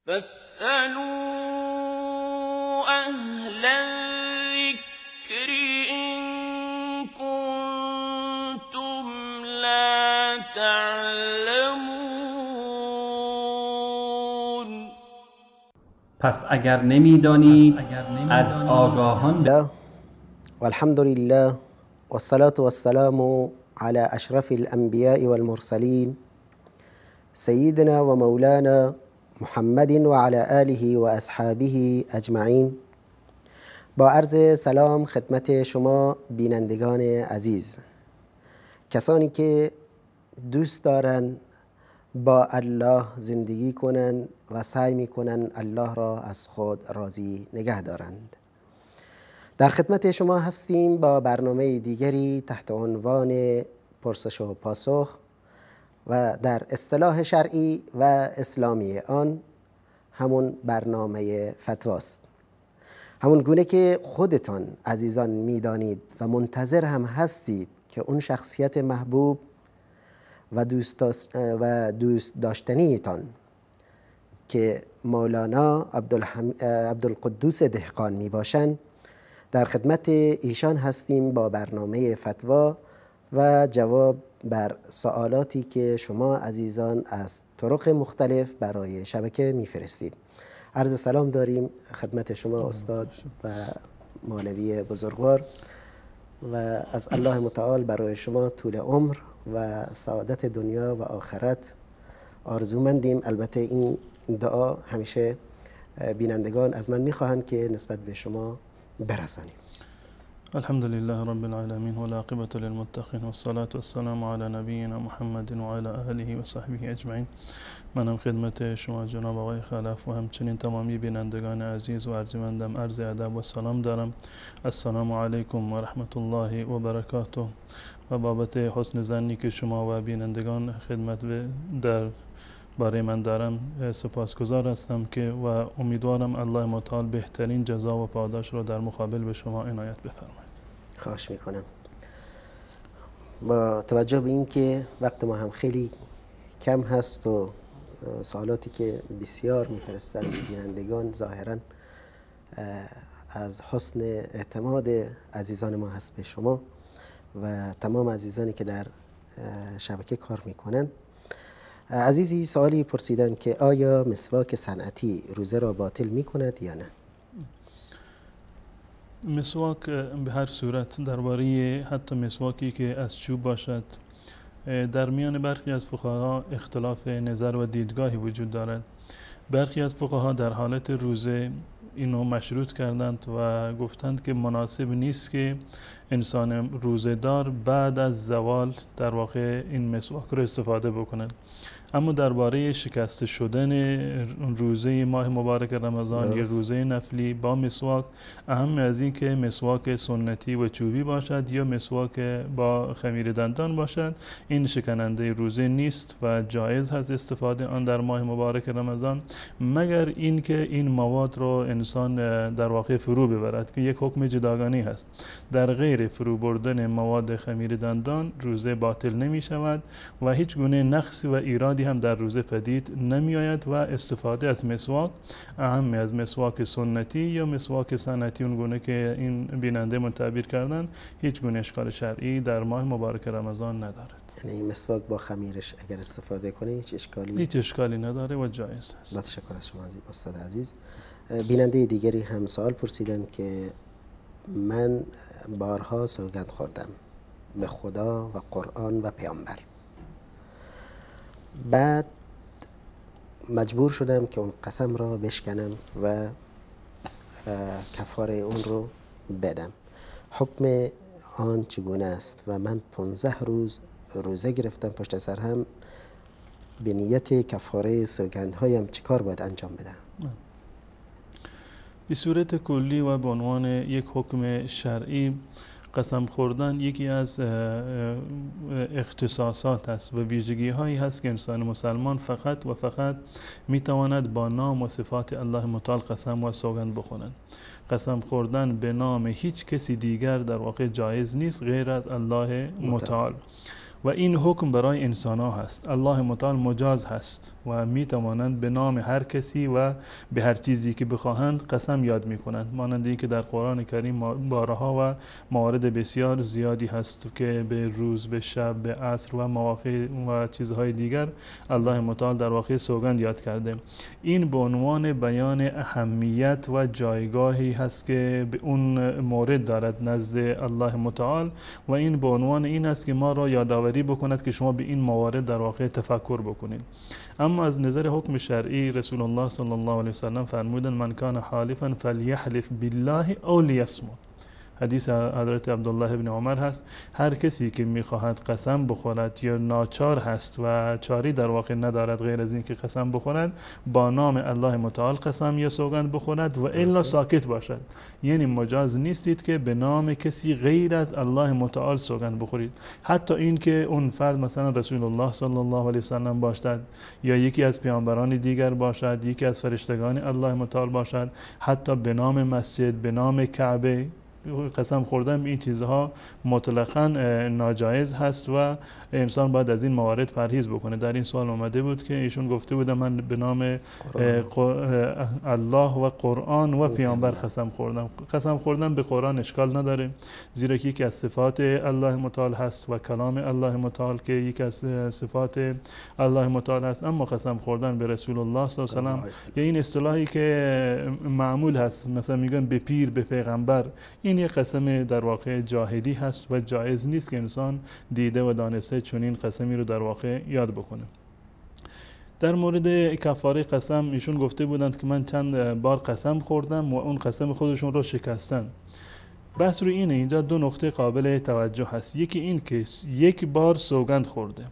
فاسألوا أهل الذكر إن كنتم لا تعلمون. پس اگر نمیدانید از آگاهان والحمد لله والصلاة والسلام على أشرف الأنبياء والمرسلين سيدنا ومولانا محمد وعلى آله وأصحابه أجمعين. با عرض سلام خدمت شما بینندگان عزیز، کسانی که دوست دارن با الله زندگی کنند و سعی میکنن الله را از خود راضی نگه دارند. در خدمت شما هستیم با برنامه دیگری تحت عنوان پرسش و پاسخ و در اصطلاح شرعی و اسلامی آن همون برنامه فتواست. همون گونه که خودتان عزیزان میدانید و منتظر هم هستید که اون شخصیت محبوب و دوست داشتنیتان که مولانا عبدالقدوس دهقان می باشند در خدمت ایشان هستیم با برنامه فتوا و جواب بر سوالاتی که شما عزیزان از طرق مختلف برای شبکه میفرستید. عرض سلام داریم خدمت شما استاد و مولوی بزرگوار و از الله متعال برای شما طول عمر و سعادت دنیا و آخرت آرزومندیم. البته این دعا همیشه بینندگان از من میخواهند که نسبت به شما برسانیم. الحمد لله رب العالمين والعاقبة للمتقين والصلاة والسلام على نبينا محمد وعلى آله وصحبه اجمعین. منم خدمت شما جناب آقای خلف و همچنین تمامی بینندگان عزیز و ارجمندم عرض ادب و سلام دارم. السلام علیکم و رحمت الله و برکاته. و بابت حسن ظنی که شما و بینندگان خدمت در برای من دارم سپاسگزار هستم که و امیدوارم الله متعال بهترین جزا و پاداش رو در مقابل به شما عنایت بفرماید. خواهش میکنم. با توجه به این که وقت ما هم خیلی کم هست و سوالاتی که بسیار میفرستن بینندگان ظاهرا از حسن اعتماد عزیزان ما هست به شما و تمام عزیزانی که در شبکه کار میکنن. عزیزی سوالی پرسیدن که آیا مسواک صنعتی روزه را باطل می کند یا نه؟ مسواک به هر صورت درباره حتی مسواکی که از چوب باشد در میان برخی از فقها اختلاف نظر و دیدگاهی وجود دارد. برخی از فقها در حالت روزه اینو مشروط کردند و گفتند که مناسب نیست که انسان روزه دار بعد از زوال در واقع این مسواک رو استفاده بکنند. اما درباره شکسته شدن روزه ماه مبارک رمضان یا روزه نفلی با مسواک، اهم از این که مسواک سنتی و چوبی باشد یا مسواک با خمیر دندان باشد، این شکننده روزه نیست و جایز هست استفاده آن در ماه مبارک رمضان، مگر این که این مواد رو انسان در واقع فرو ببرد که یک حکم جداگانه هست. در غیر فرو بردن مواد خمیر دندان روزه باطل نمی شود و هیچ گونه نقص و ایرادی هم در روزه پدید نمی آید و استفاده از مسواک، اهم از مسواک سنتی یا مسواک صنعتی اون گونه که این بیننده من تعبیر کردن، هیچ گونه اشکال شرعی در ماه مبارک رمضان ندارد. یعنی این مسواک با خمیرش اگر استفاده کنه هیچ اشکالی نداره و جایز است. تشکر از شما استاد عزیز. بیننده دیگری هم سوال پرسیدن که من بارها سوگند خوردم به خدا و قرآن و پیامبر، بعد مجبور شدم که اون قسم را بشکنم و کفاره اون رو بدم. حکم آن چگونه است؟ و من 15 روز روزه گرفتم پشت سر هم، به نیت کفاره سوگندهایم چه کار باید انجام بدم؟ به صورت کلی و به عنوان یک حکم شرعی، قسم خوردن یکی از اختصاصات است و ویژگی هایی هست که انسان مسلمان فقط و فقط میتواند با نام و صفات الله متعال قسم و سوگند بخورد. قسم خوردن به نام هیچ کسی دیگر در واقع جایز نیست غیر از الله متعال. و این حکم برای انسان ها هست. الله متعال مجاز هست و می توانند به نام هر کسی و به هر چیزی که بخواهند قسم یاد می کنند، مانند این که در قرآن کریم بارها و موارد بسیار زیادی هست که به روز، به شب، به عصر و مواقع و چیزهای دیگر الله متعال در واقع سوگند یاد کرده. این به عنوان بیان اهمیت و جایگاهی هست که به اون مورد دارد نزد الله متعال و این به عنوان این است که ما را یادآوری بکند که شما به این موارد در واقع تفکر بکنید. اما از نظر حکم شرعی رسول الله صلی الله علیه وسلم فرمودند من کان حالفا فلیحلف بالله او لیصمت. حدیث حضرت عبدالله ابن عمر هست هر کسی که میخواهد قسم بخورد یا ناچار هست و چاری در واقع ندارد غیر از این که قسم بخورد، با نام الله متعال قسم یا سوگند بخورد و الا ساکت باشد. یعنی مجاز نیستید که به نام کسی غیر از الله متعال سوگند بخورید، حتی این که اون فرد مثلا رسول الله صلی الله علیه وسلم باشد یا یکی از پیامبران دیگر باشد، یکی از فرشتگان الله متعال باشد، حتی به نام مسجد، به نام کعبه قسم خوردن به این چیزها مطلقاً ناجایز هست و انسان باید از این موارد پرهیز بکنه. در این سوال اومده بود که ایشون گفته بودم من به نام الله و قرآن و پیامبر قسم خوردم. قسم خوردن به قرآن اشکال نداره، زیرا که یکی از صفات الله متعال هست و کلام الله متعال که یکی از صفات الله متعال هست. اما قسم خوردن به رسول الله صلی الله علیه و سلم یا این اصطلاحی که معمول هست، مثلا میگن به پیر، به پیغمبر، این یک قسم در واقع جاهلی هست و جایز نیست که انسان دیده و دانسته چنین قسمی رو در واقع یاد بکنه. در مورد کفاره قسم ایشون گفته بودند که من چند بار قسم خوردم و اون قسم خودشون رو شکستن. بحث روی اینه، اینجا دو نکته قابل توجه هست. یکی این که یک بار سوگند خورده،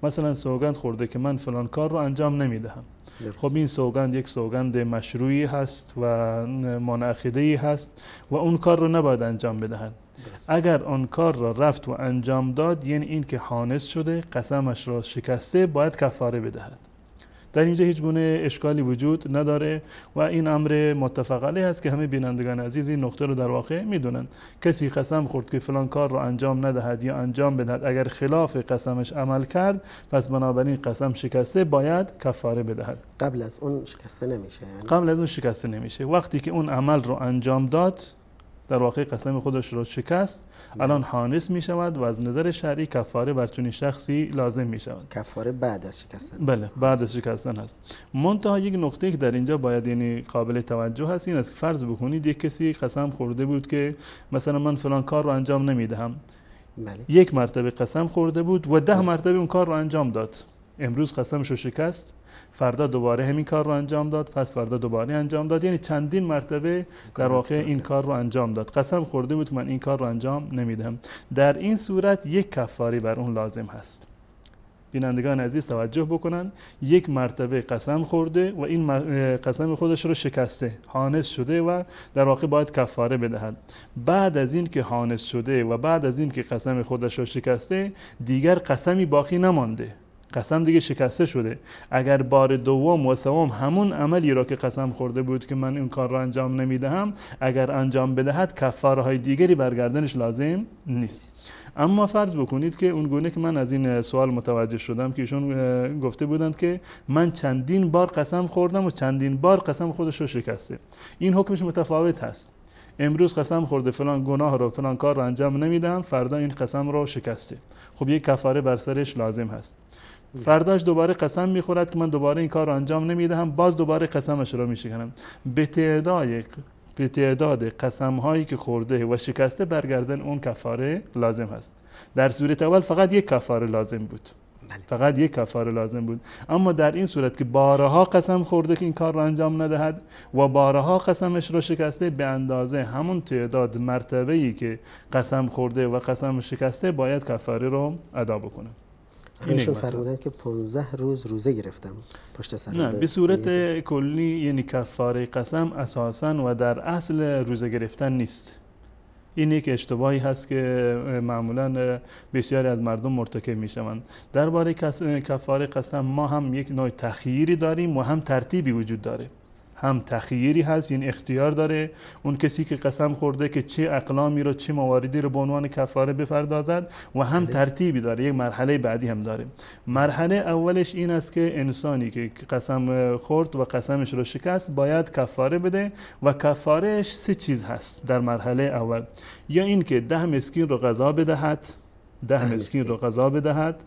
مثلا سوگند خورده که من فلان کار رو انجام نمیدهم. خب این سوگند یک سوگند مشروعی هست و منعقده‌ای هست و اون کار رو نباید انجام بدهد. اگر آن کار را رفت و انجام داد، یعنی این که خانث شده، قسمش را شکسته، باید کفاره بدهد. در اینجا هیچ گونه اشکالی وجود نداره و این امر متفق علیه است که همه بینندگان عزیز این نکته رو در واقع میدونن. کسی قسم خورد که فلان کار رو انجام ندهد یا انجام بدهد، اگر خلاف قسمش عمل کرد، پس بنابراین قسم شکسته، باید کفاره بدهد. قبل از اون شکسته نمیشه، یعنی قبل از اون شکسته نمیشه. وقتی که اون عمل رو انجام داد، در واقع قسم خودش رو شکست، الان خانث می شود و از نظر شرعی کفاره بر چنین شخصی لازم می شود. کفاره بعد از شکستن؟ بله، بعد از شکستن هست. منتها یک نکته که در اینجا باید یعنی قابل توجه هست این است که فرض بکنید یک کسی قسم خورده بود که مثلا من فلان کار رو انجام نمیدهم. بله. یک مرتبه قسم خورده بود و 10 مرتبه اون کار رو انجام داد. امروز قسمش رو شکست، فردا دوباره همین کار رو انجام داد، پس فردا دوباره انجام داد، یعنی چندین مرتبه در واقع این کار رو انجام داد. قسم خورده بود من این کار رو انجام نمیدهم. در این صورت یک کفاره بر اون لازم هست. بینندگان عزیز توجه بکنن، یک مرتبه قسم خورده و این قسم خودش رو شکسته، خانث شده و در واقع باید کفاره بدهد. بعد از این که خانث شده و بعد از این که قسم خودش رو شکسته، دیگر قسمی باقی نمانده، قسم دیگه شکسته شده. اگر بار دوم و سوم همون عملی را که قسم خورده بود که من این کار را انجام نمیدهم، اگر انجام بدهد، کفاره های دیگری برگردنش لازم نیست. اما فرض بکنید که اون گونه که من از این سوال متوجه شدم که ایشون گفته بودند که من چندین بار قسم خوردم و چندین بار قسم خودش رو شکسته. این حکمش متفاوت هست. امروز قسم خورده فلان گناه رو، فلان کار رو انجام نمیدم، فردا این قسم رو شکسته. خب یک کفاره بر سرش لازم هست. فرداش دوباره قسم میخورد که من دوباره این کار رو انجام نمیدهم، باز دوباره قسمش رو میشکنم. به تعداد قسم هایی که خورده و شکسته برگردن اون کفاره لازم هست. در صورت اول فقط یک کفاره لازم بود، فقط یک کفاره لازم بود. اما در این صورت که بارها قسم خورده که این کار رو انجام ندهد و بارها قسمش رو شکسته، به اندازه همون تعداد مرتبه‌ای که قسم خورده و قسم شکسته باید کفاره رو ادا بکنه. ایشون فرمودن که 15 روز روزه گرفتم پشت سر. نه، به صورت کلی یعنی کفاره قسم اساساً و در اصل روزه گرفتن نیست. این یک اشتباهی هست که معمولاً بسیاری از مردم مرتکب میشوند. درباره کفاره قسم ما هم یک نوع تخییری داریم و هم ترتیبی وجود داره. هم تخییری هست، یعنی اختیار داره اون کسی که قسم خورده که چه اقلامی رو چه مواردی رو به عنوان کفاره بپردازد، و هم ترتیبی داره، یک مرحله بعدی هم داره. مرحله اولش این است که انسانی که قسم خورد و قسمش رو شکست باید کفاره بده و کفارهش 3 چیز هست در مرحله اول. یا این که 10 مسکین رو غذا بدهد، 10 مسکین رو غذا بدهد،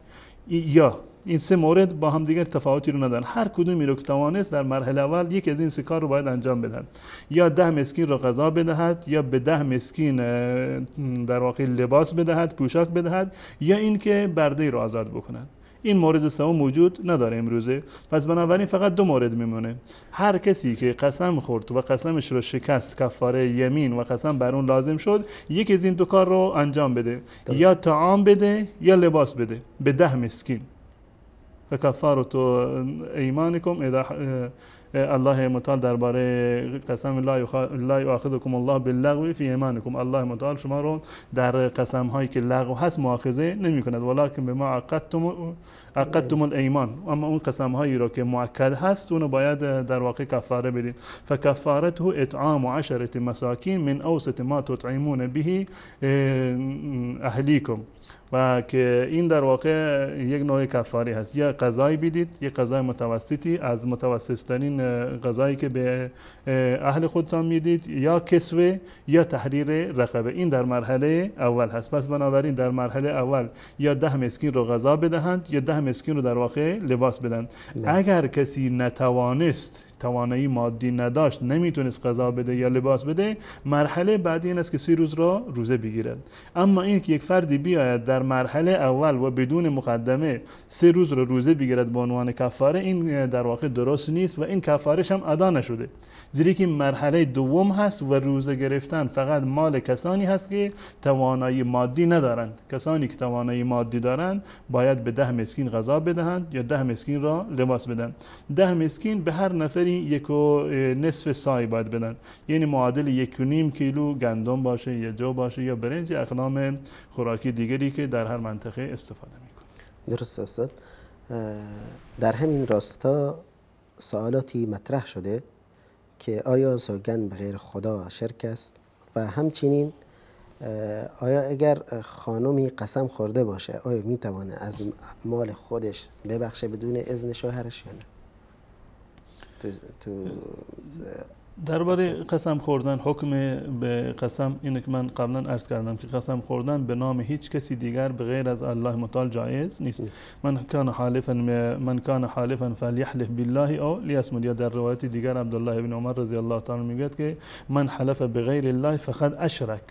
یا این 3 مورد با هم دیگر تفاوتی رو ندارن، هر کدومی رو که توانست در مرحله اول یک از این 3 کار رو باید انجام بدهد. یا 10 مسکین رو غذا بدهد، یا به 10 مسکین در واقع لباس بدهد، پوشاک بدهد، یا این که برده رو آزاد بکند. این مورد سوم موجود نداره امروزه، پس بنابراین فقط 2 مورد میمونه. هر کسی که قسم خورد و قسمش رو شکست، کفاره یمین و قسم بر اون لازم شد، یک از این 2 کار رو انجام بده، یا طعام بده یا لباس بده به 10 مسکین. فکفارة ایمانکم اذا الله متعال درباره قسم لا یؤاخذکم الله باللغو فی ایمانکم، الله متعال شما رو در قسم هایی که لغو هست مؤاخذه نمی کند، ولکن بما عقدتم الایمان، اما اون قسم هایی رو که مؤکد هست اونو باید در واقع کفاره بدید. فکفارته اطعام 10 مساکین من اوسط ما تطعمون به اهلیکم، و که این در واقع یک نوع کفاری هست، یا غذای بدید، یک غذای متوسطی از متوسطترین غذایی که به اهل خودتان میدید، یا کسوه یا تحریر رقبه. این در مرحله اول هست. پس بنابراین در مرحله اول یا 10 مسکین رو غذا بدهند یا 10 مسکین رو در واقع لباس بدن. اگر کسی نتوانست، توانایی مادی نداشت، نمیتونست غذا بده یا لباس بده، مرحله بعدی این است که 3 روز را روزه بگیرد. اما این که یک فردی بیاید در مرحله اول و بدون مقدمه 3 روز را روزه بگیرد به عنوان کفاره، این در واقع درست نیست و این کفارش هم ادا نشده، زیرا که مرحله دوم هست و روزه گرفتن فقط مال کسانی هست که توانایی مادی ندارند. کسانی که توانایی مادی دارند باید به 10 مسکین غذا بدهند یا 10 مسکین را لباس بدن. 10 مسکین به هر نفری 1.5 سای باید بدن، یعنی معادل 1.5 کیلو گندم باشه یا جو باشه یا برنج، اقلام خوراکی دیگری که در هر منطقه استفاده میکنه. درست استاد. در همین راستا سوالاتی مطرح شده که آیا سوگند به غیر خدا شرک است، و همچنین آیا اگر خانمی قسم خورده باشه آیا میتونه از مال خودش ببخشه بدون اذن شوهرش یا نه؟ درباره قسم خوردن، حکم به قسم اینه که من قبلا عرض کردم که قسم خوردن به نام هیچ کسی دیگر به غیر از الله متعال جایز نیست. من کان حالفا فلیحلف بالله او لیصمت، یا در روایت دیگر عبدالله بن عمر رضی الله تعالی میگه که من حلف به غیر الله فقد اشرک.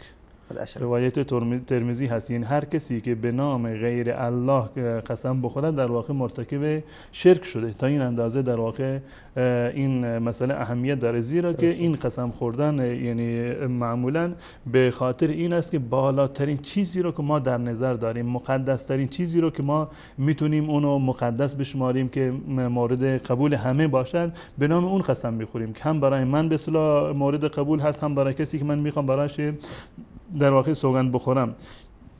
روایت ترمذی هست، یعنی هر کسی که به نام غیر الله قسم بخورد در واقع مرتکب شرک شده. تا این اندازه در واقع این مسئله اهمیت داره، زیرا که این قسم خوردن یعنی معمولا به خاطر این است که بالاترین چیزی رو که ما در نظر داریم، مقدسترین چیزی رو که ما میتونیم اونو مقدس بشماریم که مورد قبول همه باشد، به نام اون قسم میخوریم که هم برای من به اصطلاح مورد قبول هست، هم برای کسی که من میخوام براش در واقع سوگند بخورم.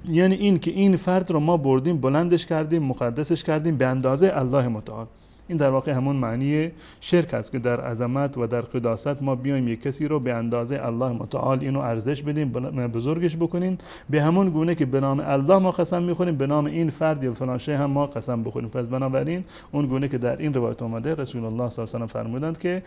یعنی این که این فرد رو ما بردیم بلندش کردیم، مقدسش کردیم به اندازه الله متعال. این در واقع همون معنی شرک است که در عظمت و در قداست ما بیایم یک کسی رو به اندازه الله متعال اینو ارزش بدیم، بزرگش بکنیم، به همون گونه که به نام الله ما قسم میخوریم به نام این فرد یا فلان شی هم ما قسم بخوریم. پس بنابراین اون گونه که در این روایت اومده رسول الله صلی الله علیه و آله فرمودند که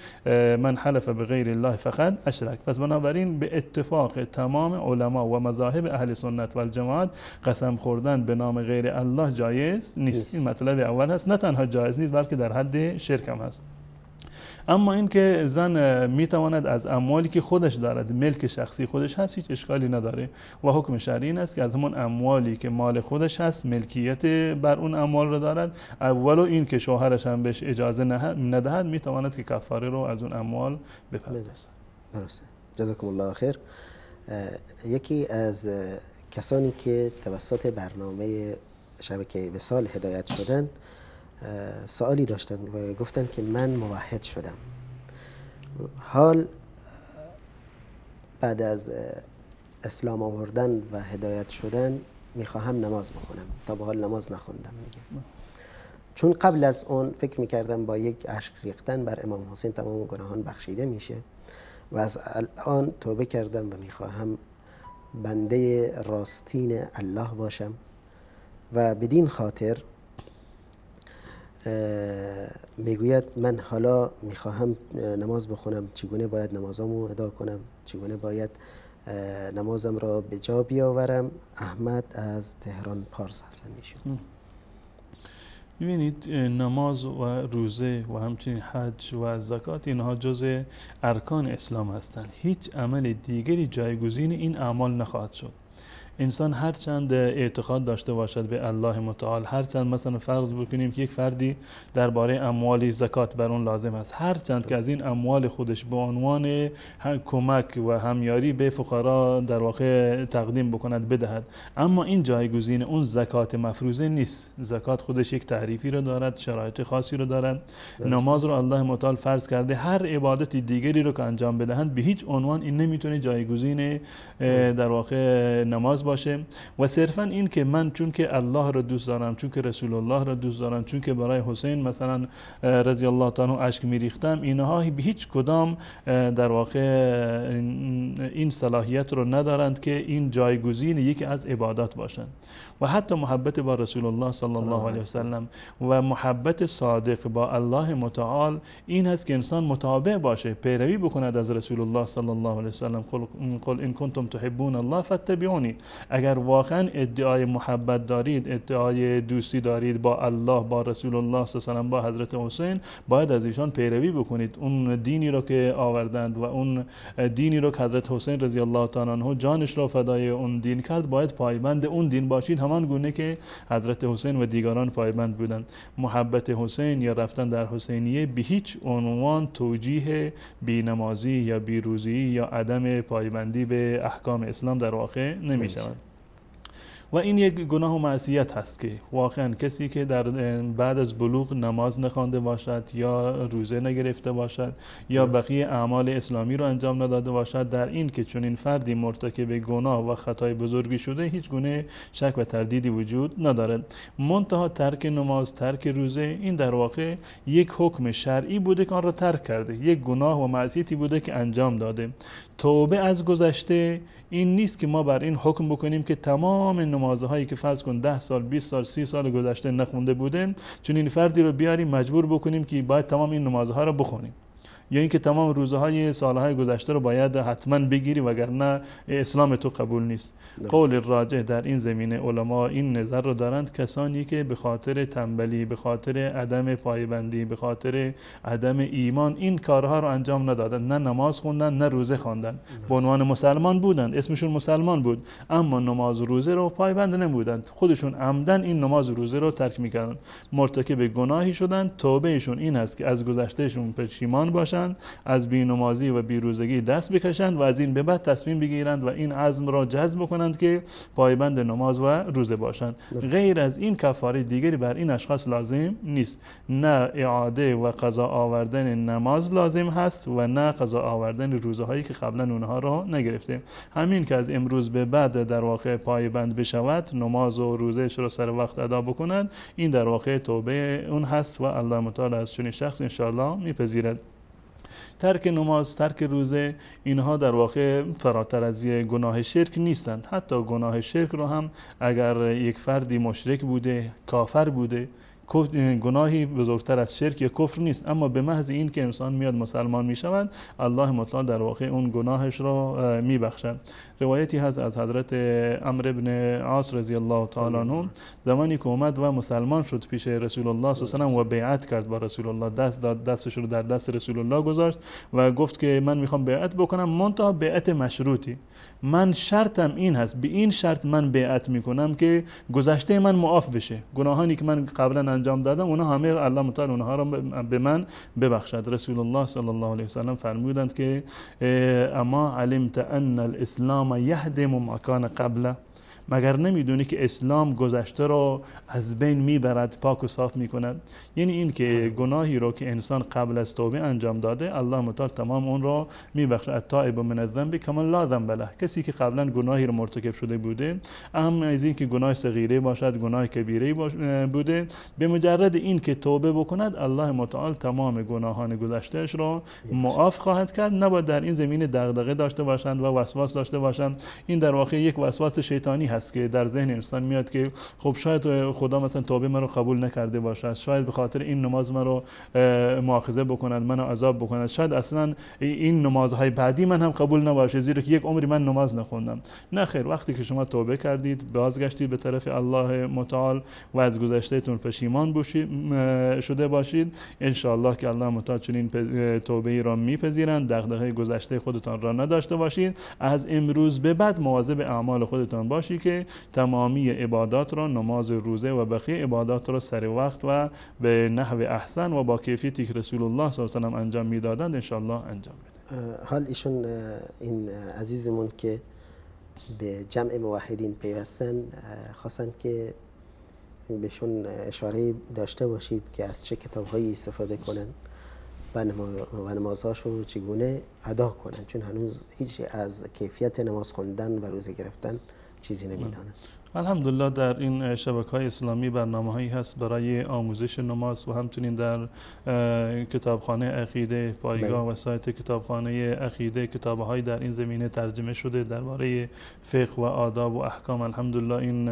من حلف به غیر الله فقط اشرک. پس بنابراین به اتفاق تمام علما و مذاهب اهل سنت و الجماعت قسم خوردن به نام غیر الله جایز نیست. این مطلب اول هست، نه تنها جایز نیست بلکه در حد شرک هم هست. اما این که زن میتواند از اموالی که خودش دارد، ملک شخصی خودش هست، هیچ اشکالی نداره و حکم شرعی این است که از همون اموالی که مال خودش هست، ملکیت بر اون اموال رو دارد، اولو این که شوهرش هم بهش اجازه ندهد میتواند که کفاره رو از اون اموال بپردازد. درسته. جزاکم الله خیر. یکی از کسانی که توسط برنامه شبکه وصال هدایت شدن سوالی داشتن و گفتن که من موحد شدم، حال بعد از اسلام آوردن و هدایت شدن میخواهم نماز بخونم، تا به حال نماز نخوندم میگه، چون قبل از اون فکر میکردم با یک اشک ریختن بر امام حسین تمام گناهان بخشیده میشه و از الان توبه کردم و میخواهم بنده راستین الله باشم و بدین خاطر میگوید من حالا میخواهم نماز بخونم، چگونه باید نمازامو ادا کنم، چگونه باید نمازم را به جا بیاورم. احمد از تهران پارس هستن ایشون. ببینید نماز و روزه و همچنین حج و زکات اینها جزء ارکان اسلام هستند. هیچ عمل دیگری جایگزین این اعمال نخواهد شد. انسان هر چند اعتقاد داشته باشد به الله متعال، هر چند مثلا فرض بکنیم که یک فردی درباره اموال زکات بر اون لازم است، هر چند که از این اموال خودش به عنوان کمک و همیاری به فقرا در واقع تقدیم بکند بدهد، اما این جایگزین اون زکات مفروضه نیست. زکات خودش یک تعریفی رو دارد، شرایط خاصی رو دارد. نماز رو الله متعال فرض کرده، هر عبادت دیگری رو که انجام بدهند به هیچ عنوان این نمیتونه جایگزین در واقع نماز باشه. و صرفا این که من چون که الله را دوست دارم، چون که رسول الله را دوست دارم، چون که برای حسین مثلا رضی الله تعالی عنه اشک میریختم، اینها به هیچ کدام در واقع این صلاحیت رو ندارند که این جایگزین یکی از عبادات باشند. و حتی محبت با رسول الله صلی الله علیه وسلم و محبت صادق با الله متعال این هست که انسان متابع باشه، پیروی بکند از رسول الله صلی الله علیه وسلم. قل ان کنتم تحبون الله فاتبعونی. اگر واقعا ادعای محبت دارید، ادعای دوستی دارید با الله، با رسول الله صلی الله علیه وسلم، با حضرت حسین، باید از ایشان پیروی بکنید. اون دینی رو که آوردند و اون دینی رو که حضرت حسین رضی الله تعالی عنه جانش را فدای اون دین کرد، باید پایبند اون دین باشید، همان گونه که حضرت حسین و دیگران پایبند بودند. محبت حسین یا رفتن در حسینیه به هیچ عنوان توجیه بینمازی یا بیروزی یا عدم پایبندی به احکام اسلام در واقع نمی شود. و این یک گناه و معصیت هست که واقعا کسی که در بعد از بلوغ نماز نخوانده باشد یا روزه نگرفته باشد یا بقیه اعمال اسلامی رو انجام نداده باشد، در این که چون این فردی مرتکب گناه و خطای بزرگی شده، هیچ گونه شک و تردیدی وجود ندارد. منتها ترک نماز، ترک روزه، این در واقع یک حکم شرعی بوده که آن را ترک کرده، یک گناه و معصیتی بوده که انجام داده. توبه از گذشته این نیست که ما بر این حکم بکنیم که تمام نمازهایی که فرض کن 10 سال 20 سال 30 سال گذشته نخونده بوده، چون این فردی رو بیاریم مجبور بکنیم که باید تمام این نمازها رو بخونیم، یا اینکه تمام روزهای سالهای گذشته رو باید حتما بگیری وگرنه اسلام تو قبول نیست. قول راجح در این زمینه علما این نظر رو دارند کسانی که به خاطر تنبلی، به خاطر عدم پایبندی، به خاطر عدم ایمان این کارها رو انجام ندادن، نه نماز خوندن نه روزه خواندن، به عنوان مسلمان بودند، اسمشون مسلمان بود، اما نماز و روزه رو پایبند نبودند، خودشون عمدن این نماز و روزه رو ترک میکردن، مرتکب گناهی شدند. توبهشون این است که از گذشتهشون پشیمان باشند، از بی‌نمازی و بیروزگی دست بکشند و از این به بعد تصمیم بگیرند و این عزم را جذب کنند که پایبند نماز و روزه باشند. غیر از این کفاره دیگری بر این اشخاص لازم نیست. نه اعاده و قضا آوردن نماز لازم هست و نه قضا آوردن روزه هایی که قبلا اونها را نگرفته. همین که از امروز به بعد در واقع پایبند بشود، نماز و روزهش را سر وقت ادا بکند، این در واقع توبه اون هست و الله متعال از چنین شخص ان شاء الله میپذیرد. ترک نماز، ترک روزه، اینها در واقع فراتر از گناه شرک نیستند. حتی گناه شرک رو هم اگر یک فردی مشرک بوده، کافر بوده، گناهی بزرگتر از شرک یا کفر نیست، اما به محض این که انسان میاد مسلمان میشود، الله متعال در واقع اون گناهش رو میبخشد. روایتی هست از حضرت عمرو بن عاص رضی الله تعالی عنه، زمانی که اومد و مسلمان شد پیش رسول الله صلی الله علیه و آله و بیعت کرد با رسول الله، دستش رو در دست رسول الله گذاشت و گفت که من میخوام بیعت بکنم، منتها بیعت مشروطی، من شرطم این هست، به این شرط من بیعت میکنم که گذشته من معاف بشه، گناهانی که من قبلا انجام دادم اونها همه الله متعال اونها را به من ببخشد. رسول الله صلی الله علیه و سلم فرمودند که اما علمت ان الاسلام یهدم ما کان قبله، مگر نمیدونی که اسلام گذشته را از بین میبرد، پاک و صاف میکند؟ یعنی این که گناهی رو که انسان قبل از توبه انجام داده، الله متعال تمام اون را میبخشه. التائب من الذنب کمن لا ذنب له. کسی که قبلا گناهی رو مرتکب شده بوده، اهم از این که گناه صغیره باشد، گناه کبیره بوده، به مجرد این که توبه بکند، الله متعال تمام گناهان گذشتهش را معاف خواهد کرد. نباید در این زمینه دغدغه داشته باشند و وسواس داشته باشند. این در واقع یک وسواس شیطانی هست که در ذهن انسان میاد که خب شاید خدا مثلا توبه من رو قبول نکرده باشد، شاید به خاطر این نماز من رو مؤاخذه بکند، منو عذاب بکند، شاید اصلا این نمازهای بعدی من هم قبول نباشه زیرا که یک عمری من نماز نخوندم. نه خیر، وقتی که شما توبه کردید، بازگشتید به طرف الله متعال و از گذشتهتون پشیمان شده باشید، ان شاء الله که الله متعال چنین توبه ای را میپذیرند. دغدغه گذشته خودتان را نداشته باشید. از امروز به بعد مواظب اعمال خودتان باشید که تمامی عبادات را، نماز، روزه و بقیه عبادات را سر وقت و به نحو احسن و با کیفیتی که رسول الله صلی الله علیه و آله انجام میدادند ان شاء الله انجام بده. حال ایشون این عزیزمون که به جمع موحدین پیوستن، خواستن که بهشون اشاره داشته باشید که از چه کتاب‌هایی استفاده کنن و نمازهاشو چگونه ادا کنن، چون هنوز هیچ از کیفیت نماز خوندن و روزه گرفتن چیزی نمیدانن. الحمدلله در این شبکه‌های اسلامی برنامه‌هایی هست برای آموزش نماز و همچنین در کتابخانه عقیده پایگاه و سایت کتابخانه عقیده کتاب‌هایی در این زمینه ترجمه شده درباره فقه و آداب و احکام. الحمدلله این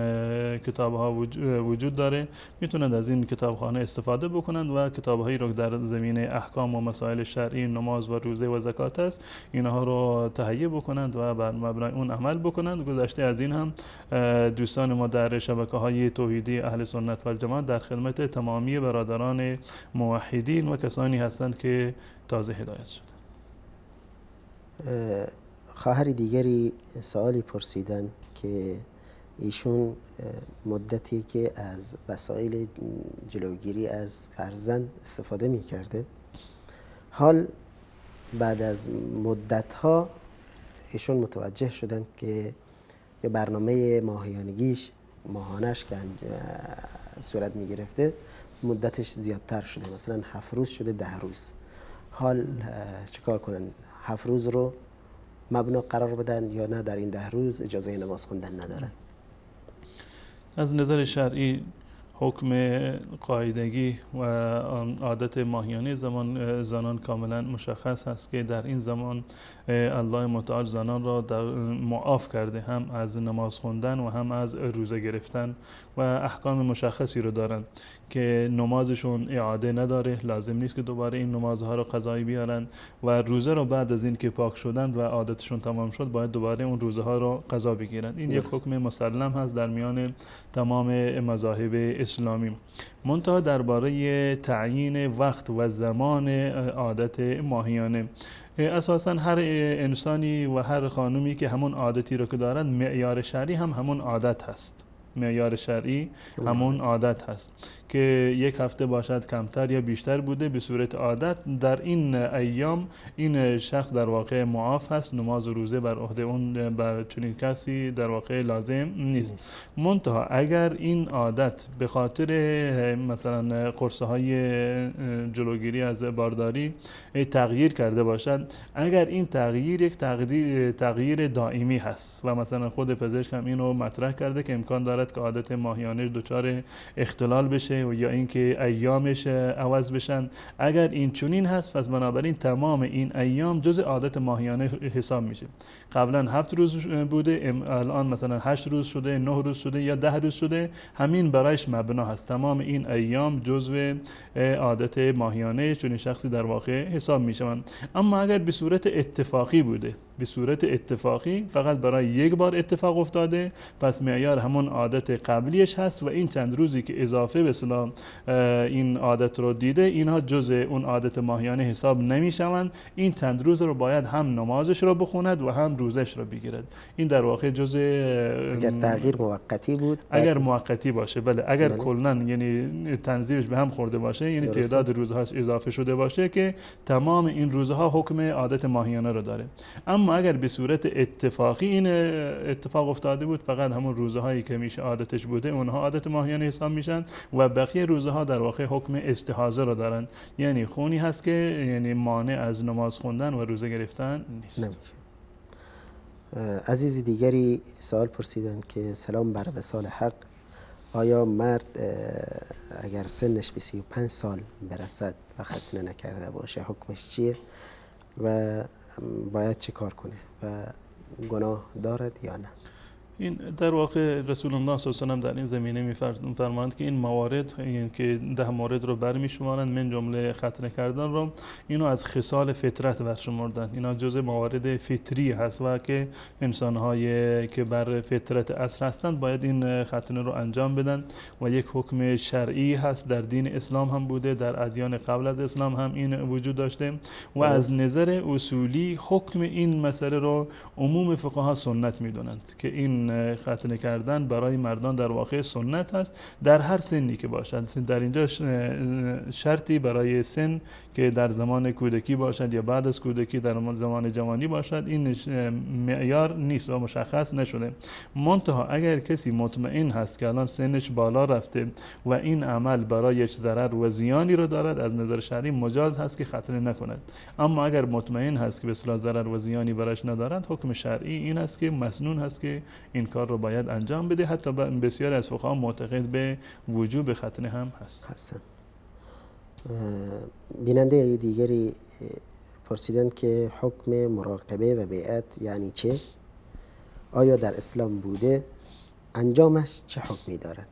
کتاب‌ها وجود داره، میتونند از این کتابخانه استفاده بکنند و کتاب‌هایی رو در زمینه احکام و مسائل شرعی نماز و روزه و زکات است، اینها رو تهیه بکنند و بر مبنای اون عمل بکنند. گذشته از این هم دوستان ما در شبکه‌های توحیدی اهل سنت و الجماعت در خدمت تمامی برادران موحدین و کسانی هستند که تازه هدایت شدند. خواهر دیگری سوالی پرسیدن که ایشون مدتی که از وسایل جلوگیری از فرزند استفاده می کرده، حال بعد از مدت‌ها ایشون متوجه شدن که یه برنامه ماهانش که صورت می گرفته مدتش زیادتر شده، مثلا 7 روز شده 10 روز. حال چیکار کنن؟ 7 روز رو مبنا قرار بدن یا نه در این 10 روز اجازه نماز خوندن ندارن؟ از نظر شرعی حکم قاعدگی و عادت ماهیانه زنان کاملا مشخص است که در این زمان الله متعال زنان را معاف کرده، هم از نماز خوندن و هم از روزه گرفتن و احکام مشخصی رو دارن که نمازشون اعاده نداره، لازم نیست که دوباره این نمازها رو قضایی بیارن و روزه رو بعد از این که پاک شدند و عادتشون تمام شد باید دوباره اون روزه ها رو قضا بگیرن. این یک حکم مسلم هست در میان تمام مذاهب اسلامی. منتها درباره تعیین وقت و زمان عادت ماهیانه، اساساً هر انسانی و هر خانومی که همون عادتی رو که دارن، معیار شرعی هم همون عادت هست. معیار شرعی همون عادت هست که یک هفته باشد کمتر یا بیشتر بوده، به صورت عادت در این ایام این شخص در واقع معاف هست، نماز و روزه بر عهده اون بر چنین کسی در واقع لازم نیست. منتها اگر این عادت به خاطر مثلا قرصه های جلوگیری از بارداری تغییر کرده باشد، اگر این تغییر یک تغییر دائمی هست و مثلا خود پزشک هم اینو مطرح کرده که امکان دارد که عادت ماهیانه دچار اختلال بشه و یا اینکه ایامش عوض بشن، اگر این چنین هست پس بنابراین تمام این ایام جز عادت ماهیانه حساب میشه. قبلا 7 روز بوده، الان مثلا 8 روز شده، 9 روز شده یا 10 روز شده، همین برایش مبنا هست. تمام این ایام جزو عادت ماهیانه چون شخصی در واقع حساب میشوند. اما اگر به صورت اتفاقی بوده، به صورت اتفاقی فقط برای یک بار اتفاق افتاده، پس معیار همون عادت عادت قبلیش هست و این چند روزی که اضافه به اصطلاح این عادت رو دیده، اینها جزء اون عادت ماهیانه حساب نمیشوند. این چند روز رو باید هم نمازش رو بخوند و هم روزش رو بگیرد. این در واقع جزء اگر تغییر موقتی بود، اگر موقتی باشه، بله، اگر کلاً یعنی تنظیمش به هم خورده باشه، یعنی تعداد روزهاش اضافه شده باشه که تمام این روزها حکم عادت ماهیانه رو داره. اما اگر به صورت اتفاقی این اتفاق افتاده بود، فقط همون روزهایی که میشه عادتش بوده اونها عادت ماهیانه حساب میشن و بقیه روزها در واقع حکم استحاضه رو دارن، یعنی خونی هست که یعنی مانع از نماز خوندن و روزه گرفتن نیست. نمیشه. عزیز دیگری سوال پرسیدن که سلام بر وصال حق، آیا مرد اگر سنش به 35 سال برسد و ختنه نکرده باشه حکمش چیه و باید چه کار کنه و گناه دارد یا نه؟ این در واقع رسول الله صلی الله علیه و در این زمینه می‌فرمایند که این موارد که 10 مورد رو برمی‌شمارند، من جمله ختنه کردن رو، اینو از خصال فطرت برشمردن. اینا جزء موارد فطری هست و که انسان‌های که بر فطرت اصل هستند باید این ختنه رو انجام بدن و یک حکم شرعی هست، در دین اسلام هم بوده، در ادیان قبل از اسلام هم این وجود داشته و از نظر اصولی حکم این مسئله رو عموم فقها سنت می‌دونند که این ختنه کردن برای مردان در واقع سنت هست در هر سنی که باشد. در اینجا شرطی برای سن که در زمان کودکی باشد یا بعد از کودکی در زمان جوانی باشد این معیار نیست و مشخص نشده. منتها اگر کسی مطمئن هست که الان سنش بالا رفته و این عمل برایش ضرر و زیانی رو دارد، از نظر شرعی مجاز هست که ختنه نکند. اما اگر مطمئن هست که به اصطلاح ضرر و زیانی برایش ندارد، حکم شرعی این است که مسنون هست که این کار رو باید انجام بده. حتی بسیاری از فقها معتقد به وجوب ختنه هم هستند. بیننده دیگری پرسیدند که حکم مراقبه و بیعت یعنی چه؟ آیا در اسلام بوده؟ انجامش چه حکمی دارد؟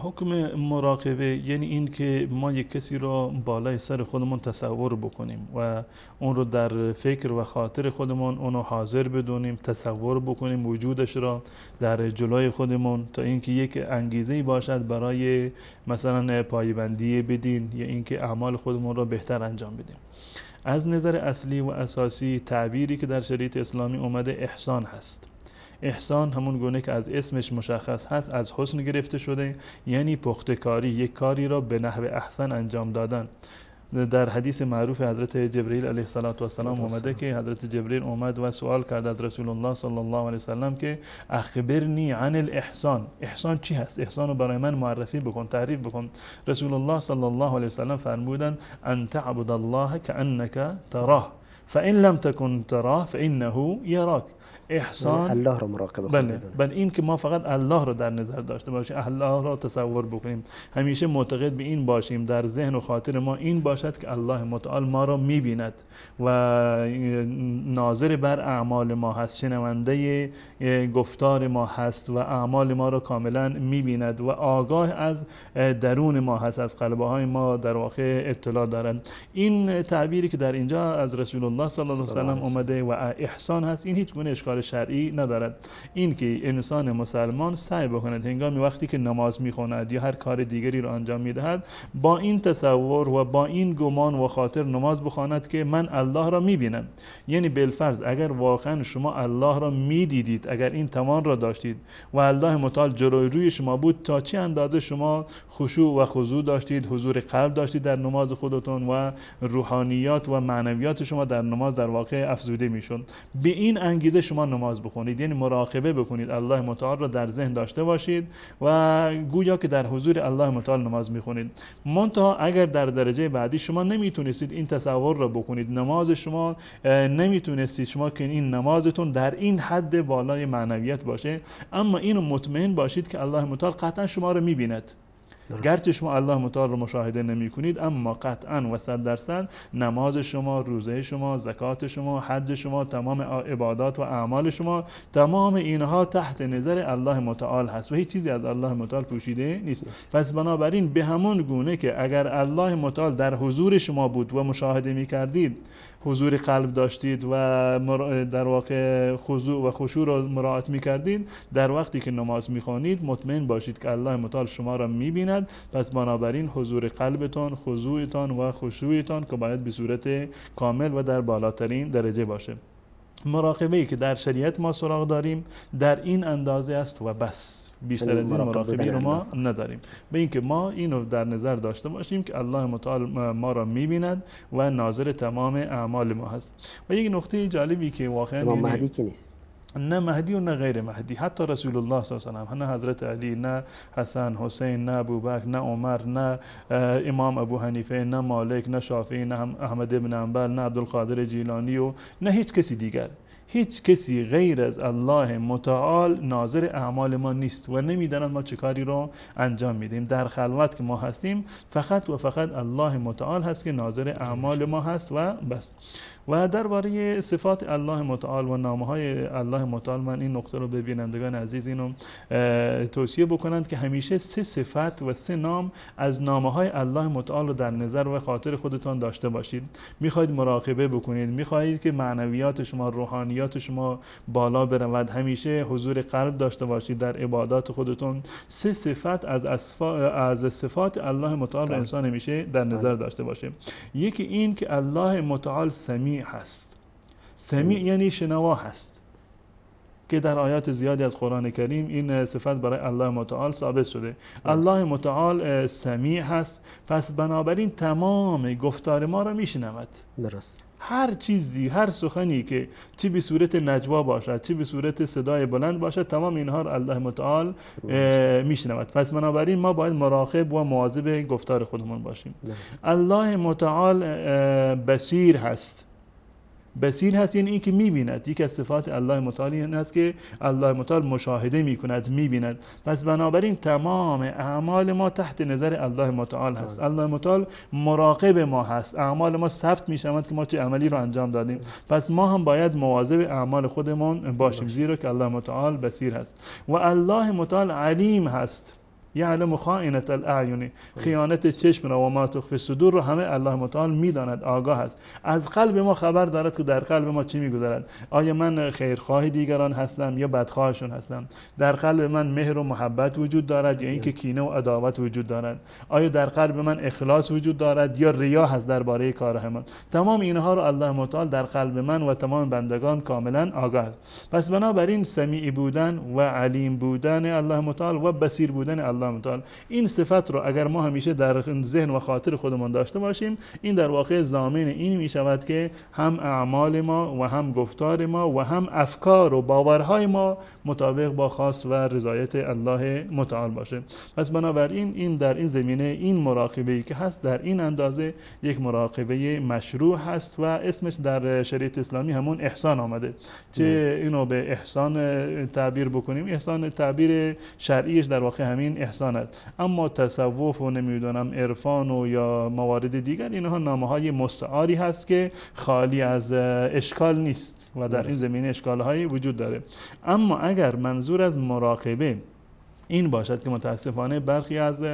حکم مراقبه یعنی این که ما یک کسی را بالای سر خودمون تصور بکنیم و اون رو در فکر و خاطر خودمون اونو حاضر بدونیم، تصور بکنیم وجودش را در جلوی خودمون، تا اینکه یک انگیزه‌ای باشد برای مثلا پایبندی بدین یا اینکه اعمال خودمون را بهتر انجام بدیم. از نظر اصلی و اساسی تعبیری که در شریعت اسلامی اومده احسان هست. احسان همون گونه که از اسمش مشخص هست از حسن گرفته شده، یعنی پخته‌کاری، یک کاری را به نحو احسن انجام دادن. در حدیث معروف حضرت جبرئیل علیه السلام اومده که حضرت جبرئیل اومد و سوال کرد از رسول الله صلی الله علیه وسلم که اخبرنی عن الاحسان، احسان چی هست؟ احسان رو برای من معرفی بکن، تعریف بکن. رسول الله صلی الله علیه وسلم فرمودند ان تعبد الله کأنک تراه فإن لم تكن تراه فإنه یراک. احسان الله رو مراقبه خود بدونیم. بله این که ما فقط الله رو در نظر داشته باشیم، الله رو تصور بکنیم، همیشه معتقد به این باشیم، در ذهن و خاطر ما این باشد که الله متعال ما را میبیند و ناظر بر اعمال ما هست، شنونده گفتار ما هست و اعمال ما را کاملا میبیند و آگاه از درون ما هست، از قلبه های ما در واقع اطلاع دارند. این تعبیری که در اینجا از رسول الله صلی الله علیه و سلم اومده و احسان هست، این هیچ گونه اشکال شرعی ندارد. این که انسان مسلمان سعی بکند هنگامی وقتی که نماز میخواند یا هر کار دیگری را انجام میدهد با این تصور و با این گمان و خاطر نماز بخواند که من الله را میبینم. یعنی بالفرض اگر واقعا شما الله را میدیدید، اگر این توان را داشتید و الله متعال جلوی روی شما بود، تا چه اندازه شما خشوع و خضوع داشتید، حضور قلب داشتید در نماز خودتون و روحانیات و معنویات شما در نماز در واقع افزوده میشد. به این انگیزه شما نماز بخونید، یعنی مراقبه بکنید، الله متعال را در ذهن داشته باشید و گویا که در حضور الله متعال نماز میخونید. منتها اگر در درجه بعدی شما نمیتونستید این تصور را بکنید، نماز شما نمیتونستید شما که این نمازتون در این حد بالای معنویت باشه، اما اینو مطمئن باشید که الله متعال قطعا شما را میبیند. گرچه شما الله متعال رو مشاهده نمی کنید، اما قطعاً و 100% نماز شما، روزه شما، زکات شما، حج شما، تمام عبادات و اعمال شما، تمام اینها تحت نظر الله متعال هست و هیچ چیزی از الله متعال پوشیده نیست. پس بنابراین به همون گونه که اگر الله متعال در حضور شما بود و مشاهده می کردید، حضور قلب داشتید و در واقع خضوع و خشوع را مراعات می‌کردید، در وقتی که نماز می‌خوانید مطمئن باشید که الله متعال شما را می‌بیند. پس بنابراین حضور قلبتان، خضوعتان و خشوعتان که باید به صورت کامل و در بالاترین درجه باشه. مراقبه‌ای که در شریعت ما سراغ داریم در این اندازه است و بس، بیشتر از این مراقبه رو ما نداریم. به اینکه ما اینو در نظر داشته باشیم که الله متعال ما را می‌بیند و ناظر تمام اعمال ما هست. و یک نکته جالبی که واقعا امام مهدی که نیست، نه مهدی و نه غیر مهدی، حتی رسول الله صلی الله علیه و آله، نه حضرت علی، نه حسن حسین، نه ابوبکر، نه عمر، نه امام ابو حنیفه، نه مالک، نه شافعی، نه احمد ابن حنبل، نه عبدالقادر جیلانی و نه هیچ کسی دیگر. هیچ کسی غیر از الله متعال ناظر اعمال ما نیست و نمیداند ما چه کاری رو انجام میدیم. در خلوت که ما هستیم فقط و فقط الله متعال هست که ناظر اعمال ما هست و بس. و درباره صفات الله متعال و نامهای الله متعال من این نکته رو به بینندگان عزیز اینو توصیه بکنند که همیشه 3 صفت و 3 نام از نامهای الله متعال رو در نظر و خاطر خودتان داشته باشید. میخواید مراقبه بکنید، میخواهید که معنویات شما، روحانیات شما بالا برود، همیشه حضور قلب داشته باشید در عبادات خودتون. 3 صفت از صفات الله متعال رو انسان همیشه در نظر داشته باشه. یکی این که الله متعال سمیع هست. سمیع یعنی شنوا هست که در آیات زیادی از قرآن کریم این صفت برای الله متعال ثابت شده. الله متعال سمیع هست، پس بنابراین تمام گفتار ما را میشنود. درست. هر چیزی، هر سخنی که چه به صورت نجوا باشد چه به صورت صدای بلند باشد، تمام اینها را الله متعال میشنود. پس بنابراین ما باید مراقب و مواظب گفتار خودمون باشیم. الله متعال بصیر هست. بصیر هست یعنی این که میبیند. یکی از صفات الله متعال این است که الله متعال مشاهده میکند، میبیند. پس بنابراین تمام اعمال ما تحت نظر الله متعال هست. الله متعال مراقب ما هست. اعمال ما ثبت میشود که ما چه عملی رو انجام دادیم. پس ما هم باید مواظب اعمال خودمون باشیم، زیرا که الله متعال بصیر هست. و الله متعال علیم هست. یعلم خائنة الاعین، خیانت چشم را و ما تخفی الصدور رو همه الله متعال میداند، آگاه است. از قلب ما خبر دارد که در قلب ما چی میگذرد. آیا من خیرخواه دیگران هستم یا بدخواهشون هستم؟ در قلب من مهر و محبت وجود دارد یا اینکه کینه و عداوت وجود دارد؟ آیا در قلب من اخلاص وجود دارد یا ریا هست درباره کارهای من؟ تمام اینها رو الله متعال در قلب من و تمام بندگان کاملا آگاه است. پس بنابراین سمیع بودن و علیم بودن الله متعال و بصیر بودن الله متعال، این صفت رو اگر ما همیشه در ذهن و خاطر خودمون داشته باشیم، این در واقع ضامن این می شود که هم اعمال ما و هم گفتار ما و هم افکار و باورهای ما مطابق با خواست و رضایت الله متعال باشه. پس بنابراین این در این زمینه این مراقبه‌ای که هست در این اندازه یک مراقبه مشروع هست و اسمش در شریعت اسلامی همون احسان آمده. چه اینو به احسان تعبیر بکنیم، احسان تعبیر شرعیش در واقع همین احسان است. اما تصوف و نمیدونم عرفان و یا موارد دیگر، اینها نامه‌های مستعاری هست که خالی از اشکال نیست و در این زمینه اشکال‌هایی وجود داره. اما اگر منظور از مراقبه این باشد که متاسفانه برخی از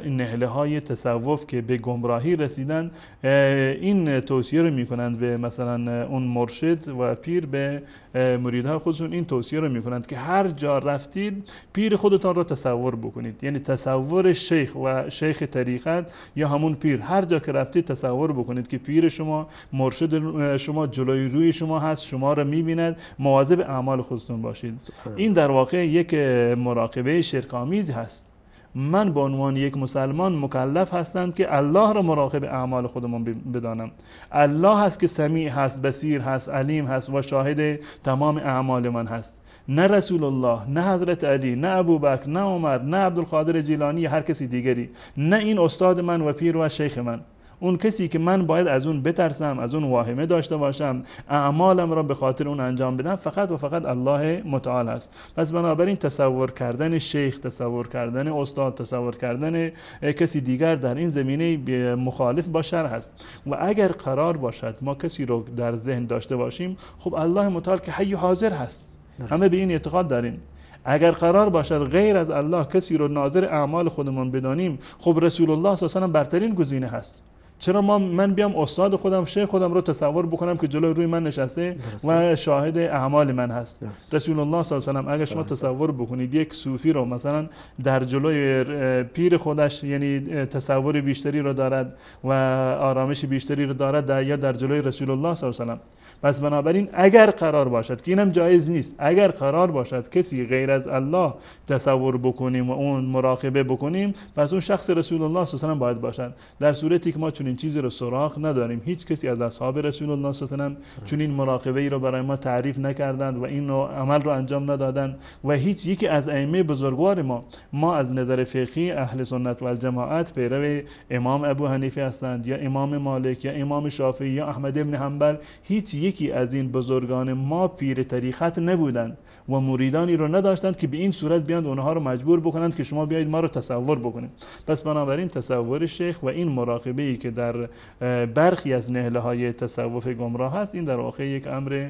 نهله‌های تصوف که به گمراهی رسیدن این توصیه رو میکنند به مثلا اون مرشد و پیر به مریدهای خودشون این توصیه رو میکنند که هر جا رفتید پیر خودتان رو تصور بکنید. یعنی تصور شیخ و شیخ طریقت یا همون پیر، هر جا که رفتید تصور بکنید که پیر شما، مرشد شما جلوی روی شما هست، شما رو میبیند، مواظب اعمال خودتون باشید. این در واقع یک مراقبه شرک‌آمیز هست. من به عنوان یک مسلمان مکلف هستم که الله را مراقب اعمال خودمون بدانم. الله هست که سمیع هست، بصیر هست، علیم هست و شاهد تمام اعمال من هست. نه رسول الله، نه حضرت علی، نه ابوبکر، نه عمر، نه عبدالقادر جیلانی، هر کسی دیگری، نه این استاد من و پیر و شیخ من. اون کسی که من باید از اون بترسم، از اون واهمه داشته باشم، اعمالم را به خاطر اون انجام بدم، فقط و فقط الله متعال است. پس بنابراین تصور کردن شیخ، تصور کردن استاد، تصور کردن کسی دیگر در این زمینه مخالف با شرع است. و اگر قرار باشد ما کسی رو در ذهن داشته باشیم، خب الله متعال که حی حاضر هست، همه به این اعتقاد داریم. اگر قرار باشد غیر از الله کسی رو ناظر اعمال خودمون بدانیم، خب رسول الله صلی الله علیه و آله برترین گزینه هست. چرا من بیام استاد خودم، شیخ خودم رو تصور بکنم که جلوی روی من نشسته و شاهد اعمال من هست؟ رسول الله صلی الله علیه و آله اگر شما تصور بکنید یک صوفی رو مثلا در جلوی پیر خودش، یعنی تصور بیشتری رو دارد و آرامش بیشتری رو دارد یا در جلوی رسول الله صلی الله علیه و آله. پس بنابراین اگر قرار باشد که اینم جایز نیست، اگر قرار باشد کسی غیر از الله تصور بکنیم و اون مراقبه بکنیم، پس اون شخص رسول الله صلی الله علیه و آله باید باشد. در صورتی که ما چنین چیزی رو سراغ نداریم، هیچ کسی از اصحاب رسول الله صلی الله علیه و آله چنین مراقبه ای رو برای ما تعریف نکردند و این عمل رو انجام ندادند و هیچ یکی از ائمه بزرگوار ما از نظر فقهی اهل سنت و الجماعت پیرو امام ابو حنیفه هستند یا امام مالک یا امام شافعی یا احمد ابن حنبل، هیچ یکی از این بزرگان ما پیر طریقت نبودند و مریدانی رو نداشتند که به این صورت بیاند اونها رو مجبور بکنند که شما بیایید ما رو تصور بکنید. پس بنابراین تصور شیخ و این مراقبه ای که در برخی از نهله های تصوف گمراه هست، این در واقع یک امر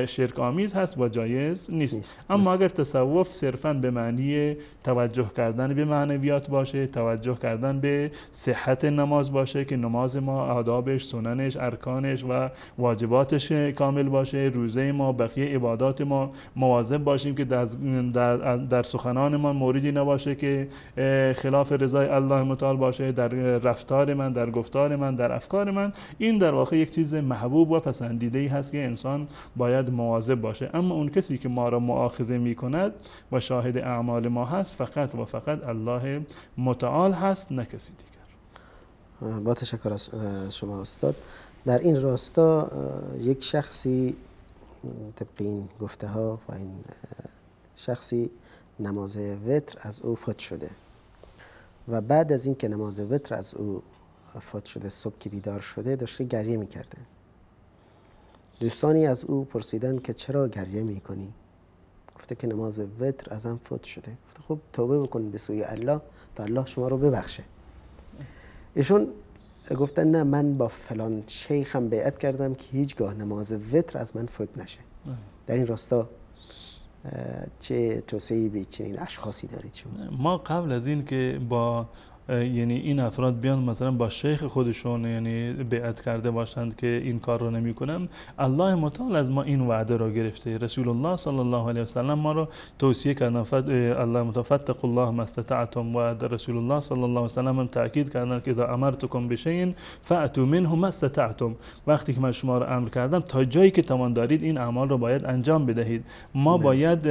شرک آمیز هست و جایز نیست. اما اگر تصوف صرفاً به معنی توجه کردن به معنویات باشه، توجه کردن به صحت نماز باشه که نماز ما آدابش، سننش، ارکانش و واجباتش کامل باشه، روزه ما، بقیه عبادات ما مواظب باشیم که در سخنان ما موردی نباشه که خلاف رضای الله متعال باشه، در رفتار من، در گفتار من، در افکار من، این در واقع یک چیز محبوب و پسندیده ای هست که انسان باید مواظب باشه. اما اون کسی که ما را مؤاخذه می کند و شاهد اعمال ما هست، فقط و فقط الله متعال هست، نه کسی دیگر. با تشکر از شما استاد. در این راستا یک شخصی طبق این گفته ها و این شخصی نماز وتر از او فوت شده و بعد از این که نماز وتر از او فوت شده، صبح که بیدار شده داشته گریه میکرده. دوستانی از او پرسیدن که چرا گریه میکنی؟ گفته که نماز وتر ازم فوت شده. گفته خب توبه بکن به سوی الله تا الله شما رو ببخشه. ایشون گفتن نه، من با فلان شیخم بیعت کردم که هیچگاه نماز وتر از من فوت نشه. در این راستا چه توصیه‌ای به چنین اشخاصی دارید شما؟ ما قبل از این که با یعنی این افراد بیان مثلا با شیخ خودشون یعنی بیعت کرده باشند که این کار رو نمی‌کنم، الله متعال از ما این وعده رو گرفته. رسول الله صلی الله علیه و سلم ما رو توصیه کردن الله متعال فاتقوا الله ما استطعتم و رسول الله صلی الله علیه و سلم هم تاکید کردن که اذا امرتکم بشیء فاتوا منه ما استطعتم، وقتی که من شما رو امر کردم تا جایی که توان دارید این اعمال رو باید انجام بدهید. ما باید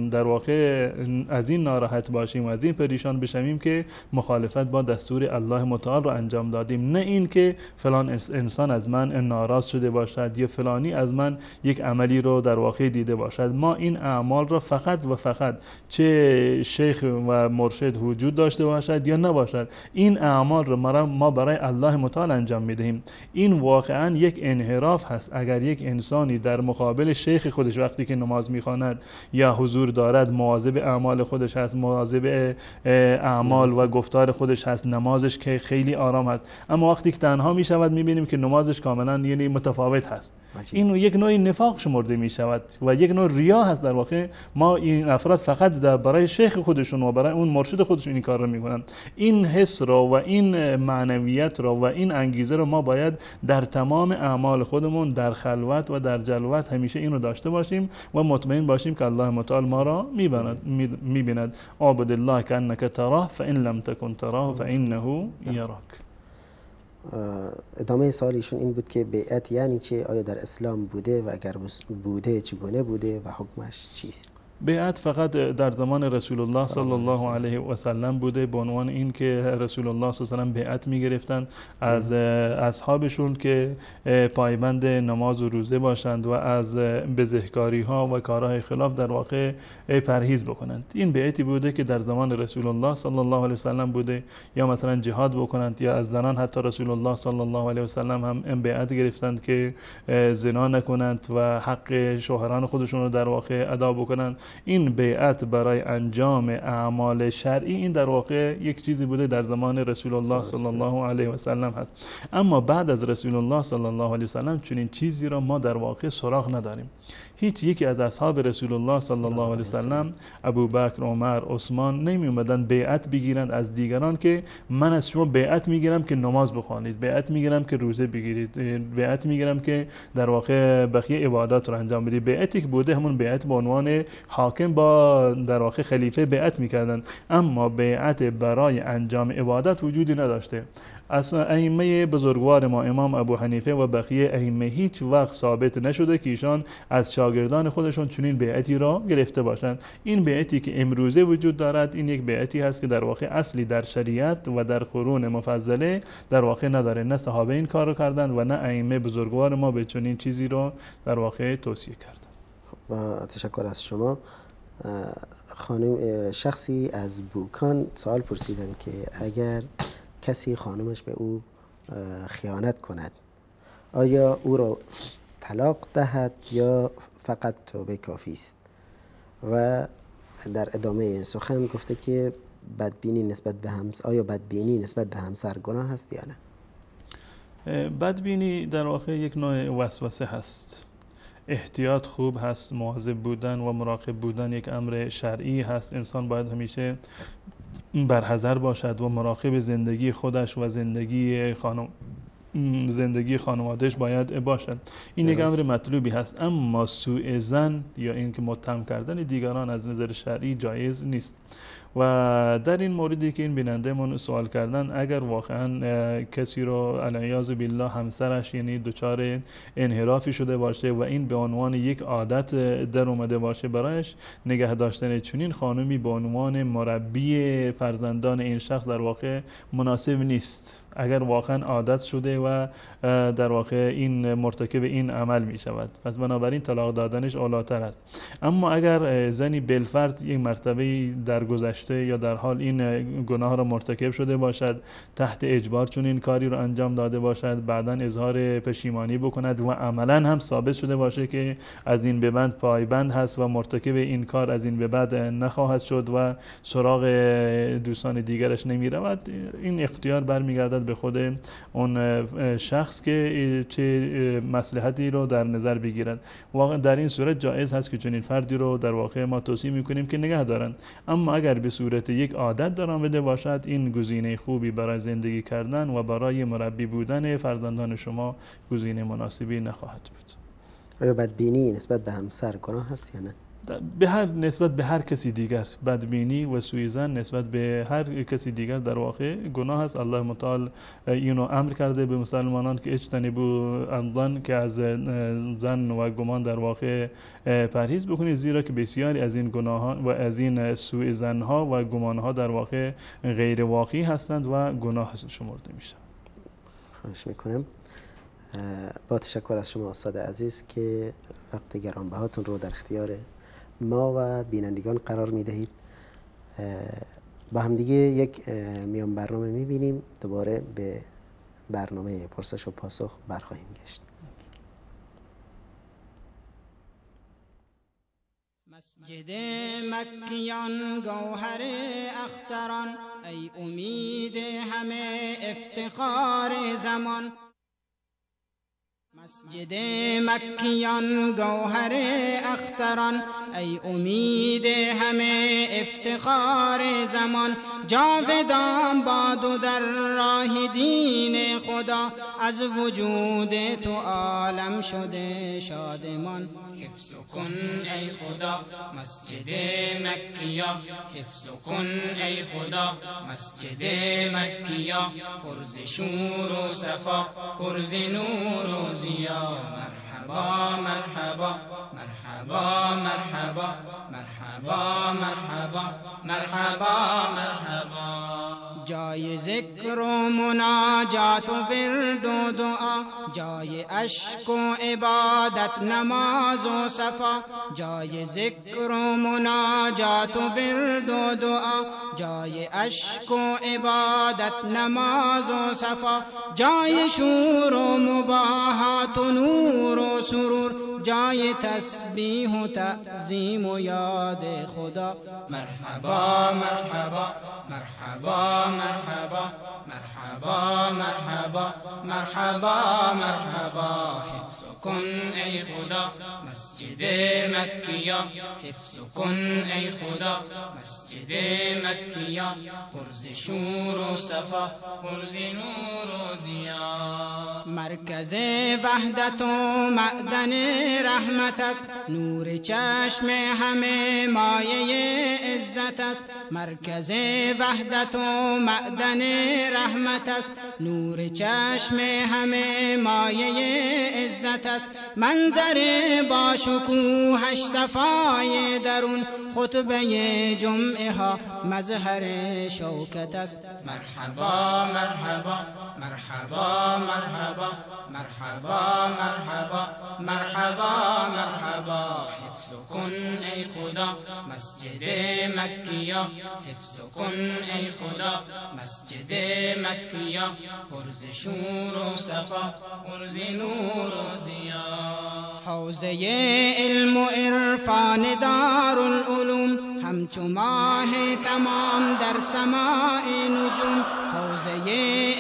در واقع از این ناراحت باشیم و از این پریشان بشیم که مخالفت با دستور الله متعال رو انجام دادیم، نه این که فلان انسان از من ناراض شده باشد یا فلانی از من یک عملی رو در واقع دیده باشد. ما این اعمال رو فقط و فقط چه شیخ و مرشد وجود داشته باشد یا نباشد، این اعمال رو ما برای الله متعال انجام میدهیم. این واقعا یک انحراف هست. اگر یک انسانی در مقابل شیخ خودش وقتی که نماز میخواند یا حضور دارد مواظب اعمال خودش هست، مواظب اعمال و گفتار خودش هست، نمازش که خیلی آرام هست، اما وقتی که تنها می شود می بینیم که نمازش کاملا یعنی متفاوت هست. این یک نوع نفاق شمرده می شود و یک نوع ریا هست. در واقع ما این افراد فقط برای شیخ خودشون و برای اون مرشد خودشون این کار رو می کنند. این حس رو و این معنویت رو و این انگیزه رو ما باید در تمام اعمال خودمون در خلوت و در جلوت همیشه این رو داشته باشیم و مطمئن باشیم که الله متعال ما را می بیند. عبد الله کانک تراه فان لم تكن تراه فانه یراک. ادامه سوالیشون این بود که بیعت یعنی چه؟ آیا در اسلام بوده و اگر بوده چگونه بوده و حکمش چیست؟ بیعت فقط در زمان رسول الله صلی الله علیه و سلم بوده، به عنوان این که رسول الله صلی الله علیه و سلم بیعت می‌گرفتند از اصحابشون که پایبند نماز و روزه باشند و از بزهکاری‌ها و کارهای خلاف در واقع پرهیز بکنند. این بیعتی بوده که در زمان رسول الله صلی الله علیه و سلم بوده، یا مثلا جهاد بکنند، یا از زنان حتی رسول الله صلی الله علیه و سلم هم بیعت گرفتند که زنا نکنند و حق شوهران خودشون رو در واقع ادا بکنند. این بیعت برای انجام اعمال شرعی این در واقع یک چیزی بوده در زمان رسول الله صلی الله علیه و سلم هست. اما بعد از رسول الله صلی الله علیه و سلم چنین چیزی را ما در واقع سراغ نداریم. هیچ یکی از اصحاب رسول الله صلی الله علیه و سلم، ابوبکر، عمر، عثمان نمی اومدن بیعت بگیرند از دیگران که من از شما بیعت میگیرم که نماز بخوانید، بیعت میگیرم که روزه بگیرید، بیعت میگیرم که در واقع بقیه عبادات رو انجام بدید. بیعتی که بوده همون بیعت به عنوان حاکم با در واقع خلیفه بیعت میکردن، اما بیعت برای انجام عبادت وجودی نداشته. از ائمه بزرگوار ما امام ابو حنیفه و بقیه ائمه هیچ وقت ثابت نشده که ایشان از شاگردان خودشون چنین بیعتی را گرفته باشند. این بیعتی که امروزه وجود دارد این یک بیعتی هست که در واقع اصلی در شریعت و در قرون مفضله در واقع نداره. نه صحابه این کار رو کردند و نه ائمه بزرگوار ما به چنین چیزی رو در واقع توصیه کردند. با تشکر از شما. خانم، شخصی از بوکان سوال پرسیدن که اگر کسی خانمش به او خیانت کند آیا او را طلاق دهد یا فقط توبه کافی است؟ و در ادامه این سخن گفته که بدبینی نسبت به همسر، آیا بدبینی نسبت به همسر گناه هست یا نه؟ بدبینی در واقع یک نوع وسوسه هست. احتیاط خوب هست، مواظب بودن و مراقب بودن یک امر شرعی هست. انسان باید همیشه برحذر باشد و مراقب زندگی خودش و زندگی خانوادهش باید باشد. این یک امر مطلوبی هست، اما سوء ظن یا اینکه متهم کردن دیگران از نظر شرعی جایز نیست. و در این موردی که این بیننده من سوال کردن، اگر واقعا کسی رو علیاذ بالله همسرش یعنی دچار انحرافی شده باشه و این به عنوان یک عادت در اومده باشه برایش، نگه داشتن چنین خانمی به عنوان مربی فرزندان این شخص در واقع مناسب نیست. اگر واقعا عادت شده و در واقع این مرتکب این عمل می شود، پس بنابراین طلاق دادنش اولاتر است. اما اگر زنی بالفرض یک مرتبه در گذشته یا در حال این گناه را مرتکب شده باشد، تحت اجبار چون این کاری را انجام داده باشد، بعداً اظهار پشیمانی بکند و عملاً هم ثابت شده باشه که از این به بعد پایبند هست و مرتکب این کار از این به بعد نخواهد شد و سراغ دوستان دیگرش نمی رود، این اختیار برمیگردد به خود اون شخص که چه مصلحتی رو در نظر بگیرد. واقعا در این صورت جایز هست که چنین فردی رو در واقع ما توصیه میکنیم که نگه دارن. اما اگر به صورت یک عادت در آمده باشد، این گزینه خوبی برای زندگی کردن و برای مربی بودن فرزندان شما گزینه مناسبی نخواهد بود. آیا بدبینی نسبت به همسر گناه هست یا نه؟ نسبت به هر کسی دیگر، بدبینی و سوء ظن نسبت به هر کسی دیگر در واقع گناه است. الله متعال اینو امر کرده به مسلمانان که اجتنبوا الظن، که از ظن و گمان در واقع پرهیز بکنید، زیرا که بسیاری از این گناه‌ها و از این سوء ظن‌ها و گمان‌ها در واقع غیر واقعی هستند و گناه شمرده میشن. خواهش میکنم. با تشکر از شما استاد عزیز که وقت گرانبهاتون رو در اختیار ما و بینندگان قرار میدهید. با همدیگه یک میان برنامه میبینیم، دوباره به برنامه پرسش و پاسخ برخواهیم گشت. مسجد مکیان گوهر اختران، ای امید همه افتخار زمان. مسجد مکیان گوهر اختران، ای امید همه افتخار زمان. جاودان باد و در راه دین خدا، از وجود تو عالم شده شادمان. حفظ کن ای خدا مسجد مکیا، حفظ کن ای خدا مسجد مکیا. پر ز شور و صفا، پر ز نور و ضیا، مرحبا مرحبا مرحبا مرحبا مرحبا مرحبا مرحبا مرحبا مرحبا. جای ذکر و مناجات و ورد و دعا، جای اشک و عبادت نماز و صفا. جای ذکر و مناجات و ورد و دعا، جای اشک و عبادت نماز و صفا. جای شور و مباحات و نور و سرور، جای تسبیح و تعظیم و یاد خدا. مرحبا مرحبا مرحبا مرحبا مرحبا مرحبا مرحبا مرحبا. حفظ کن ای خدا مسجد مکی‌یا، حفظ کن ای خدا مسجد مکی‌یا. پرز شور و صفا، پرز نور و ضیا. مرکز وحدت و معدن رحمت است، نور چشم همه مایه عزت است. مرکز وحدت و معدن رحمت است، نور چشم همه مایه عزت است. منظر با شکوهش صفای درون، خطبه جمعه ها مظهر شوکت است. مرحبا مرحبا مرحبا مرحبا مرحبا مرحبا مرحبا مرحبا. حفظ کن ای خدا مسجد مکی‌یا، حفظ کن ای خدا مسجد مکی‌یا. پرز شور و صفا، پرز نور و ضیا. حوزه علم و عرفان دارالعلوم، همچو ماه تمام در سماع نجوم. حوزه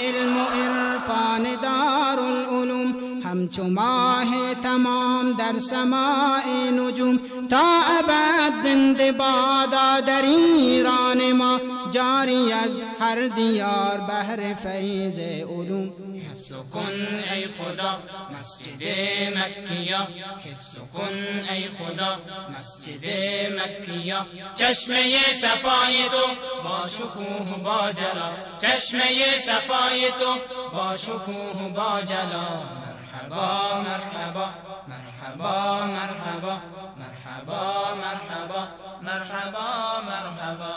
علم و عرفان دارالعلوم، همچو ماه تمام در سماع نجوم. تا ابد زنده بادا در ایران ما، جاری از هر دیار بحر فیض علوم. حفظ کن ای خدا مسجد مکی‌یا، حفظ کن ای خدا مسجد مکی‌یا. چشمه صفای تو با شکوه و با جلال، چشمه صفای تو با شکوه و با جلال. مرحبا مرحبا مرحبا مرحبا مرحبا مرحبا مرحبا مرحبا.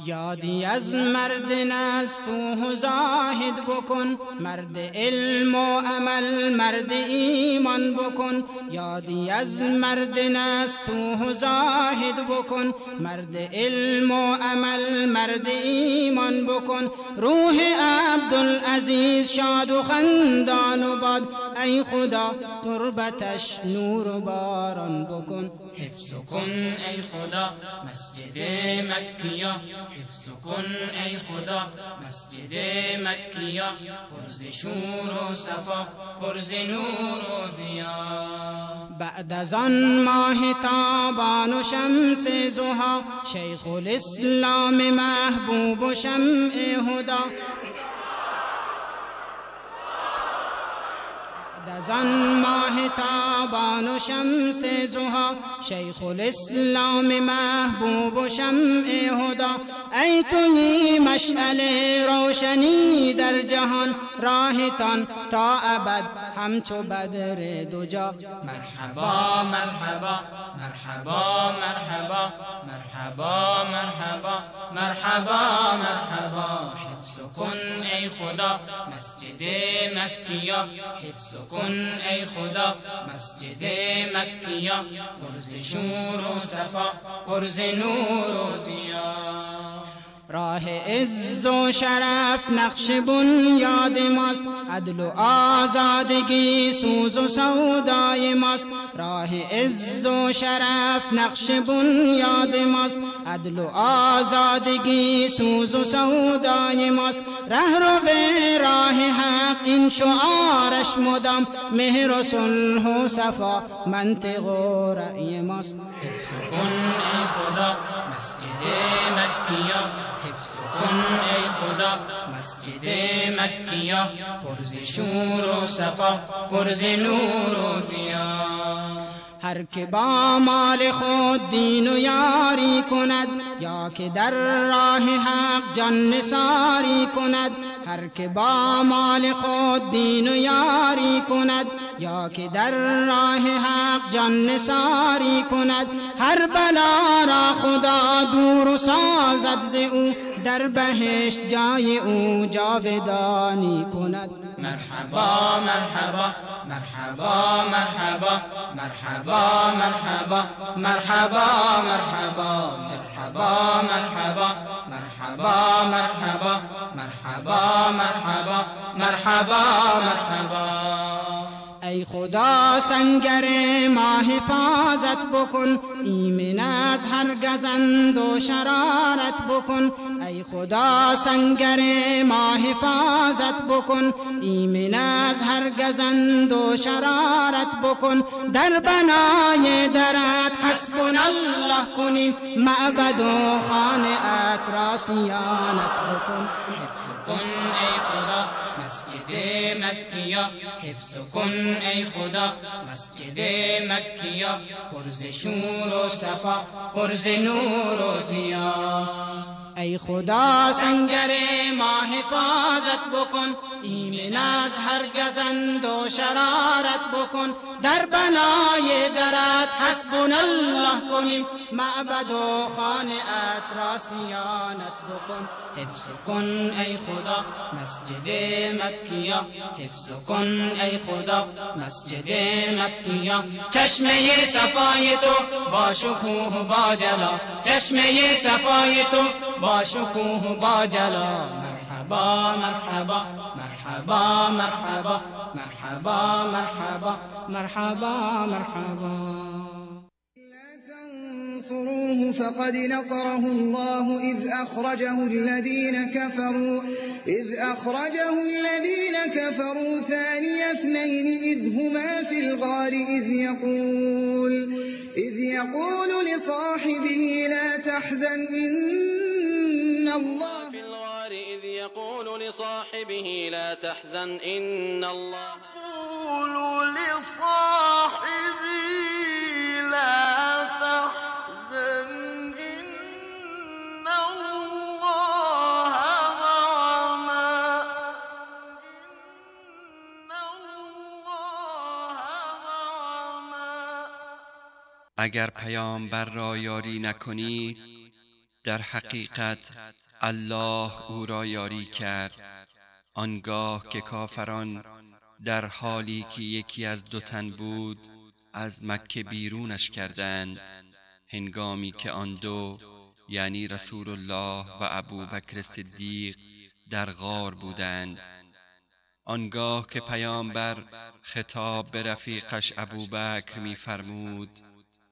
یادی از مرد نستوه و زاهد بکن، مرد علم و عمل مرد ایمان بکن. یادی از مرد نستوه و زاهد بکن، مرد علم و عمل مرد ایمان بکن. روح عبدالعزیز شاد و خندان و باد، ای خدا تربتش نور و باران بکن. حفظ کن ای خدا مسجد مکی‌یا، حفظ کن ای خدا مسجد مکی‌یا. پرز شور و صفا، پرز نور و ضیا. بعد از آن ماه تابان و شمس ضحی، شیخ الاسلام محبوب و شمع هدا. از آن ماه تابان و شمس ضحی، شیخ الاسلام محبوب و شمع هدا. ای تویی مشعل روشنی در جهان، راهتان تا ابد همچو بدر دوجا. مرحبا مرحبا مرحبا مرحبا مرحبا مرحبا مرحبا مرحبا. حفظ کن ای خدا مسجد مکی‌یا، حفظ کن ای خدا مسجد مکی‌یا. پرز شور و صفا، پرز نور و ضیا. راه عز و شرف نقش بنیاد ماست، عدل و آزادگی سوز و سودای ماست. راه عز و شرف نقش بنیاد ماست، عدل و آزادگی سوز و سودای ماست. رهرو راه حق این شعارش مدام، مهر و صلح و صفا منطق و رأی ماست. حفظ کن ای خدا مسجد مکی‌یا، حفظ کن ای خدا مسجد مکی‌یا. پرز شور و صفا، پرز نور و ضیا. هر که با مال خود دین و یاری کند، یا که در راه حق جان نثاری کند. هر که با مال خود دین و یاری کند، یا که در راه حق جان نثاری کند. هر بلا را خدا دور سازد ز او، در بهشت جای او جاودانی کند. مرحبا مرحبا مرحبا مرحبا مرحبا مرحبا مرحبا مرحبا مرحبا مرحبا مرحبا مرحبا مرحبا مرحبا مرحبا مرحبا. ای خدا سنگر ما حفاظت بکن، ایمن از هر گزند و شرارت بکن. ای خدا سنگر ما حفاظت بکن، ایمن از هر گزند و شرارت بکن. در بنای درت حسبنا الله کنیم، معبد و خانه‌ات را صیانت بکن. حفظ کن ای خدا مسجد مکی‌یا، حفظ کن ای خدا مسجد مکی‌یا. پرز شور و صفا، پرز نور و ضیا. ای خدا سنگر ما حفاظت بکن، ایمن از هر گزند و شرارت بکن. در بنای درت حسبنا الله کنیم، معبد و خانه‌ات را صیانت بکن. حفظ کن ای خدا مسجد مکی‌یا، حفظ کن ای خدا مسجد مکی‌یا. چشمه صفای تو با شکوه با جلا، چشمه صفای تو با شکوه با جلا. مرحبا مرحبا مرحبا مرحبا مرحبا مرحبا مرحبا مرحبا. انصروه فقد نصره الله إذ أخرجه الذين كفروا ثاني اثنين إذ هما في الغار إذ يقول لصاحبه لا تحزن إن الله في الغار إذ يقول لصاحبه لا تحزن إن الله يقول لصاحبه لا تحزن إن الله معنا إن الله معنا. اگر پیامبر را یاری نکنید، در حقیقت الله او را یاری کرد. آنگاه که کافران در حالی که یکی از دو تن بود از مکه بیرونش کردند، هنگامی که آن دو یعنی رسول الله و ابوبکر صدیق در غار بودند. آنگاه که پیامبر خطاب به رفیقش ابوبکر می فرمود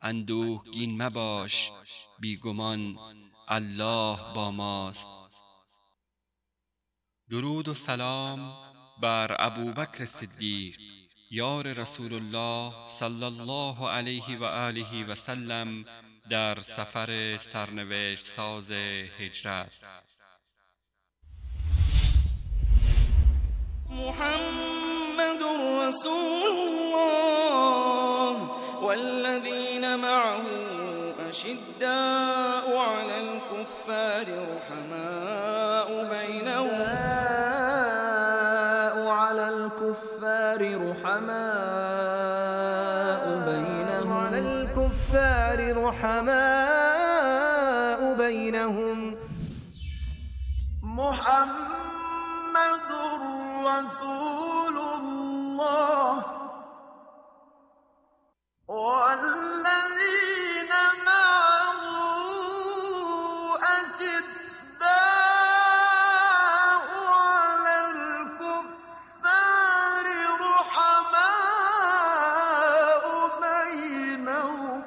اندوهگین مباش، بیگمان الله با ماست. درود و سلام بر ابوبکر صدیق یار رسول الله صلی الله علیه و آله و سلم در سفر سرنوشت ساز هجرت. محمد رسول الله والذين معه أشداء على الكفار رحماء بينهم محمد رسول الله والذين معه أشداء على الكفار رحماء بينهم.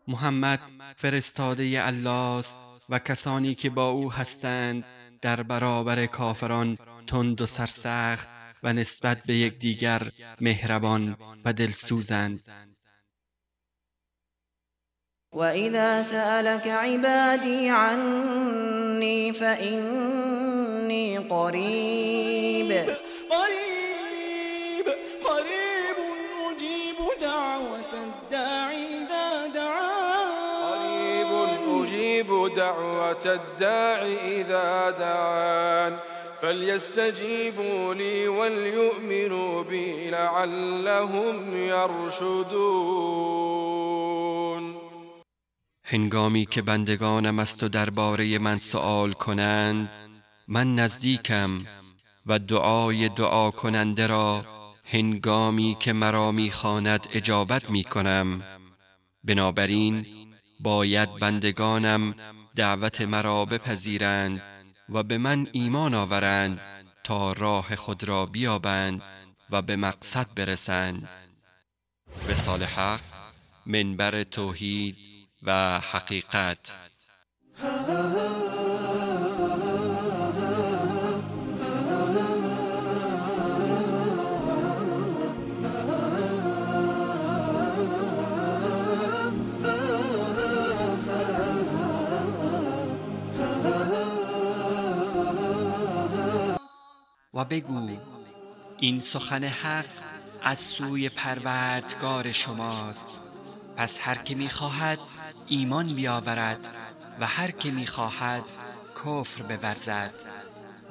محمد فرستاده الله است و کسانی که با او هستند در برابر کافران تند و سرسخت و نسبت به یکدیگر مهربان و دلسوزند. وَإِذَا سَأَلَكَ عِبَادِي عَنِّي فَإِنِّي قَرِيبٌ قريب أجيب دعوة الداع إذا دعان فليستجيبوا لي وليؤمنوا بي لعلهم يرشدون. هنگامی که بندگانم از تو درباره من سؤال کنند، من نزدیکم و دعای دعا کننده را هنگامی که مرا می‌خواند اجابت می‌کنم. بنابراین باید بندگانم دعوت مرا بپذیرند و به من ایمان آورند تا راه خود را بیابند و به مقصد برسند. وصال حق، منبر توحید و حقیقت. و بگو این سخن حق از سوی پروردگار شماست. پس هر که می‌خواهد ایمان بیاورد و هر که می‌خواهد کفر بورزد.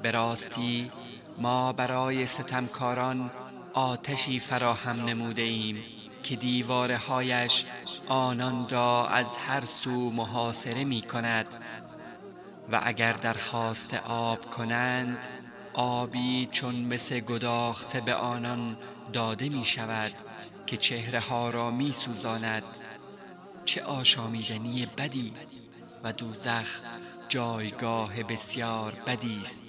به راستی ما برای ستمکاران آتشی فراهم نموده ایم که دیوارهایش آنان را از هر سو محاصره می‌کند و اگر درخواست آب کنند آبی چون مس گداخته به آنان داده می شود که چهره ها را می سوزاند. چه آشامیدنی بدی و دوزخ جایگاه بسیار بدی است.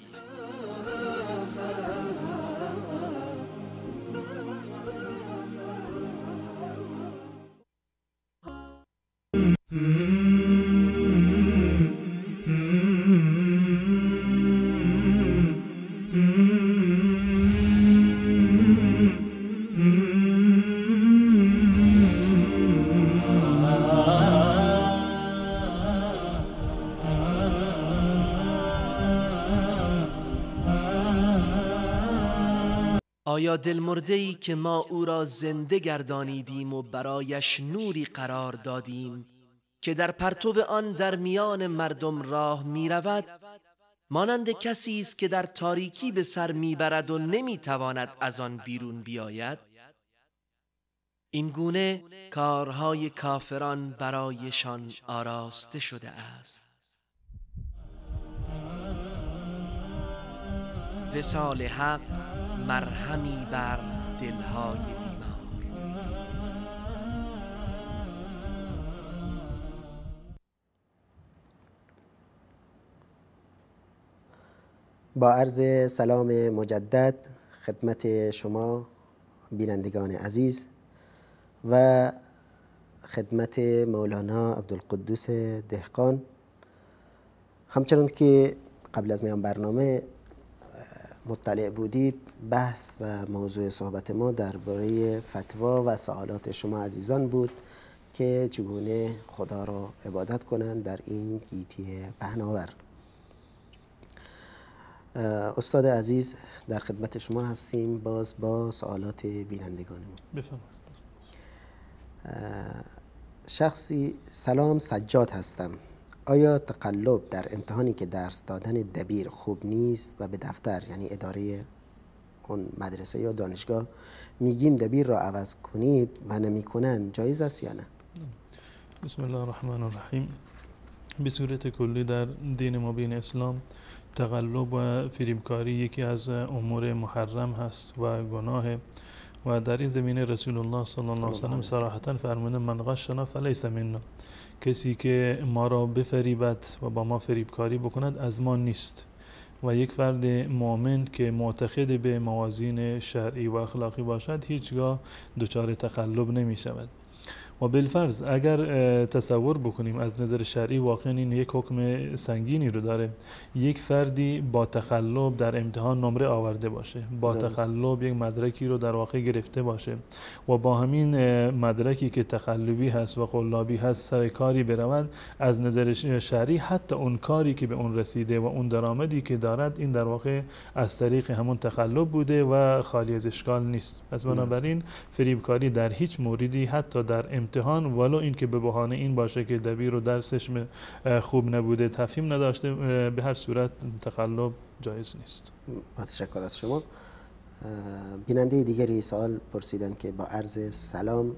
آیا دلمرده‌ای که ما او را زنده گردانیدیم و برایش نوری قرار دادیم که در پرتو آن در میان مردم راه می رود، مانند کسی است که در تاریکی به سر میبرد و نمیتواند از آن بیرون بیاید؟ این گونه کارهای کافران برایشان آراسته شده است. وصال حق مرهمی بر دلهای بیمار. با عرض سلام مجدد خدمت شما بینندگان عزیز و خدمت مولانا عبدالقدوس دهقان، همچنان که قبل از میان برنامه مطلع بودید، بحث و موضوع صحبت ما درباره فتوا و سوالات شما عزیزان بود که چگونه خدا را عبادت کنند در این گیتی پهناور. استاد عزیز در خدمت شما هستیم باز با سوالات بینندگانمون. بفرمایید. شخصی: سلام، سجاد هستم. آیا تقلب در امتحانی که درس دادن دبیر خوب نیست و به دفتر یعنی اداره اون مدرسه یا دانشگاه میگیم دبیر را عوض کنید و نمیکنن جایز است یا نه؟ بسم الله الرحمن الرحیم. به صورت کلی در دین مبین اسلام تقلب و فریبکاری یکی از امور محرم هست و گناه، و در این زمینه رسول الله صلی الله علیه و سلم صراحتا فرموده من غشنا فلیس منا، کسی که ما را بفریبد و با ما فریبکاری بکند از ما نیست. و یک فرد مؤمن که معتقد به موازین شرعی و اخلاقی باشد هیچگاه دچار تقلب نمی شود. و بالفرض اگر تصور بکنیم از نظر شرعی واقعا این یک حکم سنگینی رو داره، یک فردی با تقلب در امتحان نمره آورده باشه، با تقلب یک مدرکی رو در واقع گرفته باشه و با همین مدرکی که تقلبی هست و قلابی هست سر کاری برود، از نظر شرعی حتی اون کاری که به اون رسیده و اون درآمدی که دارد این در واقع از طریق همون تقلب بوده و خالی از اشکال نیست. پس بنابراین فریبکاری در هیچ موردی حتی در امتحان، ولو این که به بهانه این باشه که دبیر و درسش خوب نبوده، تفهیم نداشته، به هر صورت تقلب جایز نیست. تشکر از شما. بیننده دیگری سوال پرسیدن که با عرض سلام،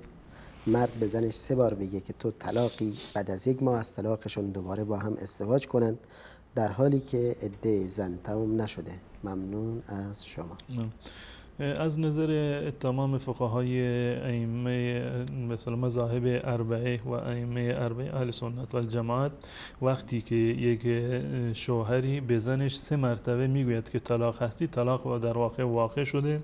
مرد به زنش 3 بار بگه که تو طلاقی، بعد از 1 ماه از طلاقشون دوباره با هم ازدواج کنند در حالی که عده زن تمام نشده. ممنون از شما. از نظر تمام فقهای ائمه مثلا مذاهب اربعه و ائمه اربعه اهل سنت و الجماعت، وقتی که یک شوهری به زنش 3 مرتبه میگوید که طلاق هستی، طلاق در واقع شده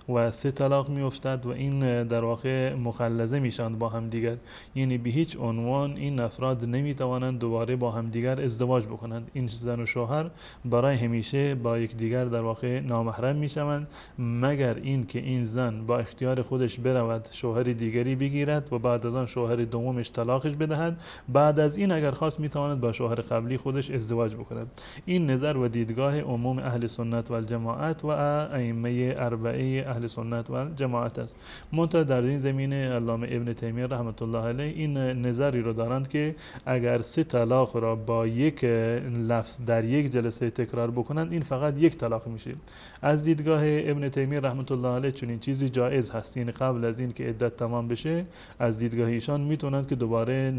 و 3 طلاق میافتد و این در واقع مخلظه میشند با هم دیگر، یعنی به هیچ عنوان این افراد نمیتوانند دوباره با هم دیگر ازدواج بکنند. این زن و شوهر برای همیشه با یکدیگر در واقع نامحرم میشوند، مگر این که این زن با اختیار خودش برود شوهر دیگری بگیرد و بعد از آن شوهر دومش طلاقش بدهد. بعد از این اگر خواست میتواند با شوهر قبلی خودش ازدواج بکند. این نظر و دیدگاه عموم اهل سنت و الجماعت و ائمه اربعه اهل سنت و الجماعت است. منتها در این زمینه علامه ابن تیمیه رحمت الله علیه این نظری رو دارند که اگر 3 طلاق را با یک لفظ در یک جلسه تکرار بکنند، این فقط 1 طلاق میشه. از دیدگاه ابن تیمیه رحمت الله علیه چنین چیزی جایز هست، یعنی قبل از این که عدت تمام بشه از دیدگاه ایشان میتونند که دوباره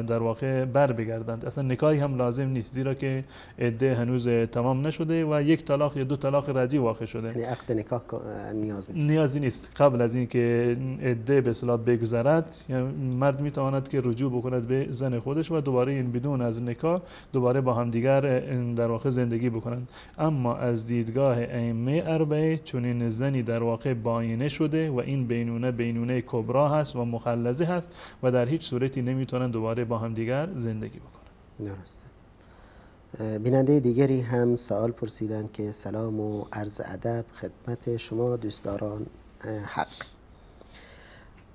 در واقع بر بگردند. اصلا نکاحی هم لازم نیست، زیرا که عده هنوز تمام نشده و 1 طلاق یا 2 طلاق رجعی واقع شده، یعنی عقد نکاح نیازی نیست. قبل از این که عده به اصطلاح بگذرد، مرد میتواند که رجوع بکند به زن خودش و دوباره این بدون از نکاح دوباره با هم دیگر در واقع زندگی بکنند. اما از دیدگاه ائمه اربعه چنین زنی در واقع باینه شده و این بینونه کبرا هست و مخلظه هست و در هیچ صورتی نمیتونن دوباره با هم دیگر زندگی بکنن. درسته. بیننده دیگری هم سوال پرسیدن که سلام و عرض ادب خدمت شما دوستداران حق.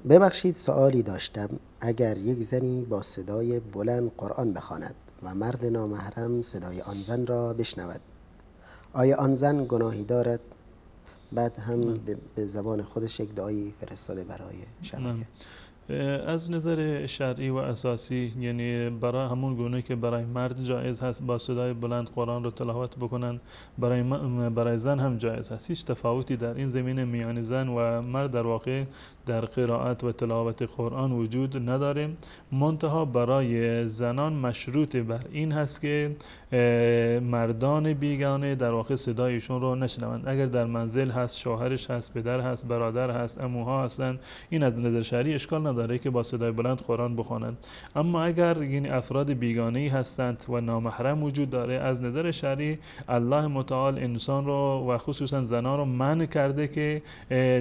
ببخشید سوالی داشتم. اگر یک زنی با صدای بلند قرآن بخواند و مرد نامحرم صدای آن زن را بشنود، آیا آن زن گناهی دارد؟ بعد هم به زبان خودش یک دعایی فرستاده برای شبکه. از نظر شرعی و اساسی، یعنی برای همون گونه که برای مرد جایز هست با صدای بلند قرآن رو تلاوت بکنن، برای زن هم جایز هست. هیچ تفاوتی در این زمینه میان زن و مرد در واقع در قرائت و تلاوت قرآن وجود نداره. منتها برای زنان مشروط بر این هست که مردان بیگانه در واقع صدایشون رو نشنوند. اگر در منزل هست، شوهرش هست، پدر هست، برادر هست، عموها هستن، این از نظر شرعی اشکال نداره که با صدای بلند قرآن بخوانند. اما اگر یعنی افراد بیگانه‌ای هستند و نامحرم وجود داره، از نظر شرعی الله متعال انسان رو و خصوصا زنان رو منع کرده که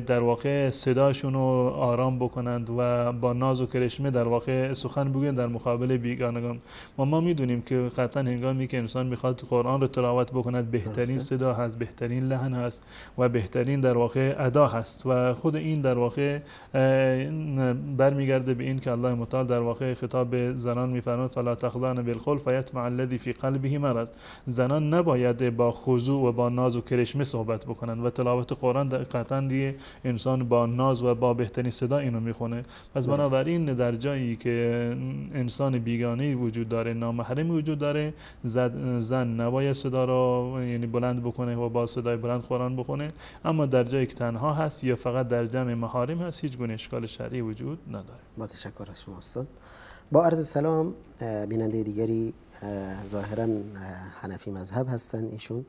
در واقع صداشون رو آرام بکنند و با ناز و کرشمه در واقع سخن بگویند در مقابل بیگانگان. و ما میدونیم که قطعا هنگامی که انسان میخواد قرآن رو تلاوت بکند، بهترین صدا هست، بهترین لحن هست و بهترین در واقع ادا هست و خود این در واقع برمیگرده به این که الله متعال در واقع خطاب به زنان میفرماید فلا تخضعن بالقول فیطمع الذی فی قلبه مرض. زنان نباید با خضوع و با ناز و کرشمه صحبت بکنند و تلاوت قرآن قطعا دیگه انسان با ناز و با بهترین صدا اینو میخونه. پس بنابراین در جایی که انسان بیگانه وجود داره، نامحرمی وجود داره، زن نباید صدا رو یعنی بلند بکنه و با صدای بلند قرآن بخونه. اما در جایی که تنها هست یا فقط در جمع محارم هست، هیچ گونه اشکال شرعی وجود نداره. با تشکر از شما استاد. با عرض سلام، بیننده دیگری ظاهرا حنفی مذهب هستند ایشون.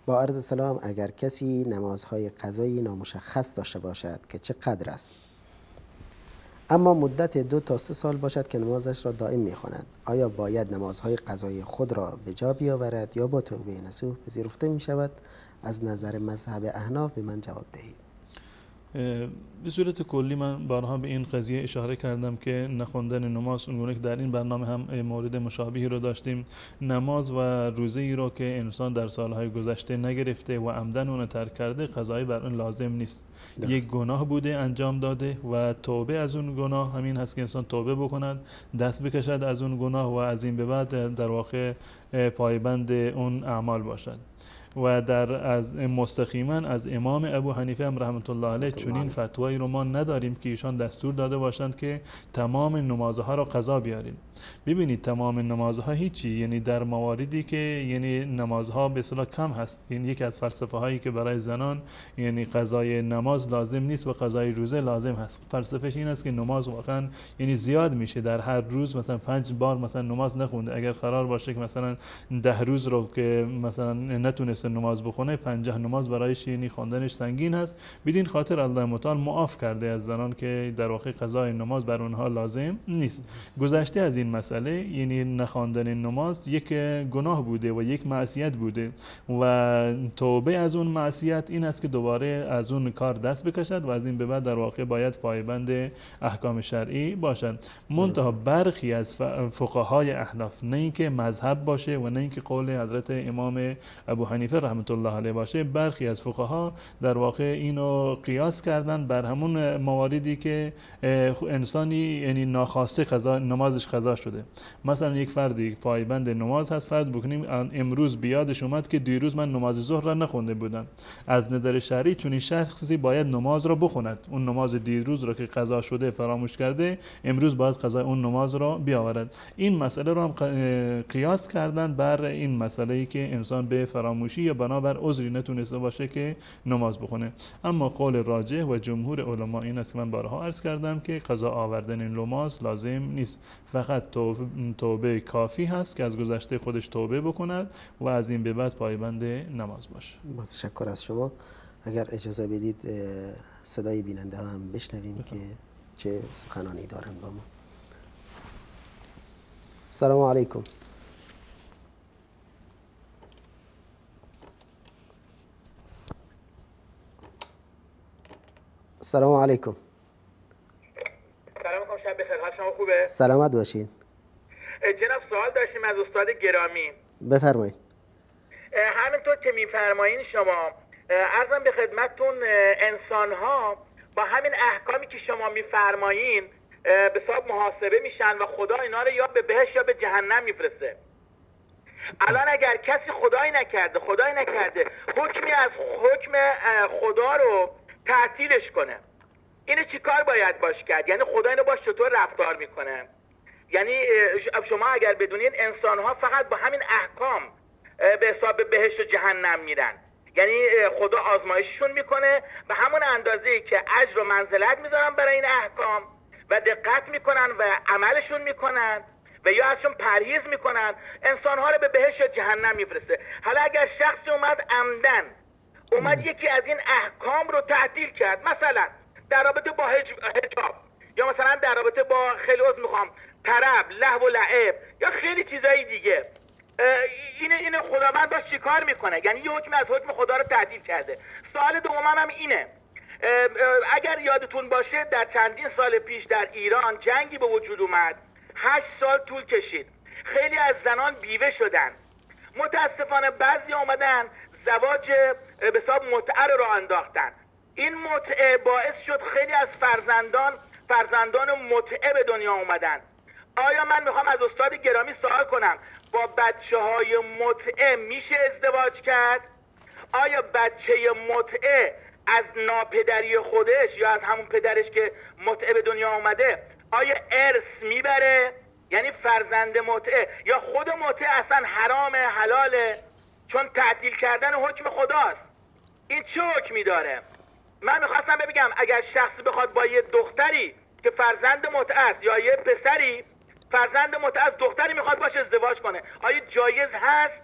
با عرض سلام، اگر کسی نمازهای قضایی نامشخص داشته باشد که چقدر است، اما مدت 2 تا 3 سال باشد که نمازش را دائم می‌خواند، آیا باید نمازهای قضایی خود را به جا بیاورد یا با توبه نصوح پذیرفته می‌شود؟ از نظر مذهب احناف به من جواب دهید. به صورت کلی من بارها به این قضیه اشاره کردم که نخوندن نماز، اونگونه که در این برنامه هم مورد مشابهی رو داشتیم، نماز و روزه‌ای رو که انسان در سالهای گذشته نگرفته و عمدن اون ترک کرده، قضایی بر اون لازم نیست. یک گناه بوده انجام داده و توبه از اون گناه همین هست که انسان توبه بکند، دست بکشد از اون گناه و از این به بعد در واقع پایبند اون اعمال باشد. و از مستقیما از امام ابو حنیفه هم رحمت الله علیه چنین فتوایی رو ما نداریم که ایشان دستور داده باشند که تمام نمازها را قضا بیاریم. ببینید تمام نمازها هیچی، یعنی در مواردی که یعنی نمازها به اصطلاح کم هست، یعنی یکی از فلسفه هایی که برای زنان یعنی قضای نماز لازم نیست و قضای روزه لازم هست. فلسفهش این است که نماز واقعا یعنی زیاد میشه، در هر روز مثلا 5 بار مثلا نماز نخونده، اگر قرار باشه که مثلا 10 روز رو که مثلا نتونسته نماز بخونه 50 نماز برایش یعنی خواندنش سنگین هست. بدین خاطر الله متعال معاف کرده از زنان که در واقع قضای نماز بر اونها لازم نیست. گذشته از این مسئله یعنی نخواندن نماز یک گناه بوده و یک معصیت بوده و توبه از اون معصیت این است که دوباره از اون کار دست بکشد و از این به بعد در واقع باید پایبند احکام شرعی باشد. منتها برخی از فقهای احناف، نه اینکه مذهب باشه و نه اینکه قول حضرت امام ابو حنیفه رحمت الله علیه باشه، برخی از فقها در واقع اینو قیاس کردن بر همون مواردی که انسانی یعنی ناخواسته قضا نمازش قضا شده. مثلا یک فردی پایبند نماز هست، فرض بکنیم امروز بیادش اومد که دیروز من نماز ظهر را نخونده بودم. از نظر شرعی چون این شخصی باید نماز را بخوند، اون نماز دیروز را که قضا شده فراموش کرده امروز باید قضا اون نماز را بیاورد. این مسئله را هم قیاس کردن بر این مسئله‌ای که انسان به فراموشی یا بنابر عذری نتونسته باشه که نماز بخونه. اما قول راجح و جمهور علما این است که من بارها عرض کردم که قضا آوردن نماز لازم نیست، فقط توبه کافی هست که از گذشته خودش توبه بکند و از این به بعد پایبند نماز باشه. متشکر از شما. اگر اجازه بدید صدای بیننده ها هم بشنویم که چه سخنانی دارن با ما. السلام علیکم. السلام علیکم. سلام علیکم، شب بخیر. حال شما خوبه؟ سلامت باشید. جناب سوال داشتیم از استاد گرامی. بفرمایید. همینطور که میفرمایین شما، عرضم به خدمتتون انسان‌ها با همین احکامی که شما میفرمایین به حساب محاسبه میشن و خدا اینا رو یا به بهشت یا به جهنم میفرسته. الان اگر کسی خدایی نکرده حکمی از حکم خدا رو تعطیلش کنه، اینو چی کار باید باش کرد؟ یعنی خدا اینو باش چطور رفتار میکنه؟ یعنی شما اگر بدونین انسان‌ها فقط با همین احکام به حساب بهشت و جهنم میرن، یعنی خدا آزمایششون میکنه به همون اندازه‌ای که اجر و منزلت میذارن برای این احکام و دقت میکنن و عملشون میکنن و یا ازشون پرهیز میکنن، انسان‌ها رو به بهشت و جهنم میفرسته. حالا اگر شخصی اومد یکی از این احکام رو تعطیل کرد، مثلا در رابطه با حجاب یا مثلا در رابطه با خیلی طرب، لهو و لعب یا خیلی چیزایی دیگه، این خداوند باش چی کار میکنه؟ یعنی یه حکم از حکم خدا رو تعطیل کرده. سوال دومم هم اینه، اگر یادتون باشه در چندین سال پیش در ایران جنگی به وجود اومد، 8 سال طول کشید، خیلی از زنان بیوه شدن. متاسفانه بعضی اومدن زواج به حساب متعه رو انداختن. این متعه باعث شد خیلی از فرزندان متعه به دنیا اومدن. آیا من میخوام از استاد گرامی سوال کنم، با بچه های متعه میشه ازدواج کرد؟ آیا بچه متعه از ناپدری خودش یا از همون پدرش که متعه به دنیا اومده آیا ارث میبره؟ یعنی فرزند متعه یا خود متعه اصلا حرام حلاله چون تعطیل کردن حکم خداست؟ این چه حکمی داره؟ من میخواستم بگم اگر شخصی بخواد با یه دختری که فرزند متعه است یا یه پسری فرزند متعه است دختری میخواد باشه ازدواج کنه، آیا جایز هست؟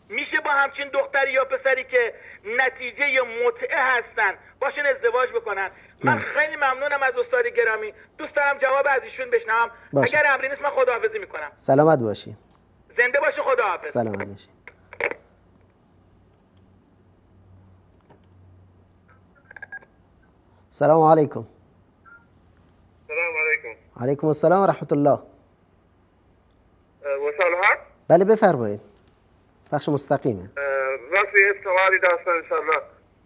میشه با همچین دختری یا پسری که نتیجه متعه هستن باشن ازدواج بکنن؟ من خیلی ممنونم از استاد گرامی، دوست دارم جواب از ایشون بشنوم. اگر امری نیست من خداحافظی میکنم. سلامت باشید. زنده باشه. خداحافظ. سلامت باشید. السلام علیکم. السلام علیکم. علیکم السلام و رحمت الله. وصال هست؟ بله بفرمایید. بخش مستقیمه. راستی یه سوالی داشتم انشالله.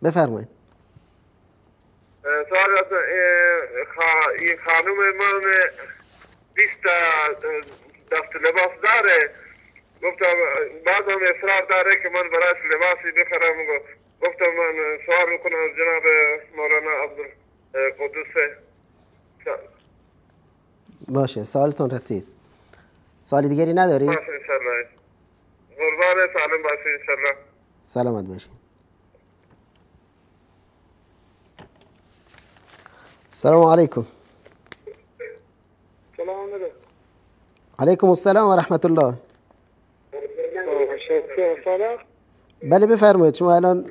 بفرمایید. سوال داشتم، این خانوم من 20 دست لباس داره گفتم بعد هم اصرار داره که من براش لباسی بخرم. گفتم من سوال میکنم از جناب مولانا عبدالقدوس. باشه، سوالتون رسید. سوال دیگری ندارید؟ باشه انشالله. قربان سالم باشه انشالله. سلامت باشید. السلام علیکم. سلام علیکم. علیکم السلام و رحمت الله. بله بفرمایید. شما الان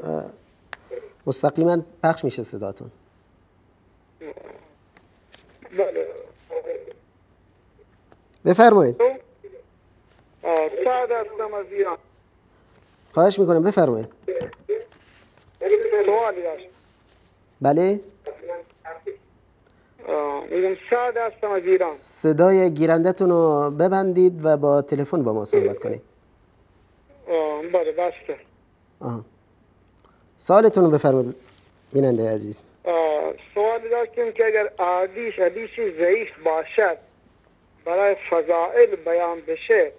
مستقیما پخش میشه صداتون. بله بفرمایید. سعد هستم از ایران. خواهش میکنم بفرمایید. سوالی داشت. بله میگم سعد هستم از ایران. صدای گیرندتون رو ببندید و با تلفن با ما صحبت کنید. بله بسته. سوالتون رو بفرمایید بیننده عزیز. سوالی داشتیم که اگر حدیثی ضعیف باشد برای فضائل بیان بشه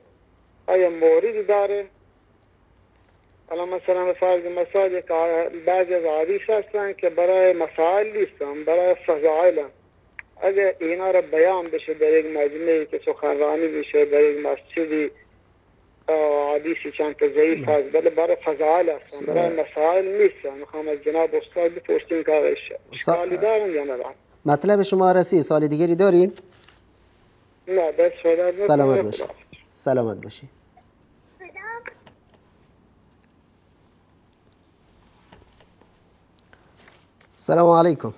آیا موردی داره؟ الان مثلا به فرض مثال بعضی از حدیث هستن که برای مسائل نیستن، برای فضائل هم. اگر اینا رو بیان بشه در یک مجمعی که سخنرانی بشه در یک مسجدی حدیثی چند تا ضعیف هست ولی برای فضائل هستن، برای مسائل نیستن. میخوام از جناب استاد بپرسیم که اشکالی دارن یا نه؟ مطلب شما رسید. سوال دیگری دارید؟ نه بس شده. سلامت باشید. سلامت باشید. السلام علیکم.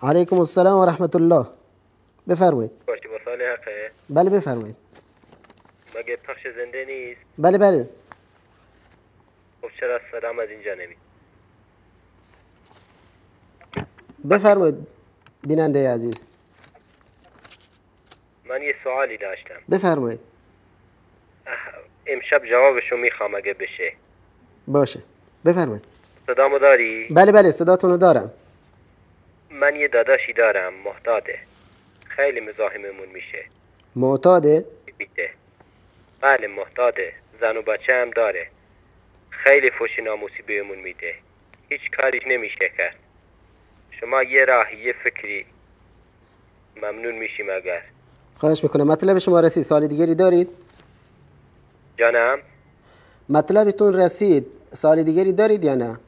علیکم السلام و رحمت الله. بفرمایید. باشی با سال حقه؟ بله بفرمایید. مگه پخش زنده نیست؟ بله بله. خب چرا صدام از اینجا نمی؟ بفرمایید بیننده عزیز. من یه سوالی داشتم. بفرمایید. امشب جوابشو میخوام اگه بشه. باشه بفرمایید. صدامو داری؟ بله بله صداتون رو دارم. من یه داداشی دارم محتاطه، خیلی مزاحممون میشه. معتاده؟ بیده. بله محتاطه، زن و بچه هم داره، خیلی فوش ناموسی بهمون میده، هیچ کاریش نمیشه کرد. شما یه راهی یه فکری ممنون میشیم اگر. خواهش میکنم. مطلب شما رسید. سوال دیگری دارید؟ جانم؟ مطلبتون رسید. سوال دیگری دارید یا نه؟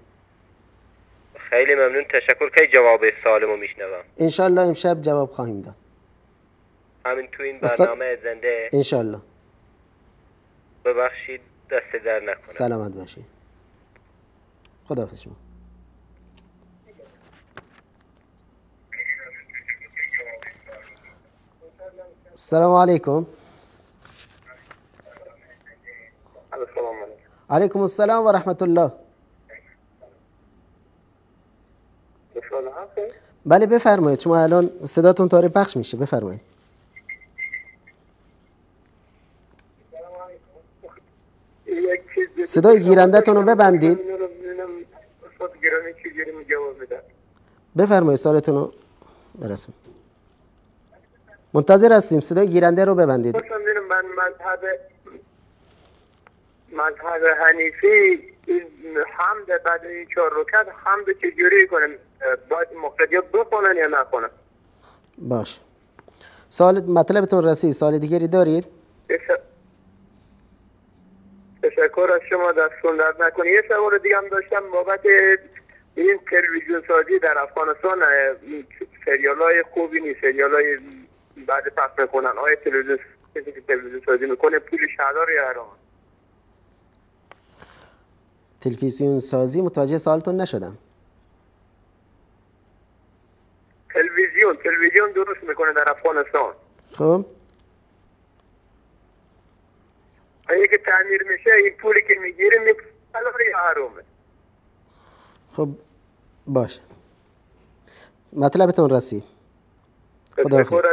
خیلی ممنون، تشکر. کی جواب سوالمو میشنوم؟ انشالله امشب جواب خواهیم داد. همین تو این برنامه زنده؟ انشالله. ببخشید دست در نکنم. سلامت باشید. خداحافظ شما. السلام علیکم. علیکم السلام و رحمت الله. بله بفرمایید. شما الان صداتون داره پخش میشه. بفرمایید. صدای گیرندتون رو ببندید. بفرمایید سوالتون رو برسون. منتظر هستیم. صدای گیرنده رو ببندید. من مذهب حنیفی حمد بعد این 4 رکعت حمد چجوری کنم؟ باید مقتدیات بخونن یا نخونن؟ باش. سوال مطلبتون رسید. سوال دیگری دارید؟ تشکر از شما، دستتون درد نکنه. یه سوال دیگه هم داشتم بابت این تلویزیون سازی در افغانستان. سریالای خوبی نیست، سریالای بعد پخش میکنن. آیا تلویزیون سازی میکنه پول شهردار یا حرام؟ تلویزیون سازی متوجه سوالتون نشدم. تلویزیون درست میکنه در افغانستان. خب اگه که تعمیر میشه این پولی که میگیره حلال یا حرامه؟ خب باشه. مطلبتون رسید. خداحافظ.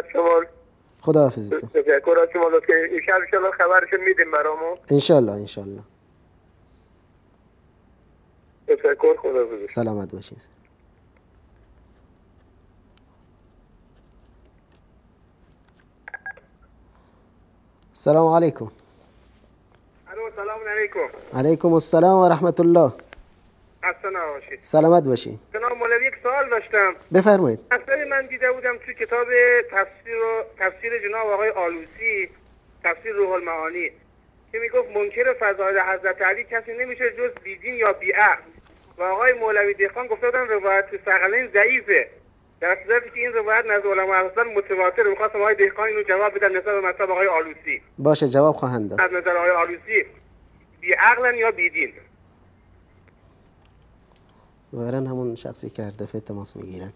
خداحافظ. تشکر از شما. لطفاً ان شاء الله خبرشو میدیم برامون. ان شاء الله. تشکر. خداحافظ. سلامت باشید. السلام علیکم. سلام علیکم. علیکم السلام و رحمت الله. خسته نباشید. سلامت باشی. جناب مولوی یک سوال داشتم. بفرمایید. اصلا من دیده بودم توی کتاب تفسیر جناب آقای آلوسی، تفسیر روح المعانی، که میگفت منکر فضائل حضرت علی کسی نمیشه جز بیدین یا بیعقل. و آقای مولوی دهقان گفته بودن روایت ثقلین ضعیفه، در صورتی که این روایت نزد علما اصلا متواتر. می‌خواستم آقای دهقان اینو جواب بدن نسبت به مطلب آقای آلوسی. باشه جواب خواهند داد. از نظر آقای آلوسی بیعقلن یا بیدین؟ ظاهراً همون شخصی که هر دفعه تماس میگیرن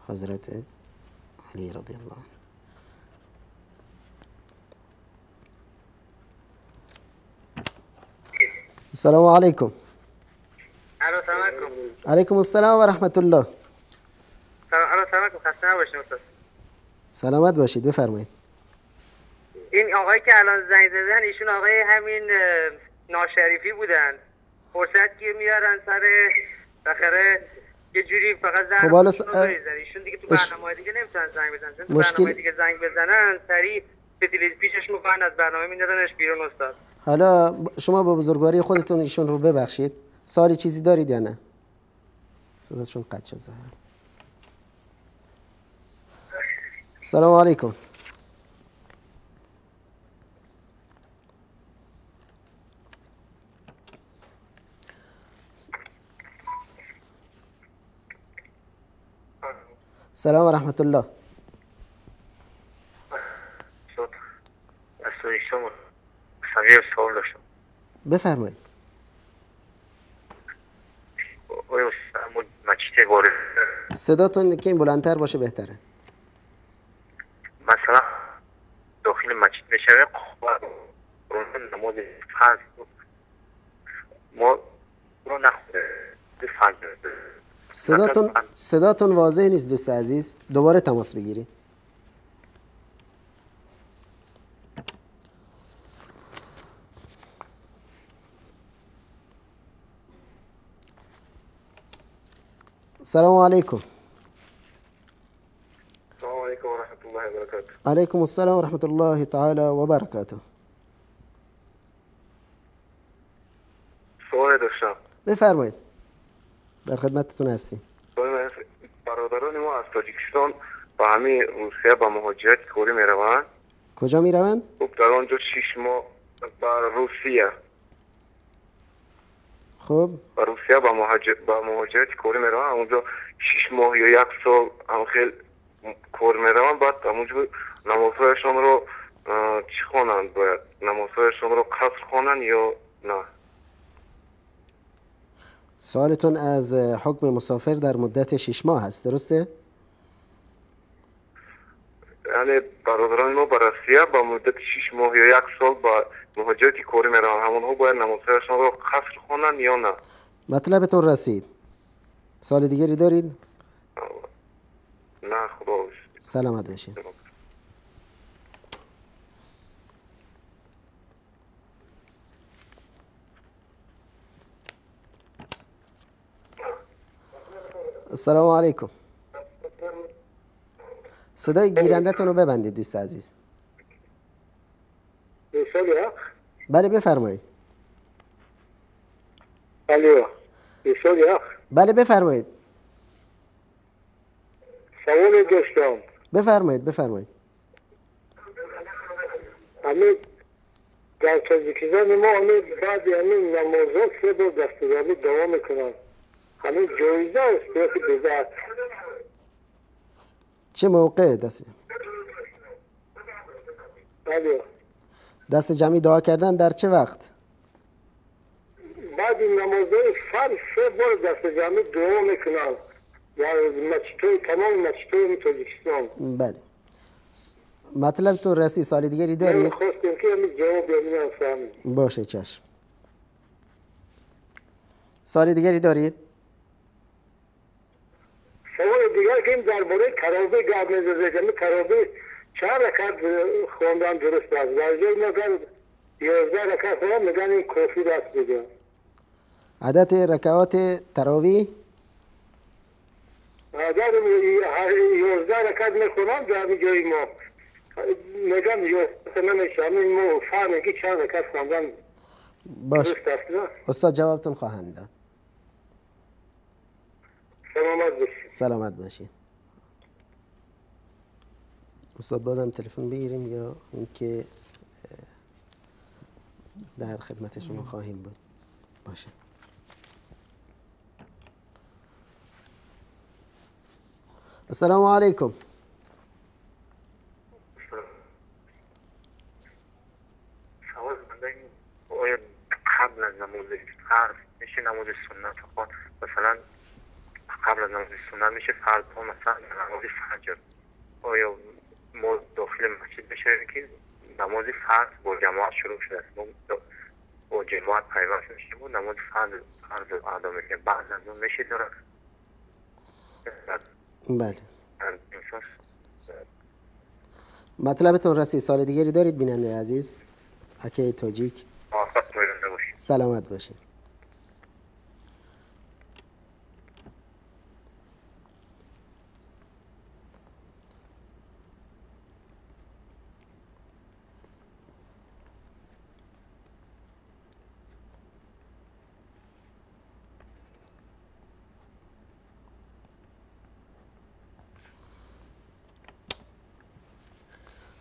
حضرت علی رضی الله عنه. السلام علیکم. سلام علیکم. علیکم السلام و رحمت الله. سلام علیکم. خسته نباشید استاد. سلامت باشید. بفرمایید. این آقایی که الان زنگ زدن ایشون آقای همین ناشریفی بودن، فرصت گیر میارن سر بخره یه جوری فقط زنگ ایشون دیگه تو برنامه دیگه نمیتونن زنگ بزنن. تو برنامه دیگه زنگ بزنن سریع به تلویزیون پیشش میکنن، از برنامه میندازنش بیرون. استاد حالا شما با بزرگواری خودتون ایشون رو ببخشید. سوالی چیزی دارید یا نه؟ صداتشون قطع شد ظاهرا. السلام علیکم. سلام و رحمت الله. شما سریع سوال داشتم. بفرمایید. صداتون که این بلندتر باشه بهتره. مثلا داخل مسجد میشوه نماز فرض ما رو نخوره. صداتون واضح نیست دوست عزیز. دوباره تماس بگیرید. السلام علیکم. السلام علیکم و رحمت الله و برکاته. علیکم السلام و رحمت الله تعالی و برکاته. سوال داشتم. بفرمایید. در خدمتتون هستیم. برادران ما از تاجیکستان با همین روسیه با مهاجرت کاری میروند. کجا میروند؟ خب در آنجا 6 ماه با روسیه. خب با روسیه با مهاجرت کاری میروند. اونجا 6 ماه یا 1 سال هم خیلی کار میروند. بعد اونجا نمازهایشان رو چی خوانند؟ باید نمازهایشان رو قصر خوانند یا نه؟ سوالتون از حکم مسافر در مدت 6 ماه هست، درسته؟ یعنی برادران ما با روسیه با مدت 6 ماه یا 1 سال با مهاجرت کاری میروند. همونها باید نمازهایشان رو قصر خوانند یا نه؟ مطلبتون رسید. سوال دیگری دارید؟ نه خدا باشید. سلامت باشید. السلام علیکم. صدای گیرنده‌تون رو ببندید دوست عزیز. بله بفرمایید. بله بفرمایید. سوال داشتم. بفرمایید. همین در تاجیکستان ما بعد همین نمازات 3 بار دستگاهی دوام میکنن. همین جایزه است یا که بدعت؟ چه موقع دست جمعی دعا کردن در چه وقت؟ بعد این نمازهای فرض 3 بار دست جمعی دعا میکنن یا تمام مسجدهای تاجیکستان. بله مطلبتون رسید. سال دیگری دارید؟ خواستم که همین جواب ببینم فهمید. باشه چشم. سال دیگری دارید؟ سوال دیگر که این درباره تراویح گپ می‌زنه که تراویح 4 رکعت خواندن درست است. در جای مگر 11 رکعت هم میگن این کافی است دیگه. عدد رکعات تراویح اگر 11 رکعت میخونم در جای ما میگم 11 نمیشه، همین ما فهمه که چند رکعت خوندن باش استاد جوابتون خواهند داد. سلامت باشید. سلامت باشید. استاد بازم تلفن بگیریم یا اینکه در خدمت شما خواهیم بود؟ باشه. السلام علیکم. قبل از نماز فرض میشه نماز سنت خود مثلا قبل از نماز سنت میشه فرض ها مثلا نماز فجر آیا ما داخل مسجد بشه که نماز فرض با جماعت شروع شده است با جماعت پیوست میشه و نماز فرض ادا میکنه بعد از اون میشه داره بله مطلبتون رسید. سال دیگری دارید بیننده عزیز؟ اکه تاجیک سلامت باشید.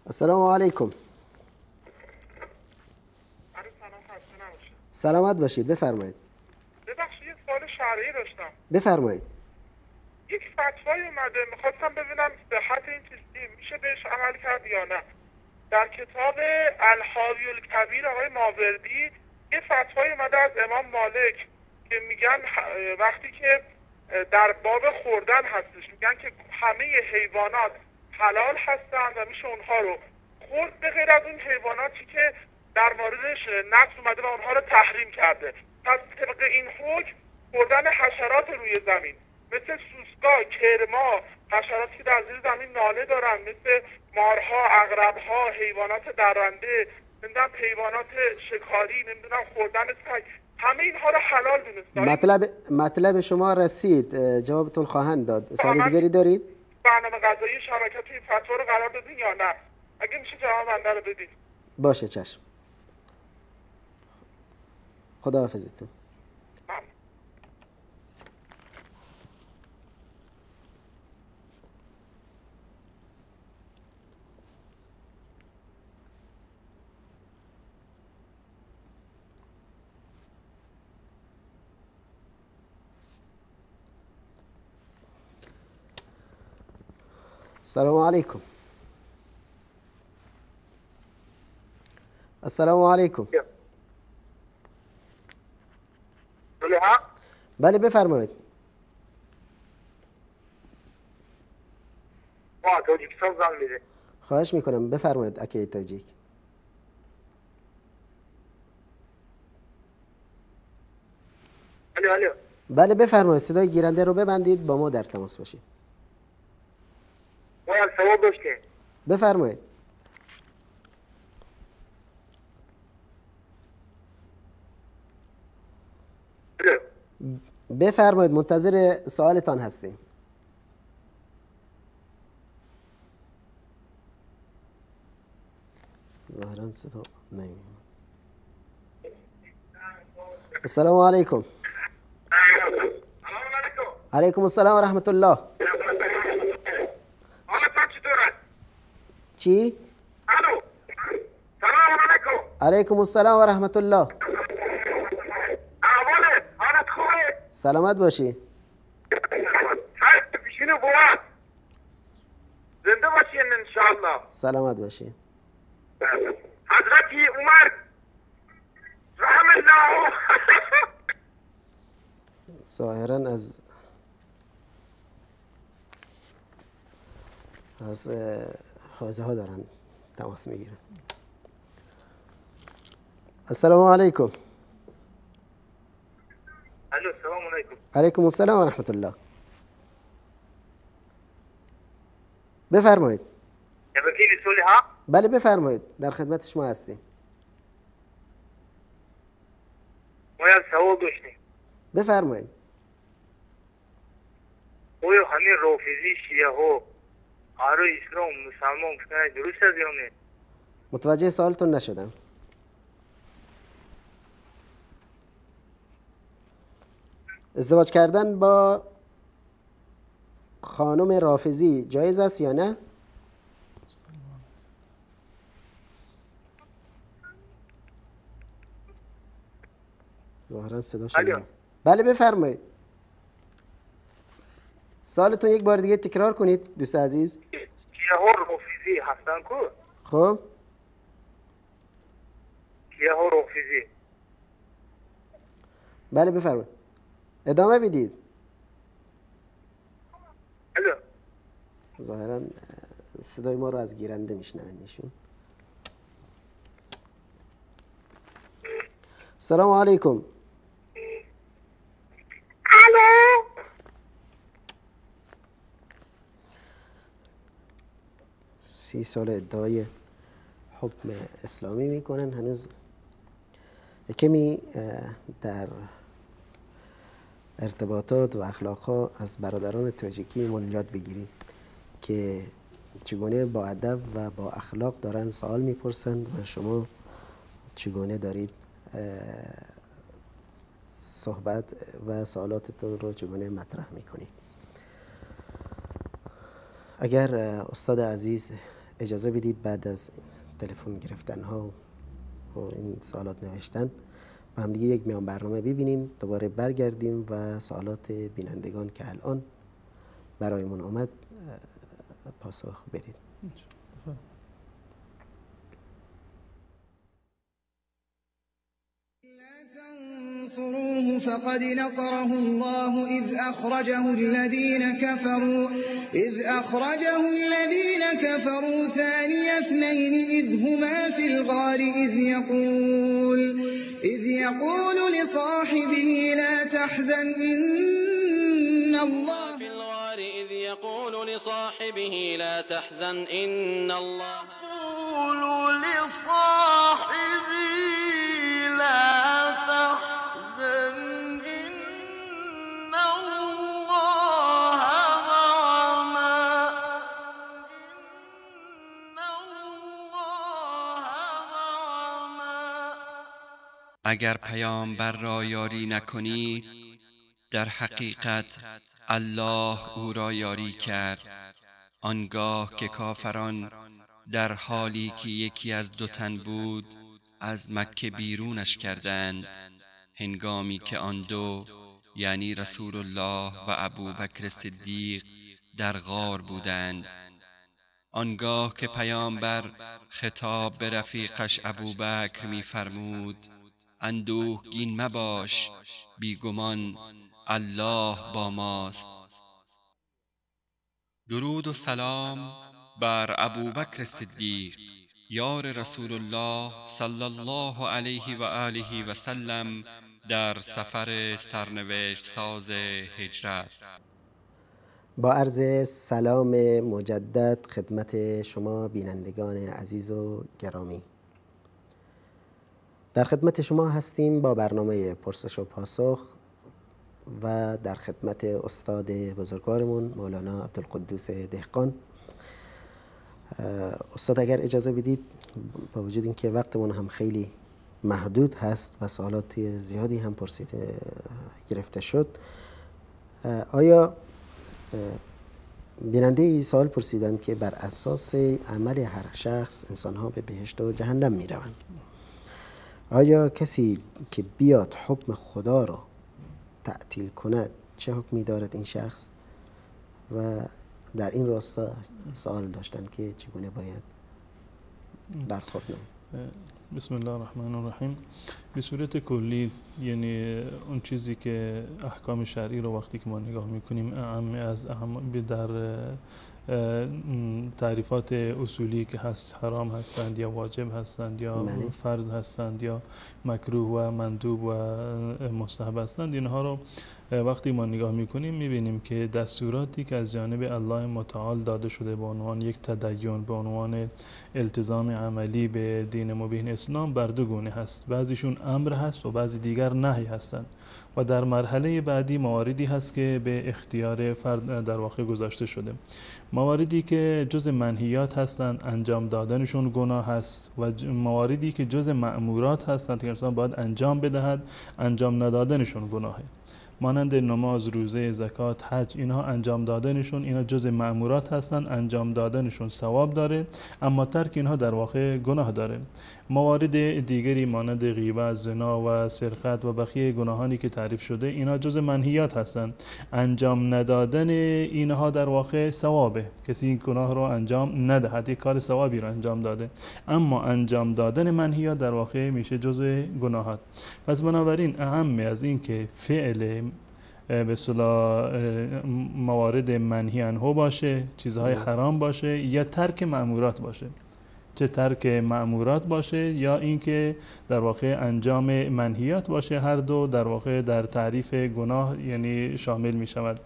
السلام علیکم. سلامت باشید. بفرمایید. ببخشید یه سوال شرعی داشتم. بفرمایید. یک فتوایی اومده میخواستم ببینم صحت این چیزی میشه بهش عمل کرد یا نه. در کتاب الحاوی الکبیر آقای ماوردی یه فتوایی اومده از امام مالک که میگن وقتی که در باب خوردن هستش میگن که همه حیوانات حلال هستن و میشه اونها رو خورد به غیر از اون حیواناتی که در موردش نص اومده و اونها رو تحریم کرده. پس طبق این حکم خوردن حشرات روی زمین مثل سوسکا، کرما، حشراتی که در زیر زمین ناله دارن مثل مارها، عقربها، حیوانات درنده، نمیدونم حیوانات شکاری، نمیدونم خوردن سگ، همه اینها رو حلال دونستن. مطلب شما رسید. جوابتون خواهند داد. سوال دیگری دارید؟ برنامه غذایی شبکه این فتوا رو قرار بدین یا نه؟ اگه میشه جواب بنده رو بدید. باشه چشم. خدا حافظتون. السلام علیکم. السلام علیکم. بله بفرمایید. تاجیکستان زنگ میده. خواهش میکنم بفرمایید اکه تاجیک. الو. بله بفرمایید. صدای گیرنده رو ببندید با ما در تماس باشید. باید سوال داشته. بفرمایید. بفرمایید منتظر سوالتان هستیم. ظاهرا صدا نمیاد. السلام علیکم. علیکم السلام و رحمت الله. چی؟ الو. سلام علیکم. علیکم السلام و رحمت الله. حالت خوبه؟ سلامت باشی. پیشینو بود. زنده باشین انشاءالله. سلامت باشی. حضرتی عمر رحم الله. ظاهرا از حوزه ها دارن تماس میگیرن. السلام علیکم. الو سلام علیکم. علیکم السلام و رحمت الله. بفرمایید. بله بفرمایید در خدمت شما هستیم. ما یک سوال داشتیم. بفرمایید. اوی همین رافضی شیعه ها آره اسلام مسلمان کنه درست از یا نه؟ متوجه سوالتون نشدم. ازدواج کردن با خانم رافضی جایز است یا نه؟ ظاهرا صداش نمیاد. بله بفرمایید. سوالتون یک بار دیگه تکرار کنید دوست عزیز. شیعه ها رافضی هستن کو؟ خب شیعه ها رافضی. بله بفرمایید. ادامه بدید. الو. ظاهرا صدای ما رو از گیرنده میشنون ایشون. سلام علیکم. الو. 30 سال ادعای حکم اسلامی میکنن. هنوز کمی در ارتباطات و اخلاقها از برادران تاجیکی من یاد بگیرید که چگونه با ادب و با اخلاق دارن سوال میپرسند و شما چگونه دارید صحبت و سوالاتتون رو چگونه مطرح میکنید. اگر استاد عزیز اجازه بدید بعد از تلفن گرفتن ها و این سوالات نوشتن با هم دیگه یک میان برنامه ببینیم، دوباره برگردیم و سوالات بینندگان که الان برایمون آمد پاسخ بدید. تنصروه فقد نصره الله إذ أخرجه الذين كفروا ثاني اثنين إذ هما في الغار إذ يقول لصاحبه لا تحزن إن الله في الغار إذ يقول لصاحبه لا تحزن إن الله يقول لصاحبه لا تحزن إن الله معنا اگر پیامبر را یاری نکنید در حقیقت الله او را یاری کرد. آنگاه که کافران در حالی که یکی از دو تن بود از مکه بیرونش کردند، هنگامی که آن دو یعنی رسول الله و ابوبکر صدیق در غار بودند. آنگاه که پیامبر خطاب به رفیقش ابوبکر می فرمود اندوهگین مباش، بیگمان الله با ماست. درود و سلام بر ابوبکر صدیق یار رسول الله صلی الله علیه و آله و سلم در سفر سرنوشت ساز هجرت. با عرض سلام مجدد خدمت شما بینندگان عزیز و گرامی، در خدمت شما هستیم با برنامه پرسش و پاسخ و در خدمت استاد بزرگوارمون مولانا عبدالقدوس دهقان. استاد اگر اجازه بدید، با وجود اینکه وقتمون هم خیلی محدود هست و سوالات زیادی هم گرفته شد، آیا بیننده ای سوال پرسیدند که بر اساس عمل هر شخص انسانها به بهشت و جهنم می روند، آیا کسی که بیاد حکم خدا را تعطیل کند چه حکمی دارد این شخص؟ و در این راستا سوال داشتند که چگونه باید برخورد نمود. بسم الله الرحمن الرحیم. به صورت کلی یعنی اون چیزی که احکام شرعی رو وقتی که ما نگاه میکنیم اهم از در تعریفات اصولی که هست حرام هستند یا واجب هستند یا فرض هستند یا مکروه و مندوب و مستحب هستند، اینها رو وقتی ما نگاه میکنیم میبینیم که دستوراتی که از جانب الله متعال داده شده به عنوان یک تدین، به عنوان التزام عملی به دین مبین اسلام بر دو گونه هست. بعضیشون امر هست و بعضی دیگر نهی هستند و در مرحله بعدی مواردی هست که به اختیار فرد در واقع گذاشته شده. مواردی که جز منهیات هستند انجام دادنشون گناه هست و مواردی که جز مأمورات هستند که انسان باید انجام بدهد انجام ندادنشون گناهه. مانند نماز، روزه، زکات، حج، اینها انجام دادنشون اینا جز مأمورات هستن، انجام دادنشون ثواب داره، اما ترک اینها در واقع گناه داره. موارد دیگری مانند غیبت، زنا و سرقت و بقیه گناهانی که تعریف شده اینا جز منهیات هستند، انجام ندادن اینها در واقع ثوابه. کسی این گناه رو انجام ندهد یک کار ثوابی رو انجام داده، اما انجام دادن منهیات در واقع میشه جز گناهات. پس بنابراین اهم از این که فعل به اصطلاح موارد منهی عنه باشه، چیزهای حرام باشه، یا ترک مأمورات باشه، چه ترک مأمورات باشه یا اینکه در واقع انجام منهیات باشه، هر دو در واقع در تعریف گناه یعنی شامل می شود.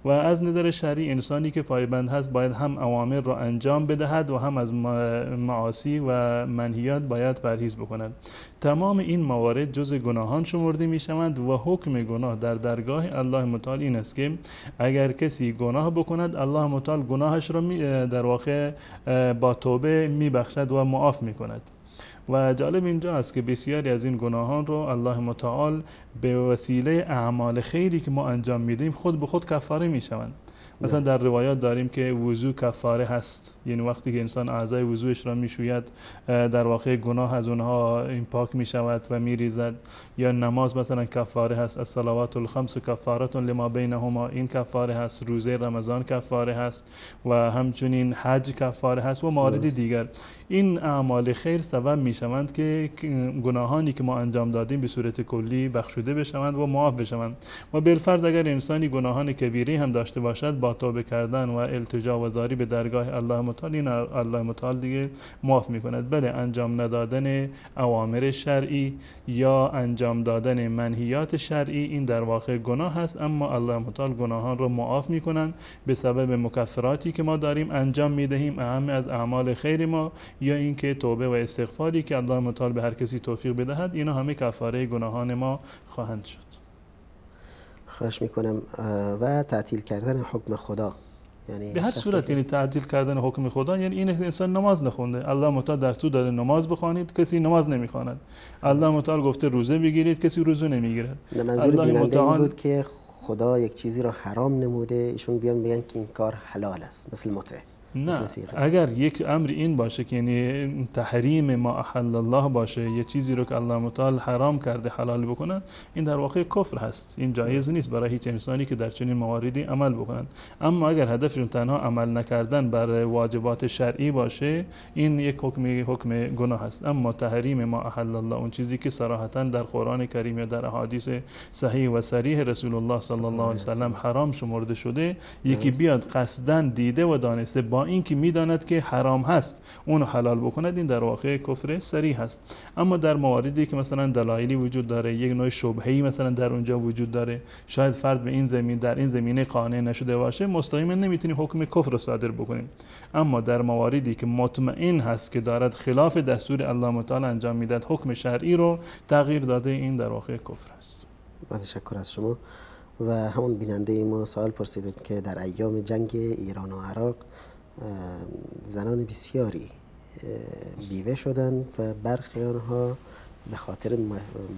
و از نظر شرعی انسانی که پایبند هست باید هم اوامر را انجام بدهد و هم از معاصی و منهیات باید پرهیز بکند. تمام این موارد جز گناهان شمرده می شوند و حکم گناه در درگاه الله متعال این است که اگر کسی گناه بکند الله متعال گناهش را در واقع با توبه می بخشد و معاف می کند. و جالب اینجا است که بسیاری از این گناهان رو الله متعال به وسیله اعمال خیری که ما انجام میدیم خود به خود کفاره میشوند. مثلا در روایات داریم که وضو کفاره هست، یعنی وقتی که انسان اعضای وضوش را میشوید در واقع گناه از اونها این پاک میشود و میریزد. یا نماز مثلا کفاره هست، الصلوات الخمس کفارة لما بینهما، این کفاره هست. روزه رمضان کفاره هست و همچنین حج کفاره هست و موارد دیگر. این اعمال خیر سبب میشوند که گناهانی که ما انجام دادیم به صورت کلی بخشوده بشوند و معاف بشوند. و بالفرض اگر انسانی گناهان کبیره هم داشته باشد با توبه کردن و التجا و زاری به درگاه الله متعال این الله متعال دیگه معاف میکند. بله انجام ندادن اوامر شرعی یا انجام دادن منهیات شرعی این در واقع گناه است، اما الله متعال گناهان رو معاف میکنند به سبب مکفراتی که ما داریم انجام میدهیم، اهم از اعمال خیر ما یا اینکه توبه و استغفاری که الله متعال به هر کسی توفیق بدهد، اینا همه کفاره گناهان ما خواهند شد. خواهش میکنم. و تعطیل کردن حکم خدا، یعنی به هر صورت یعنی تعطیل کردن حکم خدا یعنی این انسان نماز نخونده، الله متعال دستور داده نماز بخوانید، کسی نماز نمیخواند. الله متعال گفته روزه بگیرید، کسی روزه نمیگیرد. منظور بیننده این بود که خدا یک چیزی را حرام نموده، ایشون بیان بگن که این کار حلال است، مثل متعه. نه، اگر یک امر این باشه که یعنی تحریم ما احل الله باشه، یه چیزی رو که الله متعال حرام کرده حلال بکنن، این در واقع کفر هست. این جایز نیست برای هیچ انسانی که در چنین مواردی عمل بکنن. اما اگر هدفشون تنها عمل نکردن بر واجبات شرعی باشه، این یک حکم گناه است. اما تحریم ما احل الله، اون چیزی که صراحتا در قرآن کریم یا در احادیث صحیح و صریح رسول الله صلی الله علیه و سلم حرام شمرده شده، یکی بیاد قصداً دیده و دانسته با این که میداند که حرام هست اون حلال بکند، این در واقع کفر صریح هست. اما در مواردی که مثلا دلایلی وجود داره، یک نوع شبهه‌ای مثلا در اونجا وجود داره، شاید فرد به این زمین در این زمینه قانع نشده باشه، مستقیما نمیتونیم حکم کفر رو صادر بکنیم. اما در مواردی که مطمئن هست که دارد خلاف دستور الله متعال انجام میداد، حکم شرعی رو تغییر داده، این در واقع کفر است. با تشکر از شما. و همون بیننده ما سوال پرسیدند که در ایام جنگ ایران و عراق زنان بسیاری بیوه شدند و برخی آنها به خاطر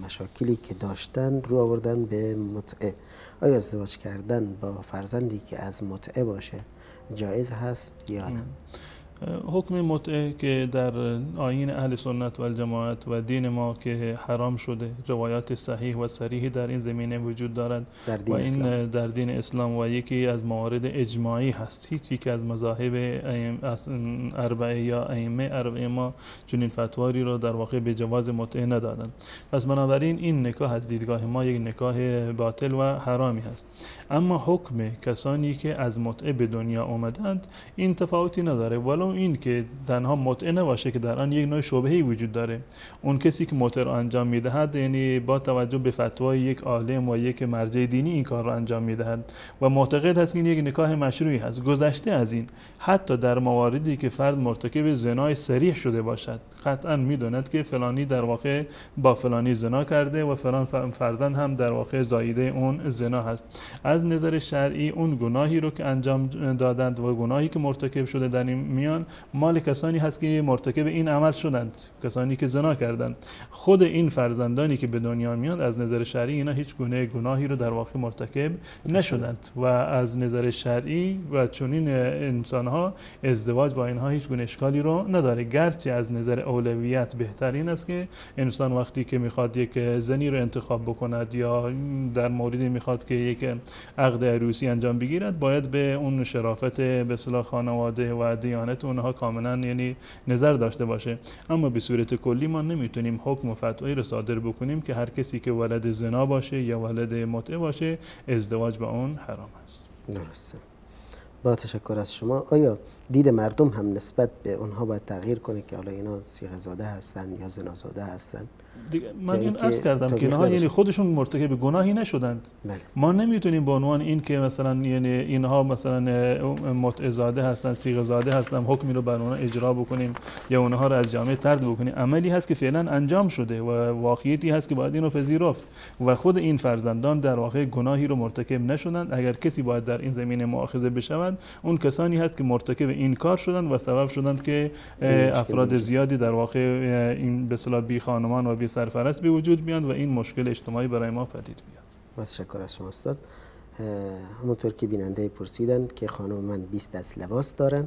مشاکلی که داشتن رو آوردن به متعه. آیا ازدواج کردن با فرزندی که از متعه باشه جایز هست یا نه؟ حکم متعه که در آیین اهل سنت و الجماعت و دین ما که حرام شده، روایات صحیح و صریح در این زمینه وجود دارد و این در دین اسلام و یکی از موارد اجماعی هست. هیچ یک از مذاهب اربعه یا ائمه اربعه ما چنین فتوایی رو در واقع به جواز متعه ندادند. پس بنابراین این نکاح از دیدگاه ما یک نکاح باطل و حرامی هست. اما حکم کسانی که از متعه به دنیا آمدند این تفاوتی نداره، ولو نوع این که تنها متعه نباشه که در آن یک نوع شبهه‌ای وجود داره. اون کسی که متعه رو انجام میدهد یعنی با توجه به فتوای یک عالم و یک مرجع دینی این کار رو انجام میدهد و معتقد هست که این یک نکاح مشروعی هست. گذشته از این حتی در مواردی که فرد مرتکب زنای صریح شده باشد قطعا میدوند که فلانی در واقع با فلانی زنا کرده و فلان فرزند هم در واقع زایده اون زنا هست. از نظر شرعی اون گناهی رو که انجام دادند و گناهی که مرتکب شده در این میان مال کسانی هست که مرتکب این عمل شدند، کسانی که زنا کردند. خود این فرزندانی که به دنیا میان از نظر شرعی اینا هیچ گونه گناهی رو در واقع مرتکب نشدند و از نظر شرعی و چنین انسانها ازدواج با اینها هیچ گونه اشکالی رو نداره. گرچه از نظر اولویت بهترین است که انسان وقتی که میخواد یک زنی رو انتخاب بکند یا در موردی میخواد که یک عقد عروسی انجام بگیرد باید به اون شرافت به اصطلاح خانواده و دیانت اونها کاملا یعنی نظر داشته باشه. اما به صورت کلی ما نمیتونیم حکم و فتوایی رو صادر بکنیم که هر کسی که ولد زنا باشه یا ولد متعه باشه ازدواج با اون حرام است. درسته. با تشکر از شما. آیا دید مردم هم نسبت به اونها باید تغییر کنه که حالا اینا صیغه زاده هستن یا زنا زاده هستن؟ من این عرض کردم که اینها یعنی خودشون مرتکب گناهی نشدند. ما نمیتونیم به عنوان این که مثلا یعنی اینها مثلا متعه زاده هستن، صیغه زاده هستن، حکمی رو بر اونها اجرا بکنیم یا اونها رو از جامعه طرد بکنیم. عملی هست که فعلا انجام شده و واقعیتی هست که باید اینو پذیرفت و خود این فرزندان در واقع گناهی رو مرتکب نشدند. اگر کسی باید در این زمینه مؤاخذه بشود اون کسانی هست که مرتکب این کار شدند و سبب شدند که افراد زیادی در واقع این به اصطلاح بی خانمان و بی سرپرست به وجود بیان و این مشکل اجتماعی برای ما پدید بیاد. تشکر از شما استاد. همونطور که بیننده پرسیدن که خانم من 20 دست لباس دارن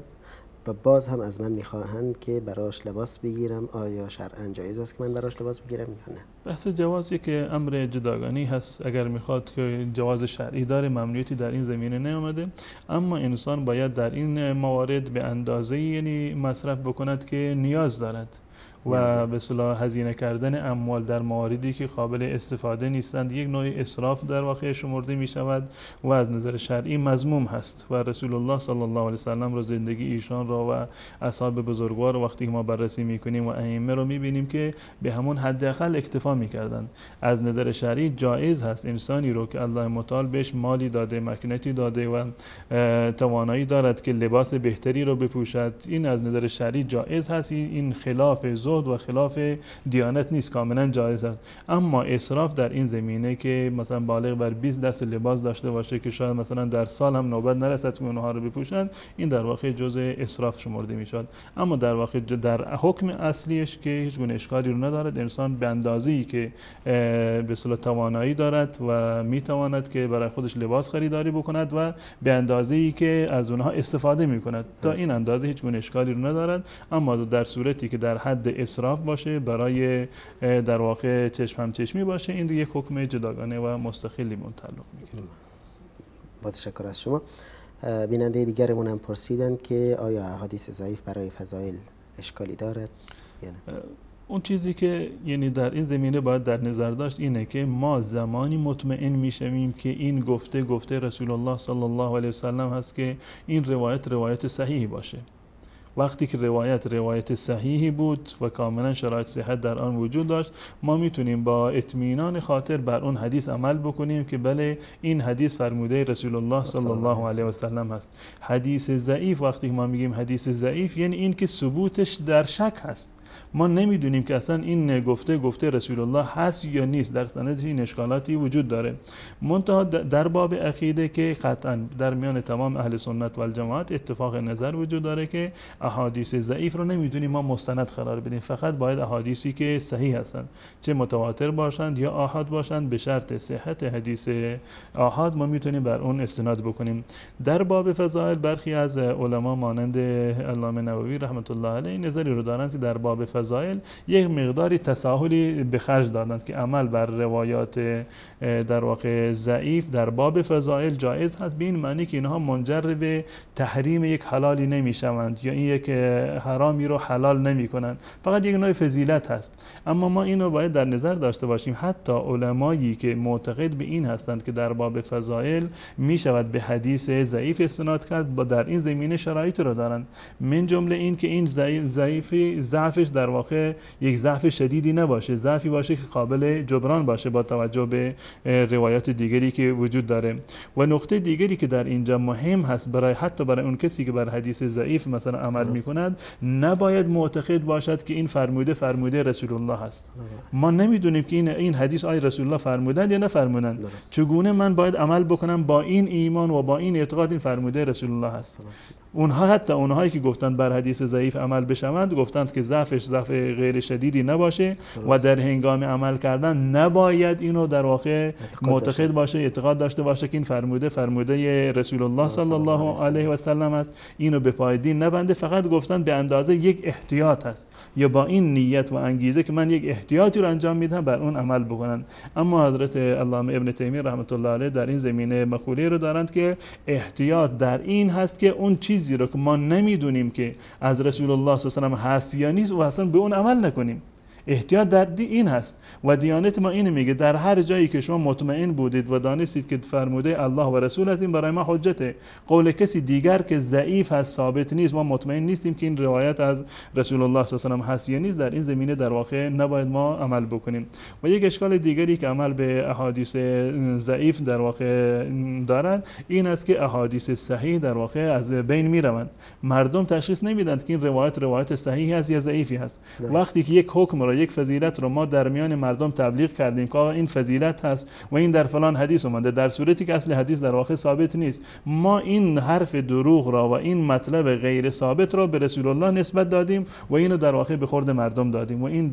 و باز هم از من میخواهند که براش لباس بگیرم، آیا شرعاً جایز است که من براش لباس بگیرم یا نه؟ بحث جواز که امر جداگانه هست. اگر میخواد که جواز شرعی داره ممنوعیتی در این زمینه نیامده، اما انسان باید در این موارد به اندازه یعنی مصرف بکند که نیاز دارد و به اصطلاح هزینه کردن اموال در مواردی که قابل استفاده نیستند یک نوع اسراف در واقع شمرده می شود و از نظر شرعی مذموم هست و رسول الله صلی الله علیه و سلم را، زندگی ایشان را و اصحاب بزرگوار وقتی ما بررسی میکنیم و ائمه رو میبینیم که به همون حداقل اکتفا میکردند. از نظر شرعی جایز هست انسانی رو که الله متعال بهش مالی داده، مکنتی داده و توانایی دارد که لباس بهتری رو بپوشد، این از نظر شرعی جایز هست. این خلاف و خلاف دیانت نیست، کاملا جایز است. اما اسراف در این زمینه که مثلا بالغ بر 20 دست لباس داشته باشه که شاید مثلا در سال هم نوبت نرسد که اونها رو بپوشند، این در واقع جزء اسراف شمرده میشد. اما در واقع در حکم اصلیش که هیچ گونه اشکالی رو ندارد. انسان به اندازه‌ای که به اصطلاح توانایی دارد و میتواند که برای خودش لباس خریداری بکند و به اندازه‌ای که از اونها استفاده میکند تا این اندازه هیچ گونه اشکالی رو ندارد. اما در صورتی که در حد اسراف باشه، برای در واقع چشم هم چشمی باشه، این دیگه حکم جداگانه و مستقلی منطلق میگیره. با تشکر از شما. بیننده دیگرمون هم پرسیدن که آیا احادیث ضعیف برای فضائل اشکالی دارد یا نه؟ اون چیزی که یعنی در این زمینه باید در نظر داشت اینه که ما زمانی مطمئن میشویم که این گفته رسول الله صلی الله علیه و سلم هست که این روایت صحیحی باشه. وقتی که روایت صحیحی بود و کاملا شرایط صحت در آن وجود داشت، ما میتونیم با اطمینان خاطر بر اون حدیث عمل بکنیم که بله این حدیث فرموده رسول الله صلی الله علیه و سلم هست. حدیث ضعیف، وقتی ما میگیم حدیث ضعیف یعنی این که ثبوتش در شک هست. ما نمیدونیم که اصلا این گفته رسول الله هست یا نیست، در سندش این اشکالاتی وجود داره. منتها در باب عقیده که قطعا در میان تمام اهل سنت و الجماعت اتفاق نظر وجود داره که احادیث ضعیف رو نمیدونیم ما مستند قرار بدیم، فقط باید احادیثی که صحیح هستند، چه متواتر باشند یا آحاد باشند، به شرط صحت حدیث آحاد ما میتونیم بر اون استناد بکنیم. در باب فضائل برخی از علما مانند علامه نووی رحمت الله علیه نظری رو دارند که در باب باب فضائل یک مقداری تساهلی به خرج دادند که عمل بر روایات در واقع ضعیف در باب فضائل جایز هست، به این معنی که اینها منجر به تحریم یک حلالی نمیشوند یا این یک حرامی رو حلال نمی کنند، فقط یک نوع فضیلت هست. اما ما اینو باید در نظر داشته باشیم، حتی علمایی که معتقد به این هستند که در باب فضائل می شود به حدیث ضعیف استناد کرد، با در این زمینه شرایط رو دارند، من جمله این که این ضعفش در واقع یک ضعف شدیدی نباشه، ضعفی باشه که قابل جبران باشه با توجه به روایات دیگری که وجود داره. و نقطه دیگری که در اینجا مهم هست حتی برای اون کسی که بر حدیث ضعیف مثلا عمل میکند، نباید معتقد باشد که این فرموده رسول الله هست. ما نمیدونیم که این حدیث آیا رسول الله فرمودند یا نفرمودند، چگونه من باید عمل بکنم با این ایمان و با این اعتقاد این فرموده رسول الله هست. حتی اونهایی که گفتند بر حدیث ضعیف عمل بشوند، گفتند که ضعفش ضعف غیر شدیدی نباشه و در هنگام عمل کردن نباید اینو در واقع معتقد باشه، اعتقاد داشته باشه که این فرموده رسول الله صلی الله علیه و سلم است، اینو به پای دین نبنده، فقط گفتند به اندازه یک احتیاط هست یا با این نیت و انگیزه که من یک احتیاطی رو انجام میدم بر اون عمل بکنن. اما حضرت علامه ابن تیمیه رحمت الله علیه در این زمینه مقوله رو دارند که احتیاط در این هست که اون چیزی رو که ما نمیدونیم که از رسول الله صلی الله علیه و سلم هست یا نیست و اصلا به اون عمل نکنیم. احتیاط در این هست و دیانت ما اینو میگه در هر جایی که شما مطمئن بودید و دانستید که فرموده الله و رسول از این برای ما حجته، قول کسی دیگر که ضعیف هست ثابت نیست، ما مطمئن نیستیم که این روایت از رسول الله صلی الله علیه و سلم هست یا نیست، در این زمینه در واقع نباید ما عمل بکنیم. و یک اشکال دیگری که عمل به احادیث ضعیف در واقع دارد این است که احادیث صحیح در واقع از بین میروند، مردم تشخیص نمیدند که این روایت صحیحی است یا ضعیفی است. وقتی که یک حکم را یک فضیلت رو ما در میان مردم تبلیغ کردیم که این فضیلت هست و این در فلان حدیث اومده، در صورتی که اصل حدیث در واقع ثابت نیست، ما این حرف دروغ را و این مطلب غیر ثابت را به رسول الله نسبت دادیم و اینو در واقع به خورد مردم دادیم و این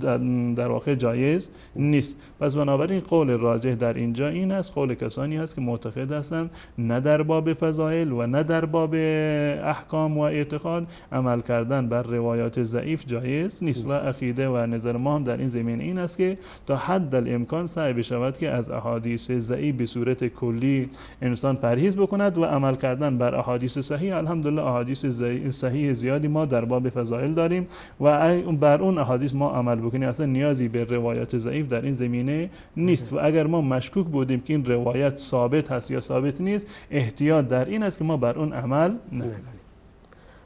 در واقع جایز نیست. پس بنابراین قول راجح در اینجا این است، قول کسانی هست که معتقد هستند نه در باب فضائل و نه در باب احکام و اعتقاد عمل کردن بر روایات ضعیف جایز نیست. و عقیده و نظر ما هم در این زمینه این است که تا حد الامکان سعی بشود که از احادیث ضعیف به صورت کلی انسان پرهیز بکند و عمل کردن بر احادیث صحیح. الحمدلله احادیث صحیح زیادی ما در باب فضائل داریم و بر اون احادیث ما عمل بکنیم، اصلا نیازی به روایات ضعیف در این زمینه نیست. و اگر ما مشکوک بودیم که این روایت ثابت هست یا ثابت نیست، احتیاط در این است که ما بر اون عمل نکنیم.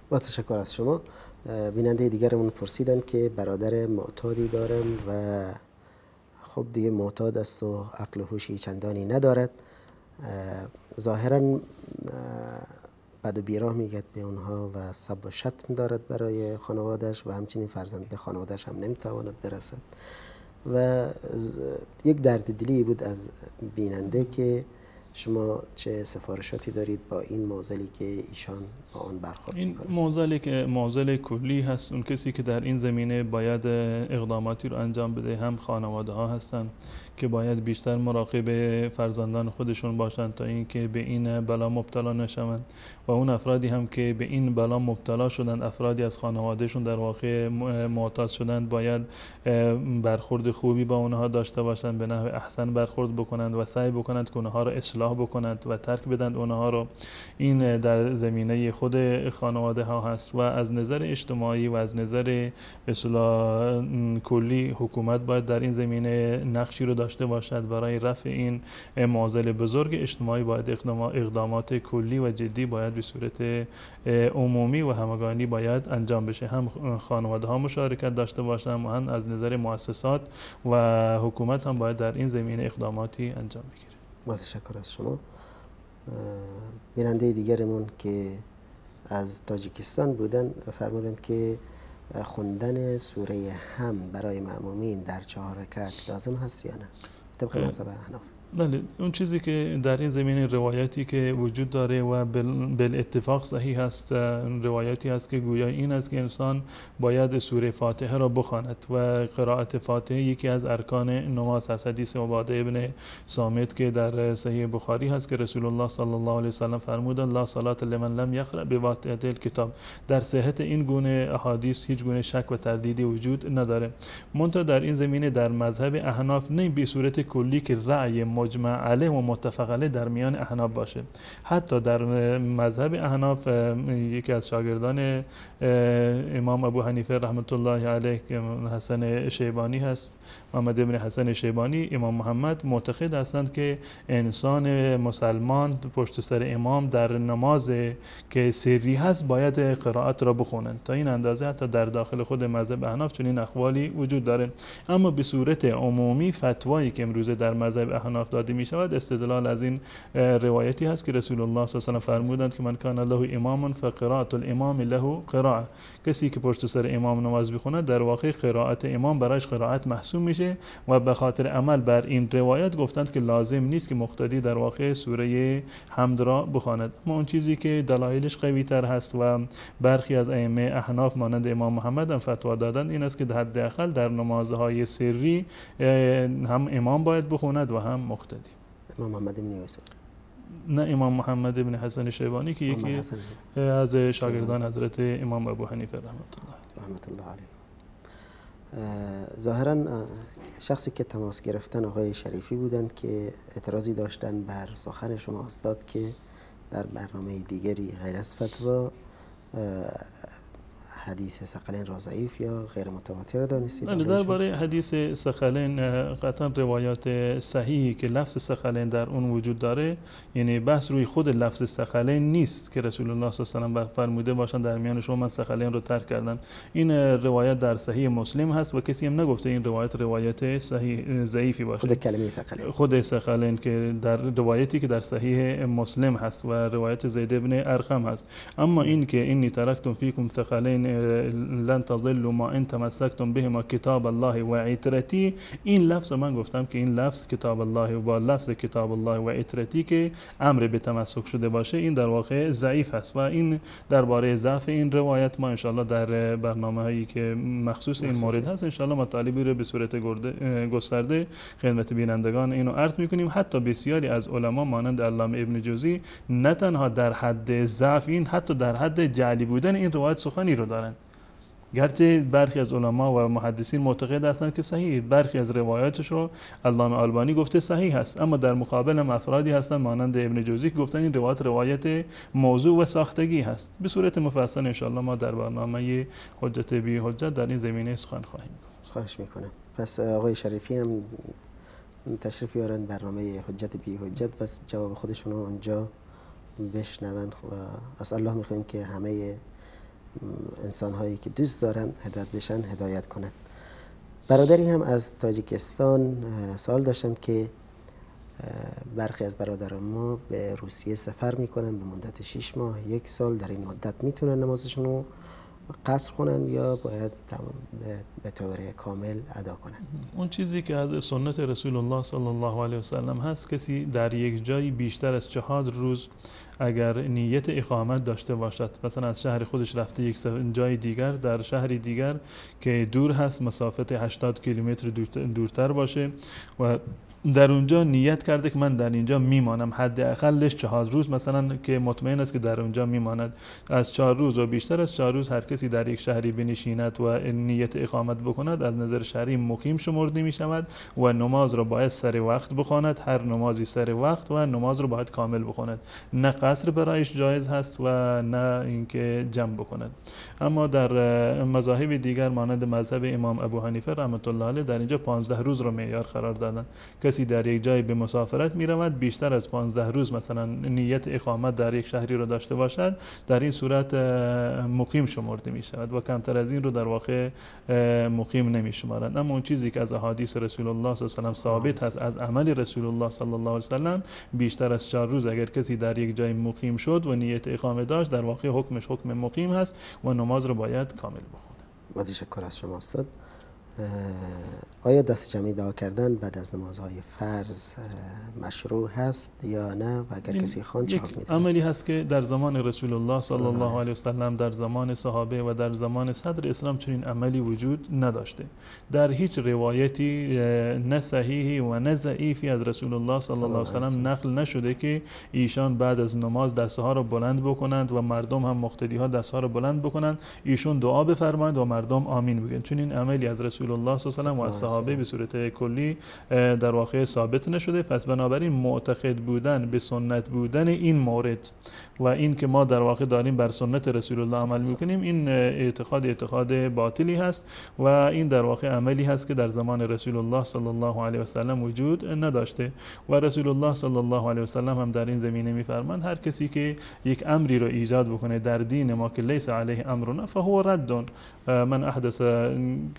با تشکر از شما. بیننده دیگرمون پرسیدن که برادر معتادی دارم و خب دیگه معتاد است و عقل و هوشی چندانی ندارد، ظاهرا بد و بیراه میگد به اونها و سب و شتم دارد برای خانوادش و همچنین فرزند به خانوادش هم نمیتواند برسد و یک درد دلی بود از بیننده که شما چه سفارشاتی دارید با این معضلی که ایشان با آن برخورد می‌کنند؟ این معضلی که معضل کلی هست، اون کسی که در این زمینه باید اقداماتی رو انجام بده هم خانواده ها هستن که باید بیشتر مراقب فرزندان خودشون باشند تا اینکه به این بلا مبتلا نشوند و اون افرادی هم که به این بلا مبتلا شدند، افرادی از خانوادهشون در واقع معتاد شدند، باید برخورد خوبی با اونها داشته باشند، به نحو احسن برخورد بکنند و سعی بکنند که اونها رو اصلاح بکنند و ترک بدند اونها رو. این در زمینه خود خانواده ها هست و از نظر اجتماعی و از نظر اصلاح کلی حکومت باید در این زمینه نقشی رو داشته باشد برای رفع این معضل بزرگ اجتماعی. باید اقدامات کلی و جدی باید به صورت عمومی و همگانی باید انجام بشه، هم خانواده ها مشارکت داشته باشند و هم از نظر مؤسسات و حکومت هم باید در این زمینه اقداماتی انجام بگیره. با تشکر از شما. بیننده دیگرمون که از تاجیکستان بودن فرمودن که خوندن سوره هم برای مأمومین در 4 رکعت لازم هست یا نه؟ طبق مذهب احناف. بله، اون چیزی که در این زمینه روایتی که وجود داره و بالاتفاق صحیح هست، روایتی هست که گویا این است که انسان باید سوره فاتحه را بخواند و قرائت فاتحه یکی از ارکان نماز هست. حدیث عباده ابن صامت که در صحیح بخاری هست که رسول الله صلی الله علیه و سلم فرمودند لا صلات لمن لم یقرأ بفاتحه الکتاب. در صحت این گونه احادیث هیچ گونه شک و تردیدی وجود نداره. منتها در این زمینه در مذهب احناف نه به صورت کلی که رأی مجمع علیه و متفق علیه در میان احناف باشه. حتی در مذهب احناف یکی از شاگردان امام ابو حنیفه رحمت الله علیه که حسن شیبانی هست، محمد ابن حسن شیبانی، امام محمد معتقد هستند که انسان مسلمان پشت سر امام در نماز که سری هست باید قرائت را بخونند. تا این اندازه حتی در داخل خود مذهب احناف چنین اقوالی وجود داره. اما به صورت عمومی فتوایی که امروزه در مذهب احناف داده می شود استدلال از این روایتی هست که رسول الله صلی الله علیه و سلم فرمودند که من کان له امام فقرات الامام له قراءه. کسی که پشت سر امام نماز بخونه در واقع قرائت امام برایش قرائت محسوب میشه و به خاطر عمل بر این روایت گفتند که لازم نیست که مقتدی در واقع سوره حمد را بخواند. اما اون چیزی که دلایلش قوی تر هست و برخی از ائمه احناف مانند امام محمد هم فتوا دادند این است که حداقل در نمازهای سری هم امام باید بخواند و هم مقتدی. امام محمد بن یوسف، نه امام محمد بن حسن شیبانی که یکی از شاگردان حضرت امام ابو حنیفه رحمت الله علیه. ظاهرا شخصی که تماس گرفتن آقای شریفی بودند که اعتراضی داشتن بر سخن شما استاد که در برنامه دیگری غیر از فتوا حدیث ثقلین را ضعیف یا غیر متواتر دانستید. بله، درباره حدیث ثقلین قطعا روایات صحیحی که لفظ ثقلین در اون وجود داره، یعنی بحث روی خود لفظ ثقلین نیست که رسول الله صلی الله علیه و سلم فرموده باشن در میان شما من ثقلین رو ترک کردم. این روایت در صحیح مسلم هست و کسی هم نگفته این روایت صحیح ضعیفی باشه. خود کلمه ثقلین، خود ثقلین که در روایتی که در صحیح مسلم هست و روایت زید ابن ارقم هست. اما این که انی ترکتم فیکم ثقلین لن تضلوا ما ان تمسكتم بهما کتاب الله و عترتی، این لفظ من گفتم که این لفظ کتاب الله و با لفظ کتاب الله و عترتی که امر به تمسک شده باشه این در واقع ضعیف است و این درباره ضعف این روایت ما ان شاء الله در برنامه‌هایی که مخصوص این مورد هست ان شاء الله مطالبی رو به صورت گسترده خدمت بینندگان اینو عرض می‌کنیم. حتی بسیاری از علما مانند علامه ابن جوزی نه تنها در حد ضعف این حتی در حد جعلی بودن این روایت سخنی رو دارند. گرچه برخی از علما و محدثین معتقد هستند که صحیح، برخی از روایاتش رو علامه آلبانی گفته صحیح هست، اما در مقابل افرادی هستند مانند ابن جوزی که گفتن این روایت موضوع و ساختگی هست. به صورت مفصل ان شاء الله ما در برنامه حجت بی حجت در این زمینه سخن خواهیم گفت. خواهش میکنم. پس آقای شریفی هم تشریف بیارن برنامه حجت بی حجت، پس جواب خودشون رو اونجا بشنون و از الله میخوایم که همه انسان هایی که دوست دارن هدایت بشن هدایت کنند. برادری هم از تاجیکستان سوال داشتند که برخی از برادران ما به روسیه سفر میکنن به مدت 6 ماه 1 سال، در این مدت میتونن نمازشون رو قصر کنن یا باید به طور کامل ادا کنن؟ اون چیزی که از سنت رسول الله صلی الله علیه و سلم هست، کسی در یک جایی بیشتر از 4 روز اگر نیت اقامت داشته باشد، مثلا از شهر خودش رفته یک جای دیگر در شهری دیگر که دور هست، مسافت 80 کیلومتر دورتر باشه و در اونجا نیت کرده که من در اینجا میمانم، حداقلش 4 روز مثلا که مطمئن است که در اونجا میماند، از 4 روز و بیشتر از 4 روز هر کسی در یک شهری بنشیند و نیت اقامت بکند از نظر شرعی مقیم شمرده می شود و نماز را باید سر وقت بخواند، هر نمازی سر وقت و نماز را باید کامل بخواند، نه قصر برایش جایز هست و نه اینکه جمع بکند. اما در مذاهب دیگر مانند مذهب امام ابو حنیفه رحمت الله علیه در اینجا 15 روز را معیار قرار دادن. کسی در یک جای به مسافرت می رود بیشتر از 15 روز مثلا نیت اقامت در یک شهری را داشته باشد، در این صورت مقیم شمرده می شود و کمتر از این رو در واقع مقیم نمی شمارند. اما اون چیزی که از احادیث رسول الله صلی الله علیه و سلم ثابت هست، از عمل رسول الله صلی الله علیه و سلم، بیشتر از 4 روز اگر کسی در یک جای مقیم شد و نیت اقامه داشت در واقع حکمش حکم مقیم هست و نماز رو باید کامل بخونه. با تشکر از شما استاد. آیا دست جمعی دعا کردن بعد از نمازهای فرض مشروع هست یا نه و اگر کسی خواند چه حکمی دارد؟ عملی هست که در زمان رسول الله صلی الله علیه و سلم، در زمان صحابه و در زمان صدر اسلام چنین عملی وجود نداشته. در هیچ روایتی نه صحیحی و نه ضعیفی از رسول الله صلی الله علیه و سلم نقل نشده که ایشان بعد از نماز دستها را بلند بکنند و مردم هم مقتدی ها دستها را بلند بکنند، ایشون دعا بفرمایند و مردم آمین بگن. چنین عملی از رسول الله صلی الله علیه و سلم و از صحابه به صورت کلی در واقع ثابت نشده. پس بنابراین معتقد بودن به سنت بودن این مورد و این که ما در واقع داریم بر سنت رسول الله عمل میکنیم، این اعتقاد باطلی هست و این در واقع عملی هست که در زمان رسول الله صلی الله علیه و سلم وجود نداشته. و رسول الله صلی الله علیه و سلم هم در این زمینه میفرماند هر کسی که یک امری رو ایجاد بکنه در دین ما که لیس علیه امرنا فهو رد، من احدث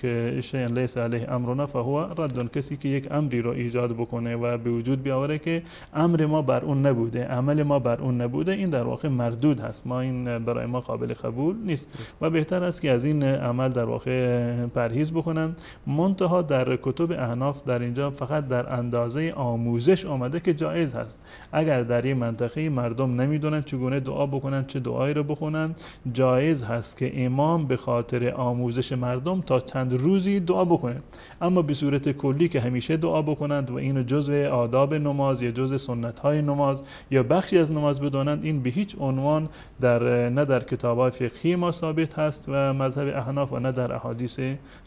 که شیئا لیس علیه امرنا فهو رد. کسی که یک امری رو ایجاد بکنه و به وجود بیاوره که امر ما بر اون نبوده، عمل ما بر اون نبوده، این در واقع مردود هست، ما این برای ما قابل قبول نیست و بهتر است که از این عمل در واقع پرهیز بکنن. منتها در کتب احناف در اینجا فقط در اندازه آموزش آمده که جایز هست. اگر در این منطقه مردم نمیدونن چگونه دعا بکنن، چه دعایی رو بخونن، جایز هست که امام به خاطر آموزش مردم تا چند روزی دعا بکنه، اما به صورت کلی که همیشه دعا بکنند و اینو جزء آداب نماز یا جزء سنت های نماز یا بخشی از نماز بدانند، این به هیچ عنوان نه در کتاب‌های فقهی ما ثابت هست و مذهب احناف و نه در احادیث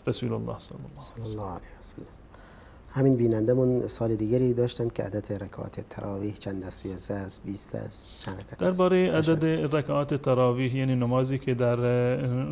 رسول الله صلی الله علیه و سلم. همین بینندمون سال دیگری داشتن که عدد رکعات تراویح چند است؟ 13 است، 20 است، چند رکعت است؟ درباره عدد رکعات تراویح یعنی نمازی که در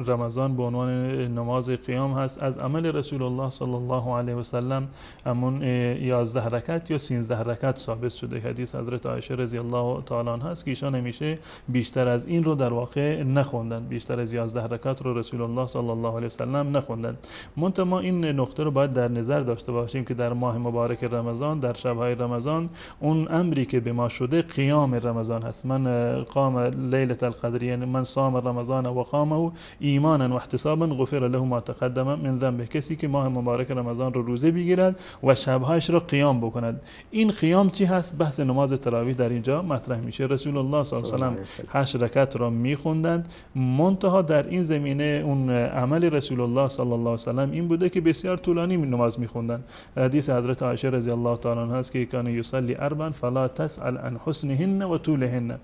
رمضان به عنوان نماز قیام هست، از عمل رسول الله صلی الله علیه و سلم همون 11 رکعت یا 13 رکعت ثابت شده. حدیث حضرت عایشه رضی الله تعالی عنها است که ایشان همیشه بیشتر از این رو در واقع نخوندن، بیشتر از 11 رکعت رو رسول الله صلی الله علیه و سلم نخوندن. منتها ما این نقطه رو باید در نظر داشته باشیم که در ماه مبارک رمضان، در شب‌های رمضان، اون امری که به ما شده قیام رمضان هست. من قام لیلة القدر، یعنی من صام رمضان و قامه ایمانا و احتسابا غفر له ما تقدم من ذنبه. کسی که ماه مبارک رمضان رو روزه بگیرد و شب‌هایش رو قیام بکند. این قیام چی هست؟ بحث نماز تراویح در اینجا مطرح میشه. رسول الله صلی الله علیه و سلم 8 رکعت را میخوندند. منتها در این زمینه اون عمل رسول الله صلی الله علیه و سلم این بوده که بسیار طولانی نماز میخوندند. حدیث حضرت عایشه رضی الله تعالی عنها است که کان یصلی اربعا فلا تسأل عن حسنهن و طولهن.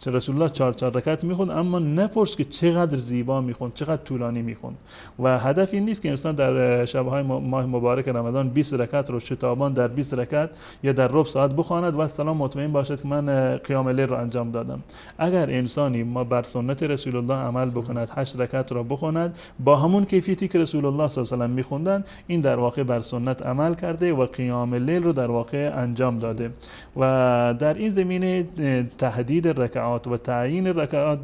رسول الله 4 رکعت میخوند، اما نپرس که چقدر زیبا میخوند، چقدر طولانی میخوند. و هدف این نیست که انسان در شب‌های ماه مبارک رمضان 20 رکعت رو شتابان در 20 رکعت یا در ربع ساعت بخواند و سلام مطمئن باشد که من قیام لیل رو انجام دادم. اگر انسانی ما بر سنت رسول الله عمل بکند، 8 رکعت را بخواند با همون کیفیتی که رسول الله صلی الله علیه و سلم میخوندن، این در واقع بر سنت عمل کرده و قیام لیل رو در واقع انجام داده. و در این زمینه تحدید رکعات و تعیین رکعات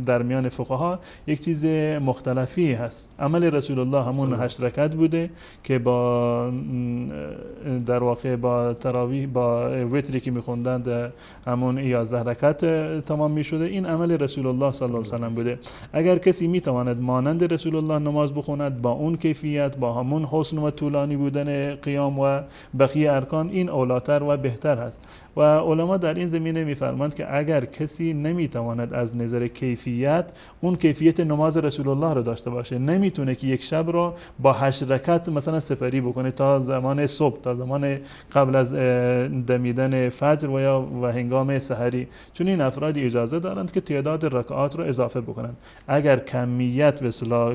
در میان فقها یک چیز مختلفی هست. عمل رسول الله همون 8 رکعت بوده که با در واقع با تراویح با وتری که میخوندند همون 11 رکعت تمام میشده. این عمل رسول الله صلی الله علیه و سلم بوده. اگر کسی میتواند مانند رسول الله نماز بخواند با اون کیفیت، با همون حسن و طولانی بودن قیام و بقیه ارکان، این اولاتر و بهتر هست. و علما در این زمینه میفرمایند که اگر کسی نمیتواند از نظر کیفیت اون کیفیت نماز رسول الله رو داشته باشه، نمیتونه که یک شب رو با 8 رکعت مثلا سپری بکنه تا زمان صبح، تا زمان قبل از دمیدن فجر و هنگام سحری، چون این افرادی اجازه دارند که تعداد رکعات رو اضافه بکنند. اگر کمیت به اصطلاح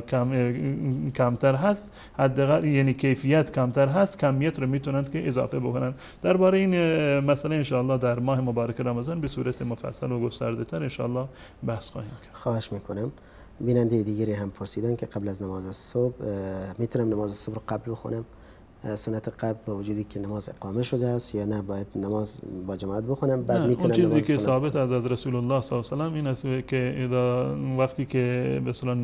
کمتر هست، حداقل یعنی کیفیت کمتر هست، کمیت رو میتونند که اضافه بکنند. درباره این مسئله ان شاء الله در ماه مبارک رمضان به صورت مفصل و گسترده تر ان شاء الله بحث خواهیم کرد. خواهش میکنم. بیننده دیگری هم پرسیدن که قبل از نماز صبح میتونم نماز صبح رو قبل بخونم سنت قبل با وجودی که نماز اقامه شده است یا نه باید نماز با جماعت بخونم بعد میتونم اون چیزی نماز که سنت ثابت از رسول الله صلی الله علیه و آله این است که وقتی که به اصطلاح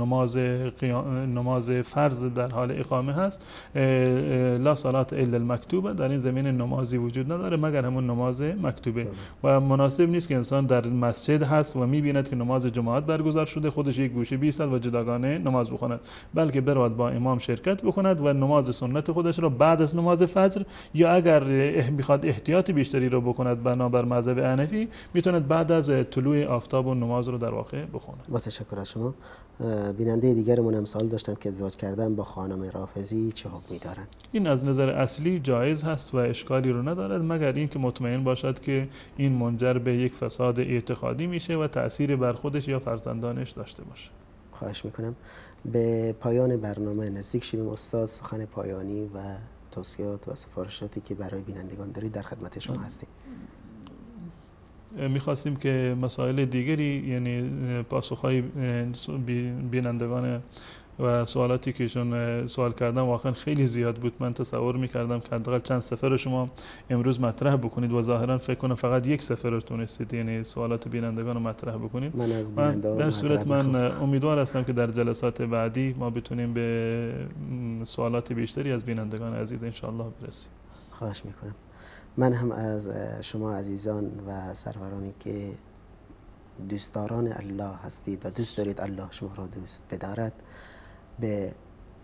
نماز فرض در حال اقامه هست، لا صلات الا المکتوبه، در این زمین نمازی وجود نداره مگر همون نماز مکتوبه و مناسب نیست که انسان در مسجد هست و میبیند که نماز جماعت برگزار شده خودش یک گوشه بیستد و جداگانه نماز بخواند، بلکه برود با امام شرکت بکند و نماز سنت خودش را بعد از نماز فجر یا اگر میخواد احتیاط بیشتری رو بکند بنابر مذهب حنفی میتوند بعد از طلوع آفتاب و نماز رو در واقع بخونه. با تشکر از شما. بیننده دیگرمون هم سوال داشتن که ازدواج کردن با خانم رافضی چه حکمی دارن؟ این از نظر اصلی جایز هست و اشکالی رو ندارد مگر اینکه مطمئن باشد که این منجر به یک فساد اعتقادی میشه و تأثیری بر خودش یا فرزندانش داشته باشه. خواهش میکنم. به پایان برنامه نزدیک شدیم استاد. سخن پایانی و توصیات و سفارشاتی که برای بینندگان دارید در خدمت شما هستیم. میخواستیم که مسائل دیگری یعنی پاسخهای بینندگان و سوالاتی که ایشون سوال کردن واقعا خیلی زیاد بود. من تصور میکردم که حداقل چند سفر رو شما امروز مطرح بکنید و ظاهرا فکر کنم فقط یک سفر رو تونستید یعنی سوالات بینندگان رو مطرح بکنید. من در صورت من امیدوار هستم که در جلسات بعدی ما بتونیم به سوالات بیشتری از بینندگان عزیز انشاءالله برسیم. خواهش میکنم. من هم از شما عزیزان و سرورانی که دوستداران الله هستید و دوست دارید الله شما را دوست بدارد به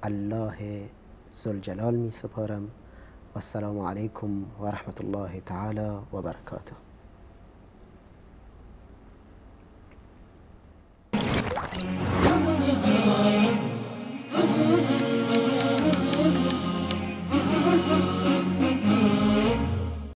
الله ذوالجلال می سپارم و السلام علیکم و رحمت الله تعالی و برکاته.